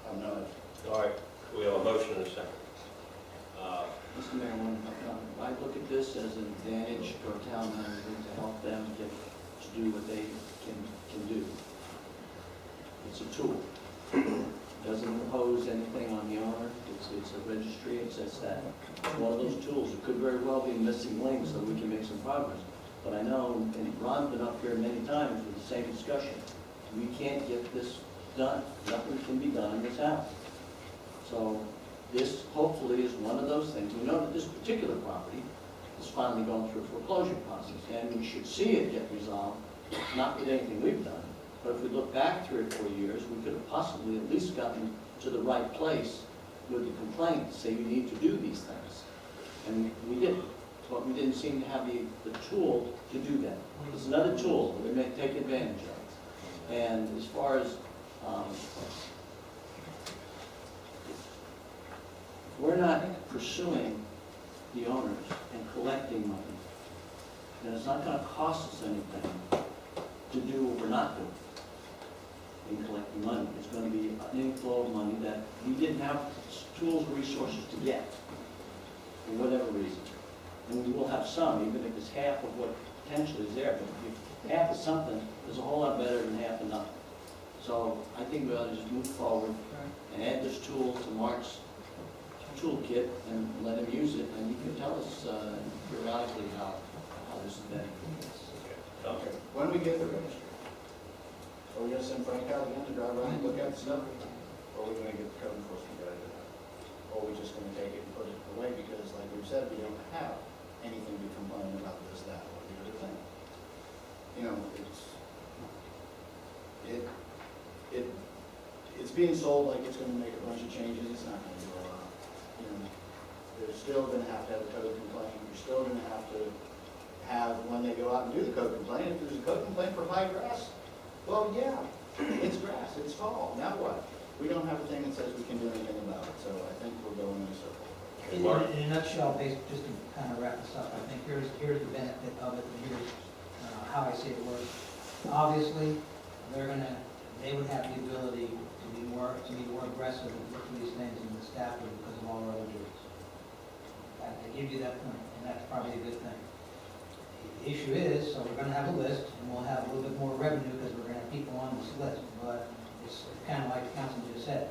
I have no idea. All right, we have a motion in a second. Mr. Mayor, I look at this as an advantage for town management to help them to do what they can do. It's a tool. It doesn't impose anything on the owner. It's a registry. It says that. It's one of those tools. It could very well be a missing link so we can make some progress. But I know, and Ron's been up here many times with the same discussion, we can't get this done. Nothing can be done in this house. So this hopefully is one of those things. We know that this particular property is finally going through a foreclosure process, and we should see it get resolved, not with anything we've done. But if we look back 3 or 4 years, we could have possibly at least gotten to the right place with the complaint to say you need to do these things. And we didn't. But we didn't seem to have the tool to do that. It's another tool that we may take advantage of. And as far as we're not pursuing the owners and collecting money, then it's not going to cost us anything to do what we're not doing in collecting money. It's going to be an inflow of money that we didn't have tools or resources to get for whatever reason. And we will have some, even if it's half of what potentially is there. But if half is something, it's a whole lot better than half of nothing. So I think we ought to just move forward and add this tool to Mark's toolkit and let him use it. And he can tell us periodically how this is benefiting us. Okay. When we get the registry, are we going to send Frank out again to drive around and look at stuff? Or are we going to get the code enforcement guy to do that? Or are we just going to take it and put it away because, like we've said, we don't have anything to complain about this, that, or the other thing? You know, it's being sold like it's going to make a bunch of changes. It's not going to do a lot. You know, they're still going to have a code complaint. You're still going to have when they go out and do the code complaint. If there's a code complaint for high grass, well, yeah, it's grass. It's tall. Now what? We don't have a thing that says we can do anything about it. So I think we're going in a circle. In a nutshell, just to kind of wrap this up, I think here's the benefit of it, and here's how I see it work. Obviously, they would have the ability to be more aggressive and look for these things than the staff would because of all our other duties. I give you that point, and that's probably a good thing. The issue is, so we're gonna have a list, and we'll have a little bit more revenue because we're gonna have people on this list. But it's kind of like the councilman just said,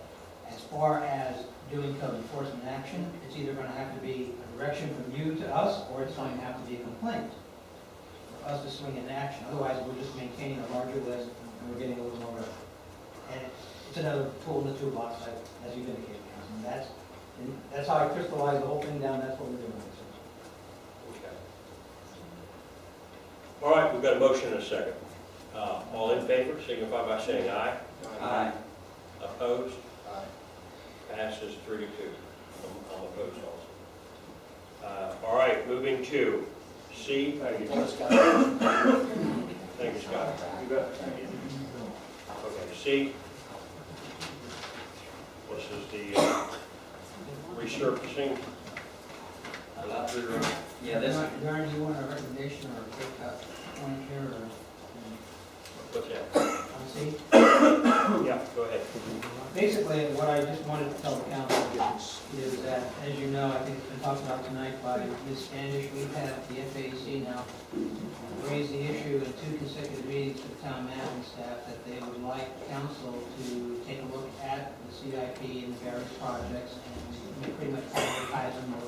as far as doing code enforcement action, it's either gonna have to be a direction from you to us, or it's going to have to be a complaint for us to swing in action. Otherwise, we're just maintaining a larger list, and we're getting a little more revenue. And it's another tool in the toolbox, as you've indicated, Councilman. That's how I crystallized the whole thing down, that's what we're doing. Okay. All right, we've got a motion and a second. All in favor, signify by saying aye. Aye. Opposed? Aye. Passes 3 to 2. I'm opposed also. All right, moving to C. Thank you, Scott. Thank you, Scott. You bet. Okay, C. This is the resurfacing. Yeah, this, Darren, do you want a recommendation or a quick point here, or? What's that? On C? Yeah, go ahead. Basically, what I just wanted to tell the council is that, as you know, I think it's been talked about tonight by Ms. Standish, we've had the FAC now raise the issue in 2 consecutive meetings with town management staff that they would like council to take a look at the CIP and the various projects and pretty much prioritize them or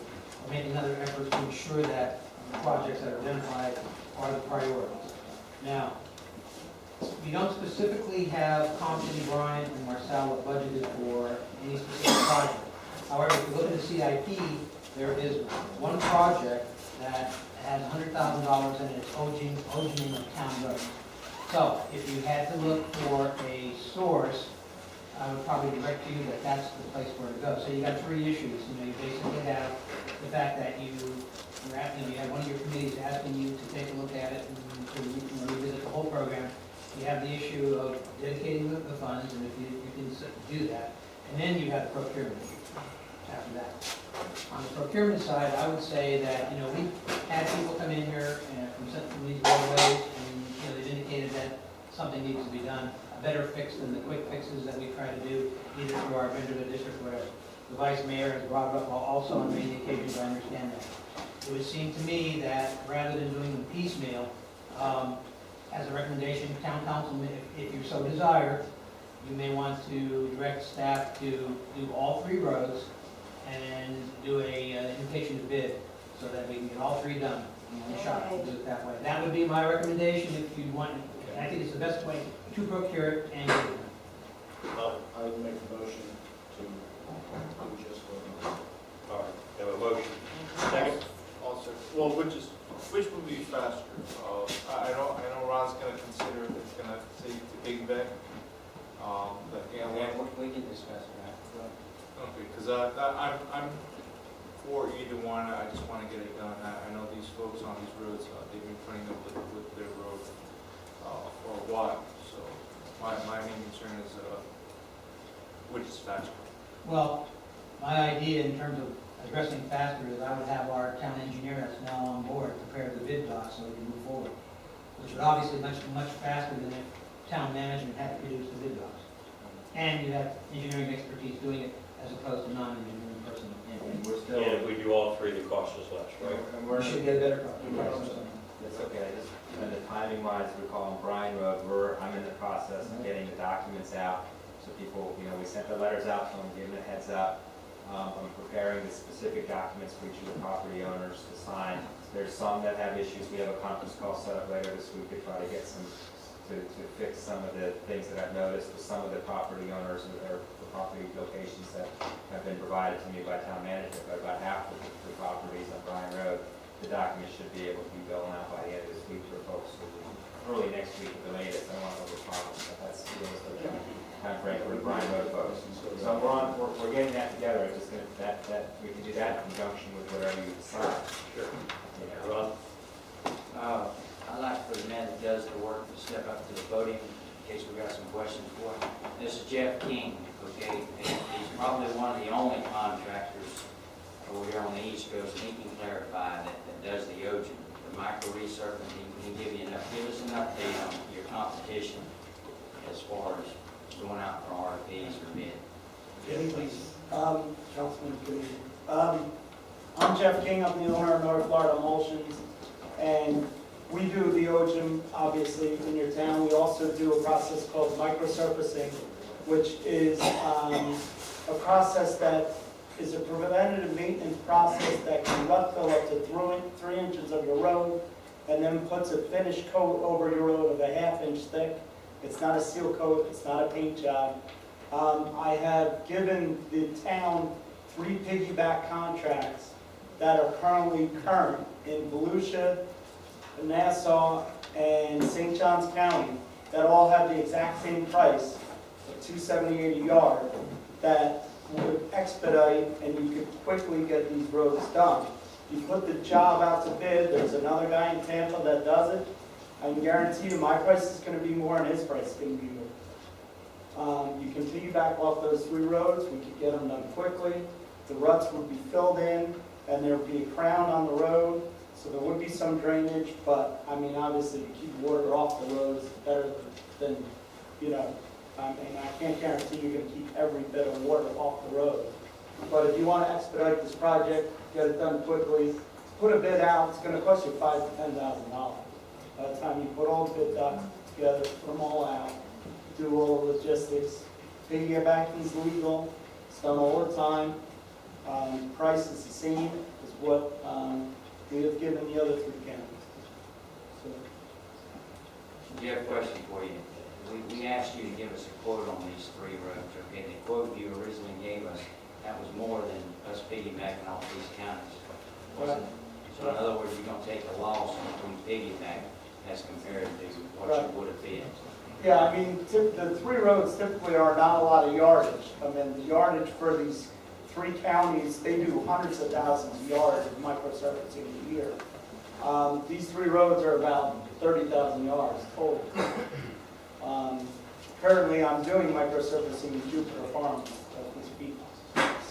make another effort to ensure that the projects that are identified are the priorities. Now, we don't specifically have Compton, Bryant, and Marcella budgeted for any specific project. However, if you look at the CIP, there is one project that has $100,000 in it, it's Ogening of Town Road. So, if you had to look for a source, I would probably direct you that that's the place where to go. So you got 3 issues. You basically have the fact that you have one of your committees asking you to take a look at it and to revisit the whole program. You have the issue of dedicating the funds, and if you can do that. And then you have the procurement issue after that. On the procurement side, I would say that, we've had people come in here from these roadways, and, they've indicated that something needs to be done, a better fix than the quick fixes that we try to do, either through our vendor to district or whatever. The vice mayor has brought it up also on many occasions, I understand that. It would seem to me that rather than doing them piecemeal, as a recommendation, town council, if you so desire, you may want to direct staff to do all 3 roads and do a invitation to bid so that we can get all 3 done in one shot. Do it that way. That would be my recommendation if you want. I think it's the best way to procure it and get it done. I would make a motion to do just what. All right, have a motion. Second? Also, well, which would be faster? I know Ron's gonna consider it's gonna take the big bet. But we can discuss that. okay, because I'm for either one. I just want to get it done. I know these folks on these roads, they've been putting up with their road for a while. So my main concern is which is faster. Well, my idea in terms of addressing faster is I would have our town engineer that's now on board prepare the bid docs so we can move forward, which would obviously be much faster than if town management had to produce the bid docs. And you have engineering expertise doing it as opposed to non-engineering person. And we're still, And if we do all 3, the cost is less, right? and We should get a better price. It's okay, just, the timing wise, we call them Bryan Road, I'm in the process of getting the documents out, so people, we sent the letters out to them, giving a heads up. I'm preparing the specific documents for each of the property owners to sign. There's some that have issues, we have a conference call set up later this week to try to get to fix some of the things that I've noticed with some of the property owners or the property locations that have been provided to me by town management, but about half of the properties on Bryan Road, the documents should be able to be going out by the end of this week for folks, early next week at the latest. I don't want to overpromise, but that's the time frame for the Bryan Road folks. So we're getting that together. It's just that we can do that in conjunction with whatever you decide. Sure. Ron? I'd like for the man that does the work to step up to the podium in case we've got some questions for him. This is Jeff King, okay? And he's probably one of the only contractors over here on the East Coast, and he can clarify that does the Ogening, the micro resurfacing. He can give us an update on your competition as far as going out for RFPs or bid. Councilman, please. I'm Jeff King. I'm the owner of North Florida Emulsions, and we do the OGM, obviously, in your town. We also do a process called microsurfacing, which is a process that is a preventative maintenance process that can rut fill up to 3 inches of your road and then puts a finish coat over your road of a 1/2 inch thick. It's not a seal coat, it's not a paint job. I have given the town 3 piggyback contracts that are current in Volusia, Nassau, and St. Johns County that all have the exact same price of $278 a yard that would expedite and you could quickly get these roads done. You put the job out to bid, there's another guy in Tampa that does it. I can guarantee you my price is going to be more and his price is going to be more. You can piggyback off those 3 roads, we could get them done quickly. The ruts would be filled in and there would be a crown on the road. So there would be some drainage, but I mean, obviously, to keep water off the roads is better than, I mean, I can't guarantee you're going to keep every bit of water off the road. But if you want to expedite this project, get it done quickly, put a bid out, it's going to cost you $5,000 to $10,000. By the time you put all the bid docs together, put them all out, do all the logistics, piggybacking is legal, it's done all the time. Price is the same as what we have given the other 3 counties. So, We have a question for you. We asked you to give us a quote on these 3 roads, okay? The quote you originally gave us, that was more than us piggybacking off these counties, wasn't it? So in other words, you're going to take the loss when you piggyback as compared to what you would have bid. yeah, I mean, the 3 roads typically are not a lot of yardage. I mean, the yardage for these 3 counties, they do hundreds of thousands of yards of microsurfacing a year. These 3 roads are about 30,000 yards total. Currently, I'm doing microsurfacing in Jupiter Farms as we speak.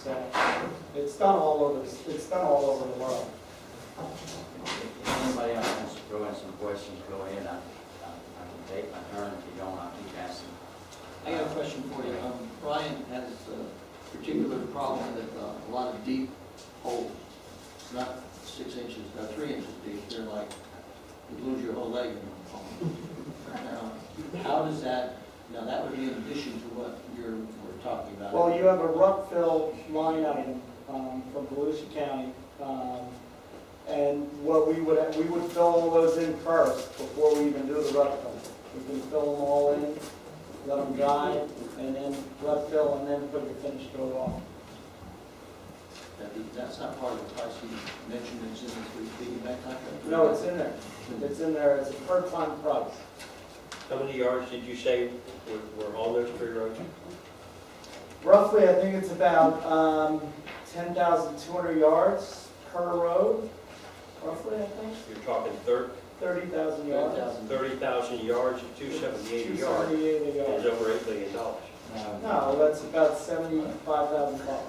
So it's done all over the world. If anybody else wants to throw in some questions, go ahead. I can take my turn. If you don't, I'll keep asking. I got a question for you. Brian has a particular problem with a lot of deep holes. It's not 6 inches, they're 3 inches deep. They're like, you'd lose your whole leg in them. Now, how does that, now that would be in addition to what we're talking about. Well, you have a rut fill line item from Volusia County. And what we would fill all those in first before we even do the rut fill. We can fill them all in, let them dry, and then rut fill, and then put your finish coat on. That's not part of the price you mentioned, it's in the piggyback contract? No, it's in there. It's in there. It's a per ton price. How many yards did you say were on those 3 roads? Roughly, I think it's about 10,200 yards per road. Roughly, I think. You're talking 30,000 yards. 30,000 yards at $278 a yard. $278 a yard. Is over $8 million. No, that's about $75,000.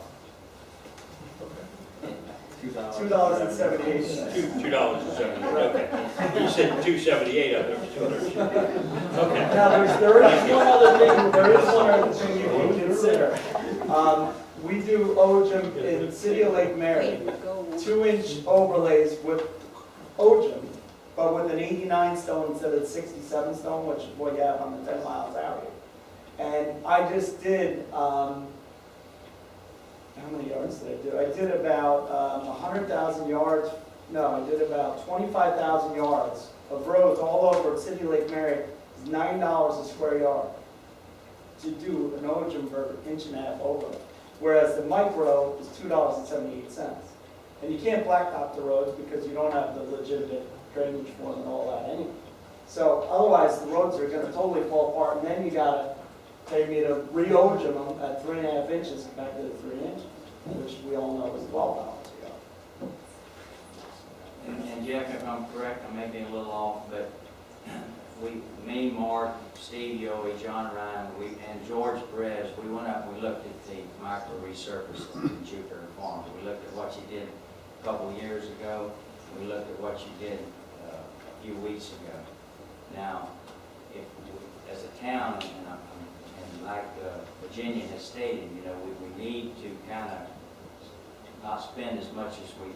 $2.78. $2.78. Okay. You said 278 of it was 200. Okay. Now, there is one other thing you can consider. We do OGM in City of Lake Mary, 2-inch overlays with OGM, but with an 89 stone instead of 67 stone, which is what you have on the 10 miles out here. And I just did, how many yards did I do? I did about 100,000 yards, no, I did about 25,000 yards of roads all over City of Lake Mary. It's $9 a square yard to do an OGM for 1.5-inch overlay. Whereas the micro is $2.78. And you can't blacktop the roads because you don't have the legitimate drainage for them and all that anyway. So otherwise the roads are going to totally fall apart, and then you got to pay me to re-OGM them at 3.5 inches compared to the 3 inches, which we all know is $12 a yard. And Jeff, if I'm correct, I may be a little off, but me, Mark, Steve Yowie, John Ryan, and George Perez, we went up and we looked at the micro resurfacing in Jupiter Farms. We looked at what you did a couple of years ago. We looked at what you did a few weeks ago. Now, if as a town, and like Virginia has stated, we need to kind of not spend as much as we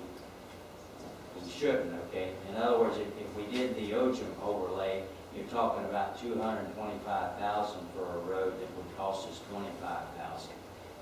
shouldn't, okay? In other words, if we did the OG Ojum overlay, you're talking about $225,000 for a road that would cost us $25,000.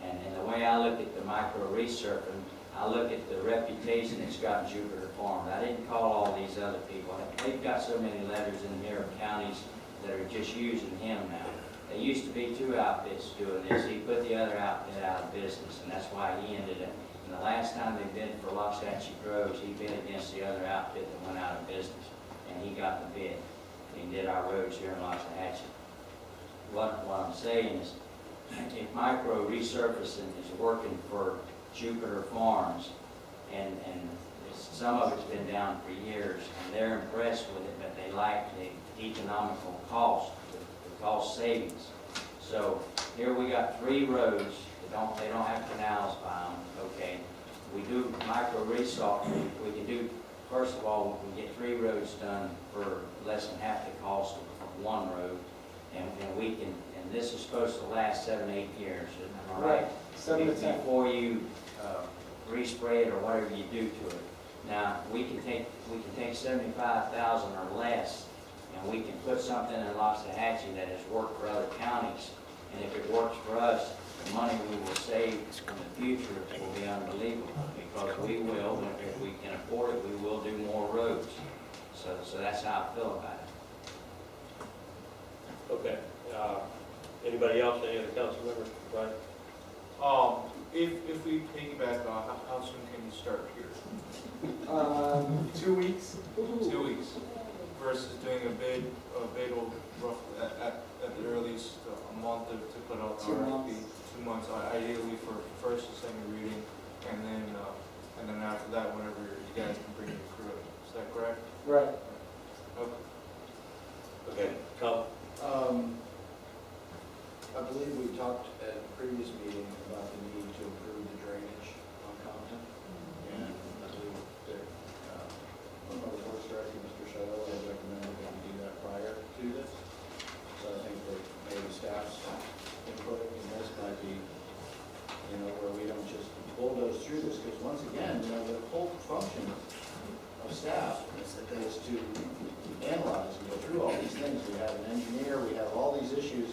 And the way I look at the micro resurfacing, I look at the reputation it's got in Jupiter Farms. I didn't call all these other people. They've got so many letters in here of counties that are just using him now. There used to be 2 outfits doing this. He put the other outfit out of business, and that's why he ended it. And the last time they bid for Loxahatchee Groves, he bid against the other outfit that went out of business, and he got the bid. He did our roads here in Loxahatchee. What I'm saying is, if micro resurfacing is working for Jupiter Farms, and some of it's been down for years, and they're impressed with it, but they like the economical cost, the cost savings. So here we got 3 roads that they don't have canals by them, okay? We do micro resalt, we can do, first of all, we can get 3 roads done for less than half the cost of 1 road, and we can, and this is supposed to last 7, 8 years, am I right? 7 to 10. Before you respray it or whatever you do to it. Now, we can take 75,000 or less, and we can put something in Loxahatchee that has worked for other counties. And if it works for us, the money we will save in the future will be unbelievable, because we will, if we can afford it, we will do more roads. So that's how I feel about it. Okay. Anybody else, any other council members? Right? If we piggyback, how soon can you start here? 2 weeks. 2 weeks versus doing a bid will roughly at the earliest a month to put out the 2 RFP. months. 2 months, ideally for first and second reading, and then after that, whenever you guys can bring your crew. Is that correct? Right. Okay. Okay. Tom? I believe we talked at a previous meeting about the need to improve the drainage on Compton. And I believe that, Public Works Director, Mr. Shadowell, had recommended that we do that prior to this. So I think that maybe staff's input in this might be, where we don't just bulldoze through this, because once again, the whole function of staff is to analyze and go through all these things. We have an engineer, we have all these issues,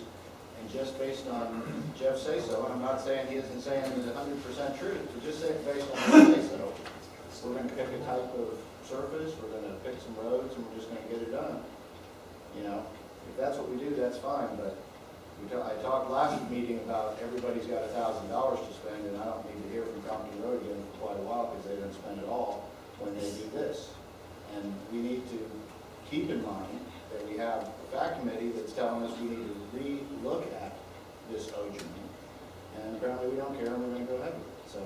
and just based on Jeff say-so, and I'm not saying he isn't saying the 100% truth, but just say based on his say-so, we're going to pick a type of surface, we're going to pick some roads, and we're just going to get it done. If that's what we do, that's fine, but I talked last meeting about everybody's got $1,000 to spend, and I don't need to hear from Compton Road again for quite a while, because they didn't spend it all when they do this. And we need to keep in mind that we have a fact committee that's telling us we need to re-look at this Ojum. And apparently we don't care, and we're going to go ahead with it. So,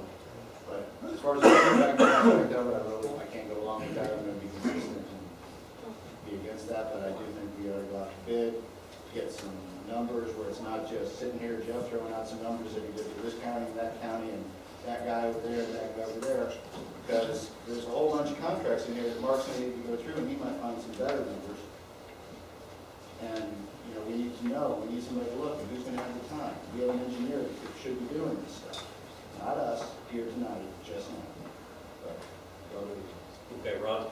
but as far as the feedback, I can't go along with that. I'm going to be consistent and be against that, but I do think we ought to go out to bid, get some numbers where it's not just sitting here, Jeff throwing out some numbers that he did for this county and that county and that guy over there and that guy over there, because there's a whole bunch of contracts in here that Mark's going to need to go through, and he might find some better numbers. And, we need to know, we need somebody to look, and who's going to have the time? We have an engineer that should be doing this stuff. Not us here tonight, just him. But, Okay, Ron?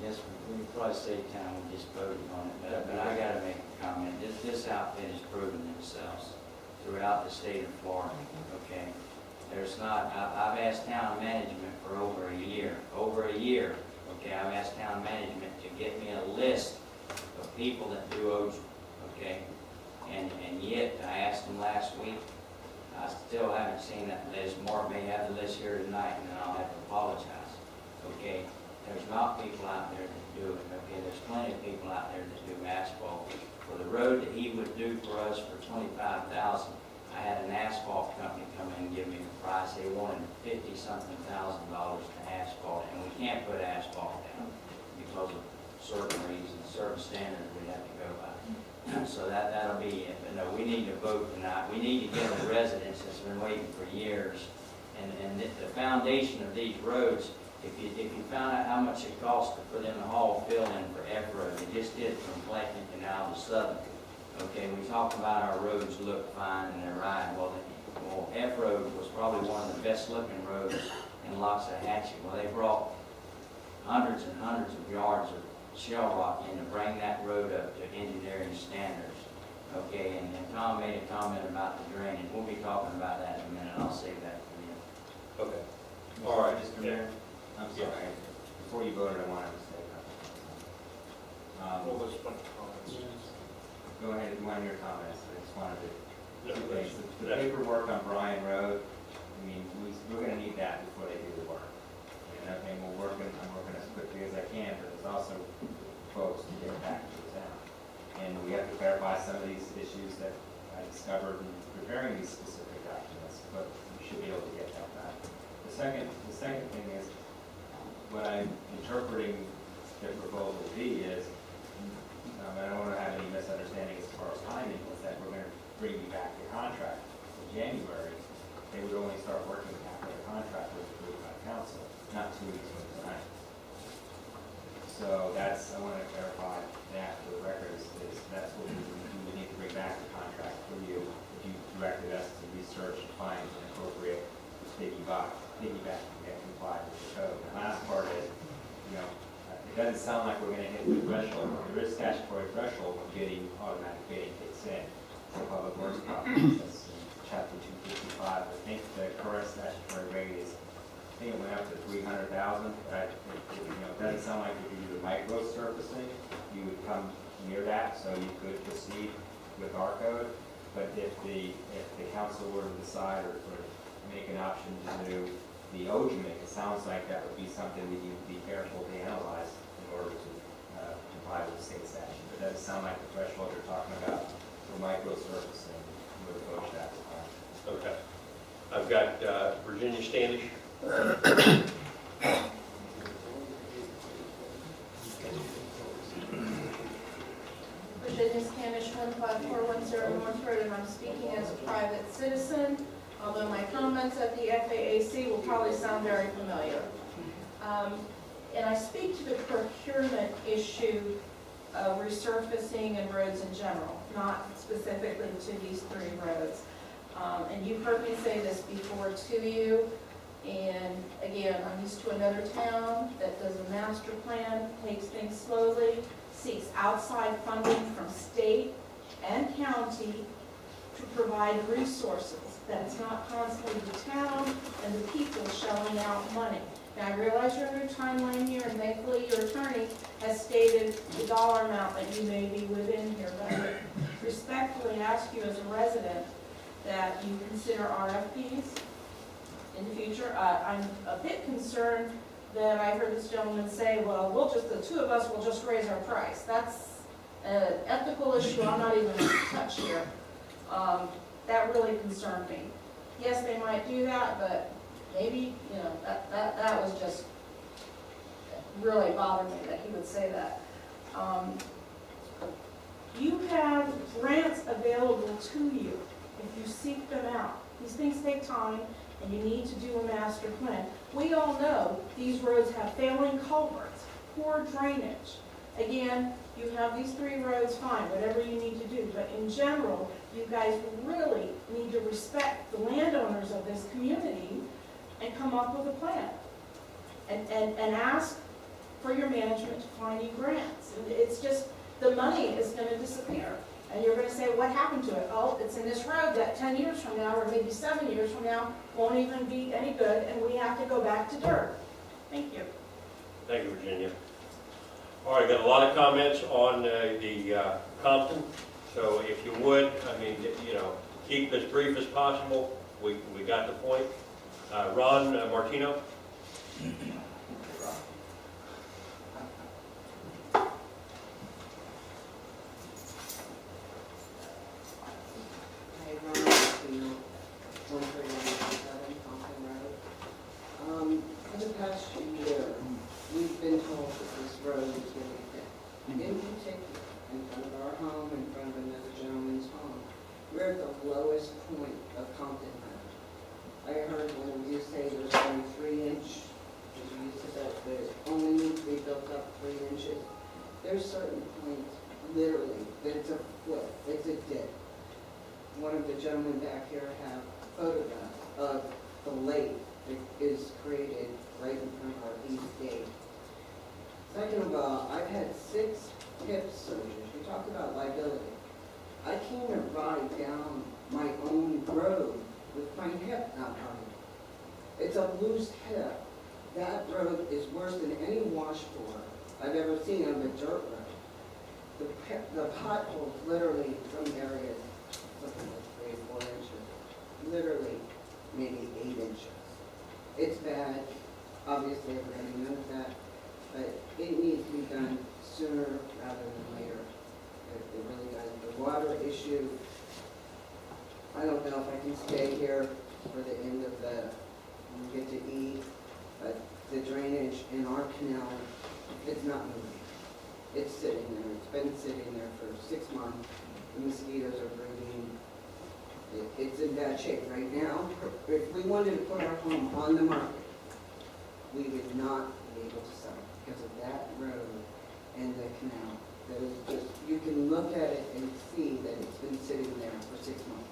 Yes, we probably saved time, we just voted on it, but I gotta make a comment. This outfit has proven themselves throughout the state of Florida, okay? There's not, I've asked town management for over a year, okay? I've asked town management to get me a list of people that do Ojum, okay? And yet, I asked them last week, I still haven't seen that list. Mark may have the list here tonight, and then I'll have to apologize, okay? There's not people out there that do it, okay? There's plenty of people out there that do asphalt. For the road that he would do for us for $25,000, I had an asphalt company come in and give me the price. They wanted $50-something thousand to asphalt, and we can't put asphalt down because of certain reasons, certain standards we have to go by. So that'll be it. But no, we need to vote tonight. We need to get the residents that's been waiting for years. And the foundation of these roads, if you found out how much it costs to put in the haul fill in for F Road, they just did from Blakeney Canal to Southern. Okay, we talk about our roads look fine and they're right. Well, F Road was probably one of the best looking roads in Loxahatchee. Well, they brought hundreds and hundreds of yards of shell rock and to bring that road up to engineering standards. Okay, and Tom made a comment about the drainage. We'll be talking about that in a minute. I'll save that for you. Okay. All right. Mr. Mayor, I'm sorry, before you voted, I wanted to say Well, something. there's a bunch of comments. Go ahead, one of your comments, I just wanted to, No, two that's- things. The paperwork on Bryan Road, I mean, we're gonna need that before they do the work. And I'm working as quickly as I can, but there's also folks to get back to the town. And we have to clarify some of these issues that I discovered in preparing these specific documents, but we should be able to get that back. The second thing is, what I'm interpreting the proposal to be is, I don't want to have any misunderstanding as far as timing, was that we're going to bring you back the contract in January. They would only start working after the contract was approved by council, not 2 weeks from tonight. So that's, I want to clarify that for the record, is that's what we would need to bring back the contract for you if you directed us to research and find an appropriate piggyback and get complied with the code. The last part is, you know, it doesn't sound like we're gonna hit the threshold. There is statutory threshold when bidding, automatic bidding kicks in for public works projects. That's in chapter 255. I think the current statutory rate is, I think it went up to 300,000, but you know, it doesn't sound like if you do the micro surfacing, you would come near that, so you could proceed with our code. But if the council were to decide or make an option to do the OJMIC, it sounds like that would be something that you would be careful to analyze in order to comply with the state statute. But that doesn't sound like the threshold you're talking about for micro surfacing would approach that requirement. Okay. I've got Virginia Standish. Virginia Spanish 15410 North Road, and I'm speaking as a private citizen, although my comments at the FAAC will probably sound very familiar. And I speak to the procurement issue of resurfacing and roads in general, not specifically to these 3 roads. And you've heard me say this before to you, and again, I'm used to another town that does a master plan, takes things slowly, seeks outside funding from state and county to provide resources. That it's not constantly the town and the people shelling out money. Now, I realize you're under a timeline here, and thankfully your attorney has stated the dollar amount that you may be within here, but I would respectfully ask you as a resident that you consider RFPs in the future. I'm a bit concerned that I heard this gentleman say, well, the 2 of us will just raise our price. That's an ethical issue I'm not even going to touch here. That really concerned me. Yes, they might do that, but maybe, you know, that was just really bothered me that he would say that. You have grants available to you if you seek them out. These things take time, and you need to do a master plan. We all know these roads have failing culverts, poor drainage. Again, you have these 3 roads, fine, whatever you need to do, but in general, you guys really need to respect the landowners of this community and come up with a plan. And ask for your management to find you grants. And it's just, the money is gonna disappear. And you're gonna say, what happened to it? Oh, it's in this road that 10 years from now, or maybe 7 years from now, won't even be any good, and we have to go back to dirt. Thank you. Thank you, Virginia. All right, got a lot of comments on the Compton. So if you would, I mean, you know, keep as brief as possible. We got the point. Ron Martino. For the past year, we've been told that this road is really thin. In particular, in front of our home, in front of another gentleman's home, we're at the lowest point of Compton Road. I heard when you say there's only 3 inch, because you said that there only needs to be built up 3 inches. There's certain points, literally, that it's a flip, it's a dip. One of the gentlemen back here have photographs of the lake that is created right in front of our east gate. Second of all, I've had hip surgery, you talk about liability. I can't ride down my own road with my hip not running. It's a loose hip. That road is worse than any washboard I've ever seen on a dirt road. The potholes literally, in some areas, something like 3 or 4 inches, literally maybe 8 inches. It's bad, obviously everybody knows that, but it needs to be done sooner rather than later. It really does. The water issue, I don't know if I can stay here for the end of when we get to E, but the drainage in our canal, it's not moving. It's sitting there. It's been sitting there for 6 months. The mosquitoes are breeding. It's in bad shape right now. If we wanted to put our home on the market, we would not be able to sell it because of that road and the canal. That is just, you can look at it and see that it's been sitting there for 6 months,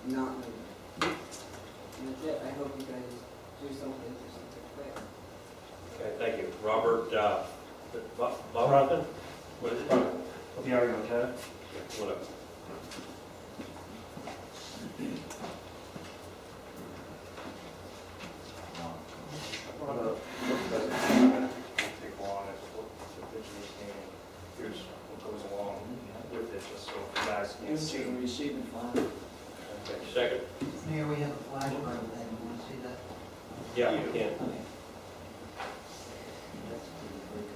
not moving. And that's it. I hope you guys do something quick. Okay, thank you. Robert, Bob Robin? What is it? Hope you are okay. What up? Take long, it's what the pictures and here's what goes along with it, just so you guys can see. Receiving file. Okay, second? Mayor, we have a flash drive of that, you want to see that? Yeah, you can.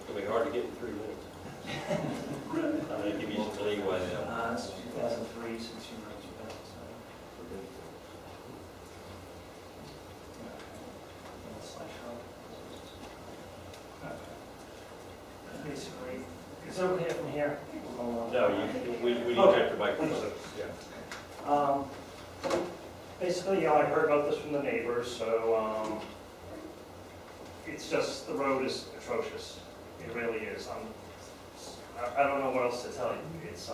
It'll be hard to get in 3 minutes. I'm gonna give you some leeway now. This is 2003, since you wrote 2007. Basically, it's over here from here. No, we need to Okay. check the microphone. Yeah. Basically, I heard about this from the neighbors, so it's just, the road is atrocious. It really is. I don't know what else to tell you. It's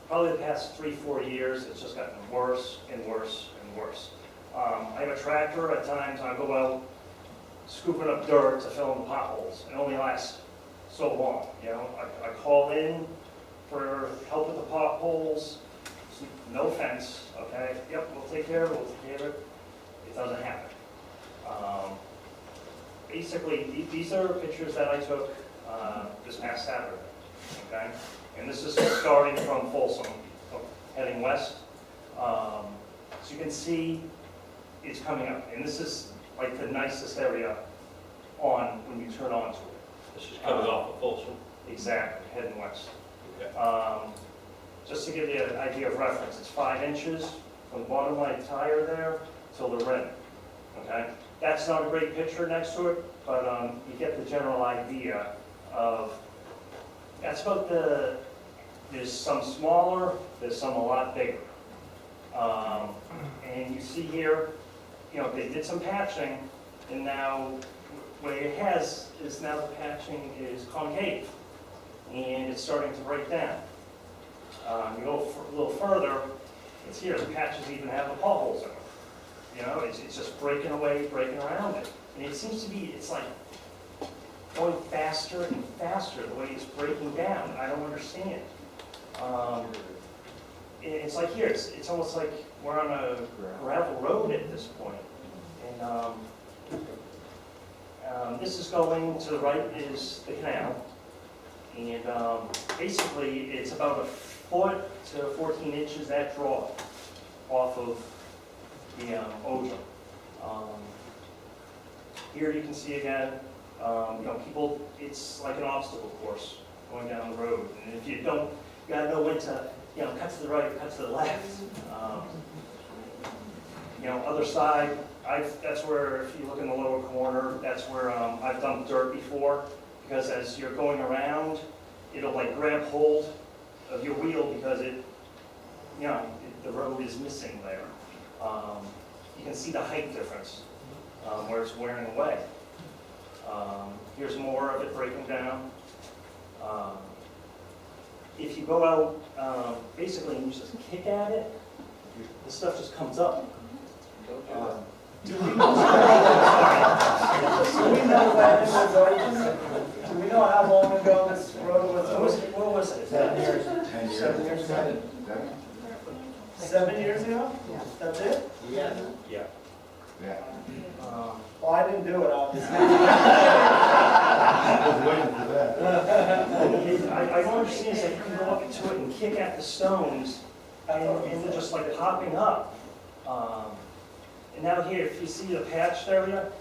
probably the past 3-4 years, it's just gotten worse and worse and worse. I have a tractor. At times, I go out scooping up dirt to fill in the potholes. It only lasts so long, you know. I call in for help with the potholes. No offense, okay? Yep, we'll take care of it, we'll take care of it. It doesn't happen. Basically, these are pictures that I took this past Saturday, okay? And this is starting from Folsom, heading west. So you can see it's coming up. And this is like the nicest area when you turn onto it. This is coming off of Folsom. Exactly, heading west. Okay. Just to give you an idea of reference, it's 5 inches from the bottom of my tire there till the rim, okay? That's not a great picture next to it, but you get the general idea of, that's about there's some smaller, there's some a lot bigger. And you see here, you know, they did some patching, and now what it has is now the patching is concave, and it's starting to break down. You go a little further, it's here, the patches even have the potholes in them. You know, it's just breaking away, breaking around it. And it seems to be, it's like going faster and faster the way it's breaking down. I don't understand. It's like here, it's almost like we're on a gravel road at this point. And this is going to the right is the canal. And basically, it's about a foot to 14 inches that draw off of the ozone. Here you can see again, you know, people, it's like an obstacle course going down the road. And if you don't, you gotta know when to, you know, cut to the right, cut to the left. You know, other side, that's where, if you look in the lower corner, that's where I've dumped dirt before, because as you're going around, it'll like grab hold of your wheel because it, you know, the road is missing there. You can see the height difference where it's wearing away. Here's more of it breaking down. If you go out, basically, and you just kick at it, the stuff just comes up. Do we know when it was open? Do we know how long ago this road was open? 7 years ago? 7 years ago? That's it? Yeah. Yeah. Yeah. Well, I didn't do it, obviously. I was waiting for that. I don't understand, is that you can go up to it and kick at the stones, and they're just like popping up. And now here, if you see the patched area,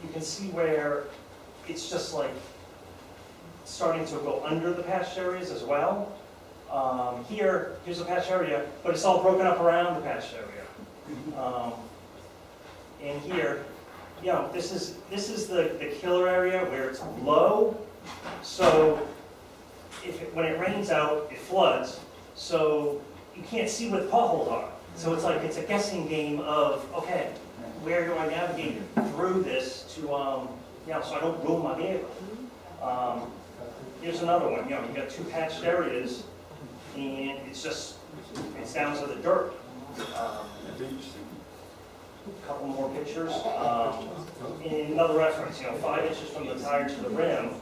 you can see where it's just like starting to go under the patched areas as well. Here's a patched area, but it's all broken up around the patched area. And here, you know, this is the killer area where it's low, so when it rains out, it floods, so you can't see where the potholes are. So it's like, it's a guessing game of, okay, where do I navigate through this to, you know, so I don't ruin my vehicle. Here's another one, you know, you got two patched areas, and it's down to the dirt. A couple more pictures. And another reference, you know, 5 inches from the tire to the rim,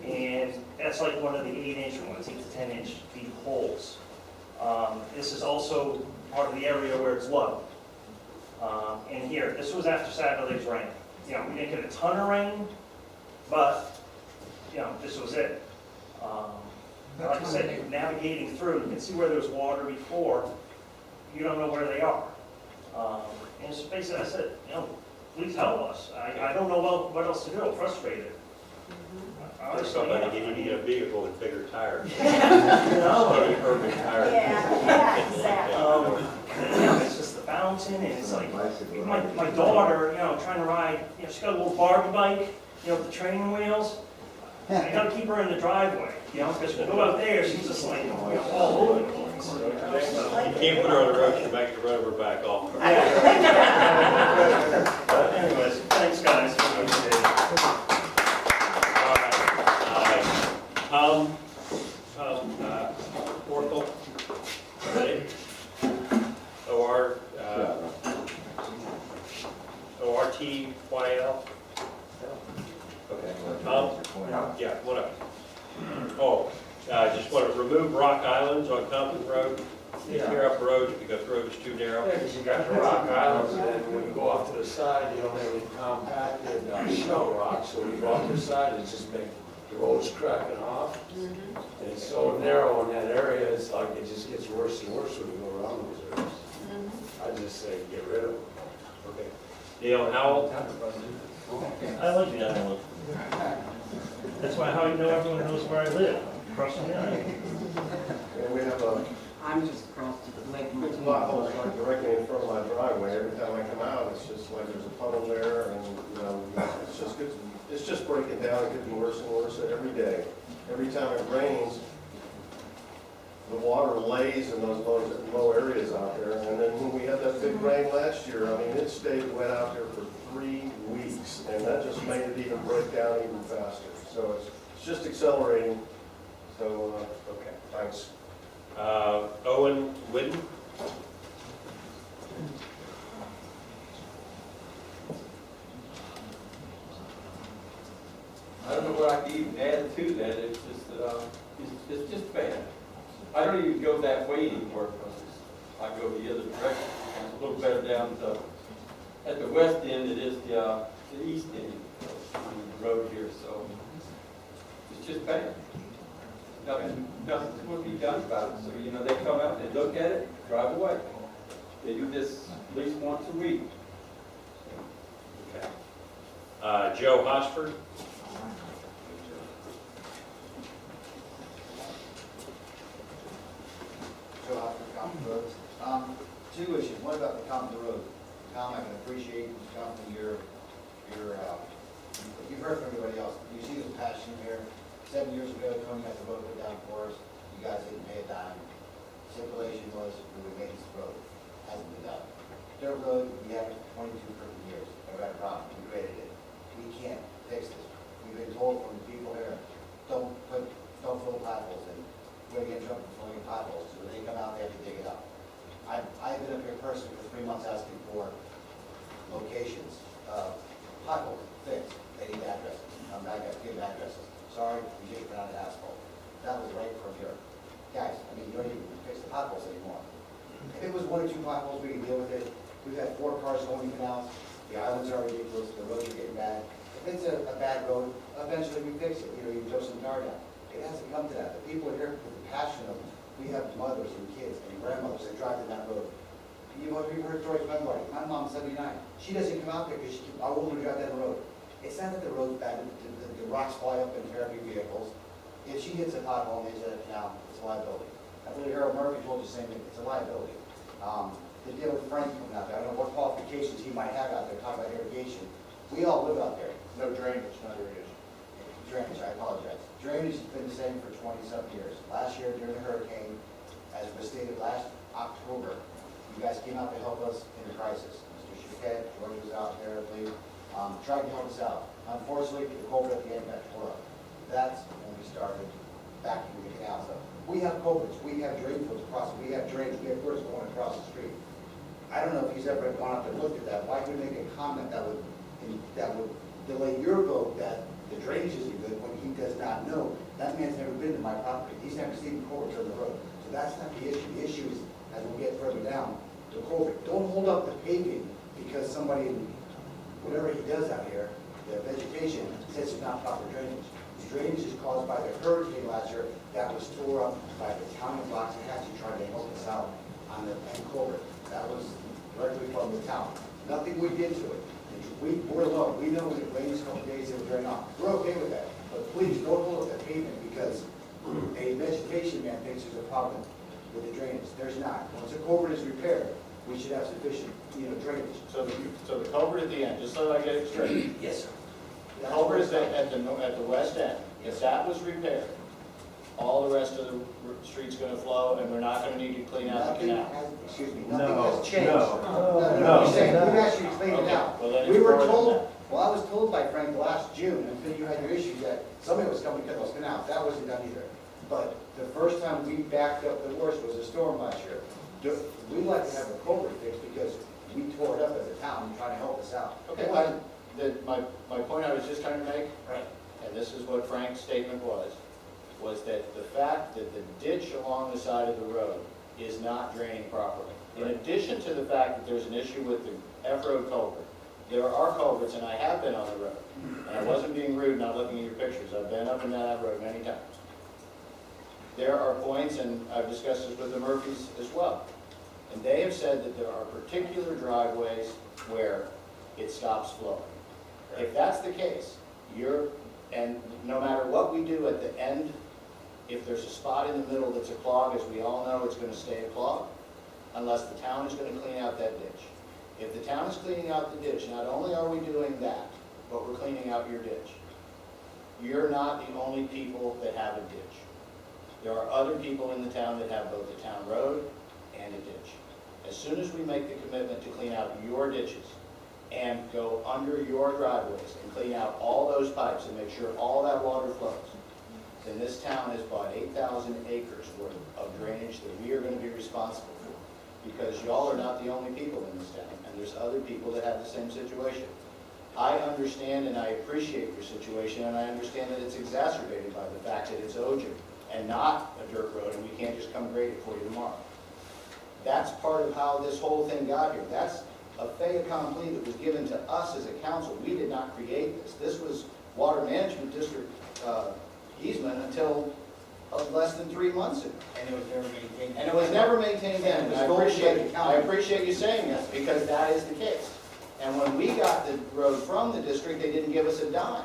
and that's like one of the 8-inch ones, 8 to 10 inch deep holes. This is also part of the area where it's low. And here, this was after Saturday's rain. You know, we didn't get a ton of rain, but, you know, this was it. Like I said, navigating through, you can see where there was water before, you don't know where they are. And it's basically, I said, you know, please help us. I don't know what else to do, I'm frustrated. There's somebody you need a vehicle with bigger tires. No. Urban tires. Yeah, exactly. You know, it's just the bouncing, and it's like, my daughter, you know, trying to ride, you know, she's got a little Barbie bike, you know, with the training wheels. I gotta keep her in the driveway, you know, because we go out there, she's just like, you know, all over the place. You can't put her on the road, she makes the run her back off. But anyways, thanks guys. Tom, Oracle, ready? ORTYL? Okay, Tom? Yeah, what up? Oh, I just want to remove rock islands on Compton Road. Tear up roads because the road is too narrow. Yeah, because you got the rock islands, and then when you go off to the side, you don't have any compacted snow rocks, so when you go off to the side, it's just make the roads cracking off. And it's so narrow in that area, it's like it just gets worse and worse when you go around those areas. I just say get rid of them. Okay. Neil Howell? I like the island. That's why how you know everyone knows where I live, across the island. And we have a I'm just across the lake. potholes like directly in front of my driveway. Every time I come out, it's just like there's a puddle there, and you know, it's just breaking down. It getting worse and worse every day. Every time it rains, the water lays in those low areas out there. And then when we had that big rain last year, I mean, it stayed wet out there for 3 weeks, and that just made it even break down even faster. So it's just accelerating. So, okay, thanks. Owen Whidden? I don't know what I can even add to that. It's just, it's just bad. I don't even go that way anymore because I go the other direction. It's a little better down at the west end. It is the east end of the road here. So it's just bad. Nothing's going to be done about it. So, you know, they come out, they look at it, drive away. They do this at least once a week. Okay. Joe Hosford? Joe Hosford, Compton Roads. 2 issues. One about the Compton Road. Tom, I can appreciate you've heard from everybody else. You see the passion here. 7 years ago, Tony got the road put down for us. You guys didn't pay a dime. Stipulation was we would make this road. Hasn't been done. Dirt road, we have it for 22 freaking years. Never had a problem. We created it. We can't fix this. We've been told from the people here, don't fill potholes in. We're going to get in trouble for filling potholes. So when they come out, they have to dig it up. I've been up here personally for 3 months asking for locations, potholes fixed. They need addresses. I got to give addresses. Sorry, we just ran out of asphalt. 1 or 2 potholes, we can deal with it. We've had 4 cars going in and out, the islands are ridiculous, the roads are getting bad. If it's a bad road, eventually we fix it, you throw some tar down. It hasn't come to that. The people here with the passion of, we have mothers and kids and grandmothers that drive down that road. You've heard stories of my wife. My mom's 79. She doesn't come out there because I won't let her drive down the road. It's not that the road's bad, the rocks fly up and tear up your vehicles. If she hits a pothole and hits a canal, it's a liability. I believe Harold Murphy told you the same thing, it's a liability. The deal with Frank coming out there, I don't know what qualifications he might have out there, talking about irrigation. We all live out there. No drainage, not irrigation. Drainage, I apologize. Drainage has been the same for 20-something years. Last year during the hurricane, as was stated last October, you guys came out to help us in the crisis. Mr. Chiquette, George was out there, I believe, tried to help us out. Unfortunately, the culvert at the end got tore up. That's when we started backing the canals up. We have culverts, we have drain fields across, we have drains, we have rivers going across the street. I don't know if he's ever gone out there and looked at that. Why would he make a comment that would delay your vote that the drainage isn't good when he does not know? That man's never been to my property. He's never seen culverts on the road. So that's not the issue. The issue is, as we get further down, the culvert. Don't hold up the paving because somebody, whatever he does out here, the vegetation says it's not proper drainage. The drainage is caused by the hurricane last year that was tore up by the town of Waxahachie trying to help us out on the culvert. That was directly from the town. Nothing we did to it. We're alone. We know when it rains a couple days, it will drain off. We're okay with that. But please, don't hold up the pavement because a vegetation man thinks there's a problem with the drainage. There's not. Once the culvert is repaired, we should have sufficient, drainage. So the culvert at the end, just so I get it straight. Yes, sir. The culvert is at the west end. If that was repaired, all the rest of the street's gonna flow and we're not gonna need to clean out the canal. Excuse me, No, nothing has changed. no, You're saying, we've actually cleaned it Okay, out. well, then We it's were more than told, that. well, I was told by Frank last June, until you had your issue, that somebody was coming to cut those canals. That wasn't done either. But the first time we backed up the worst was a storm last year. We'd like to have a culvert fixed because we tore it up as a town trying to help us out. Okay, my point I was just trying to make, Right. and this is what Frank's statement was that the fact that the ditch along the side of the road is not draining properly. In addition to the fact that there's an issue with the F-road culvert, there are culverts, and I have been on the road, and I wasn't being rude not looking at your pictures, I've been up and down that road many times. There are points, and I've discussed this with the Murphys as well, and they have said that there are particular driveways where it stops flowing. If that's the case, and no matter what we do at the end, if there's a spot in the middle that's a clog, as we all know, it's going to stay a clog, unless the town is going to clean out that ditch. If the town is cleaning out the ditch, not only are we doing that, but we're cleaning out your ditch. You're not the only people that have a ditch. There are other people in the town that have both a town road and a ditch. As soon as we make the commitment to clean out your ditches and go under your driveways and clean out all those pipes and make sure all that water flows, then this town has bought 8,000 acres worth of drainage that we are going to be responsible for. Because y'all are not the only people in this town, and there's other people that have the same situation. I understand and I appreciate your situation, and I understand that it's exacerbated by the fact that it's Ogen and not a dirt road, and we can't just come grade it for you tomorrow. That's part of how this whole thing got here. That's a fait accompli that was given to us as a council. We did not create this. This was Water Management District easement until less than 3 months ago. And it was never maintained. And it was never maintained then. And I appreciate you saying this, because that is the case. And when we got the road from the district, they didn't give us a dime.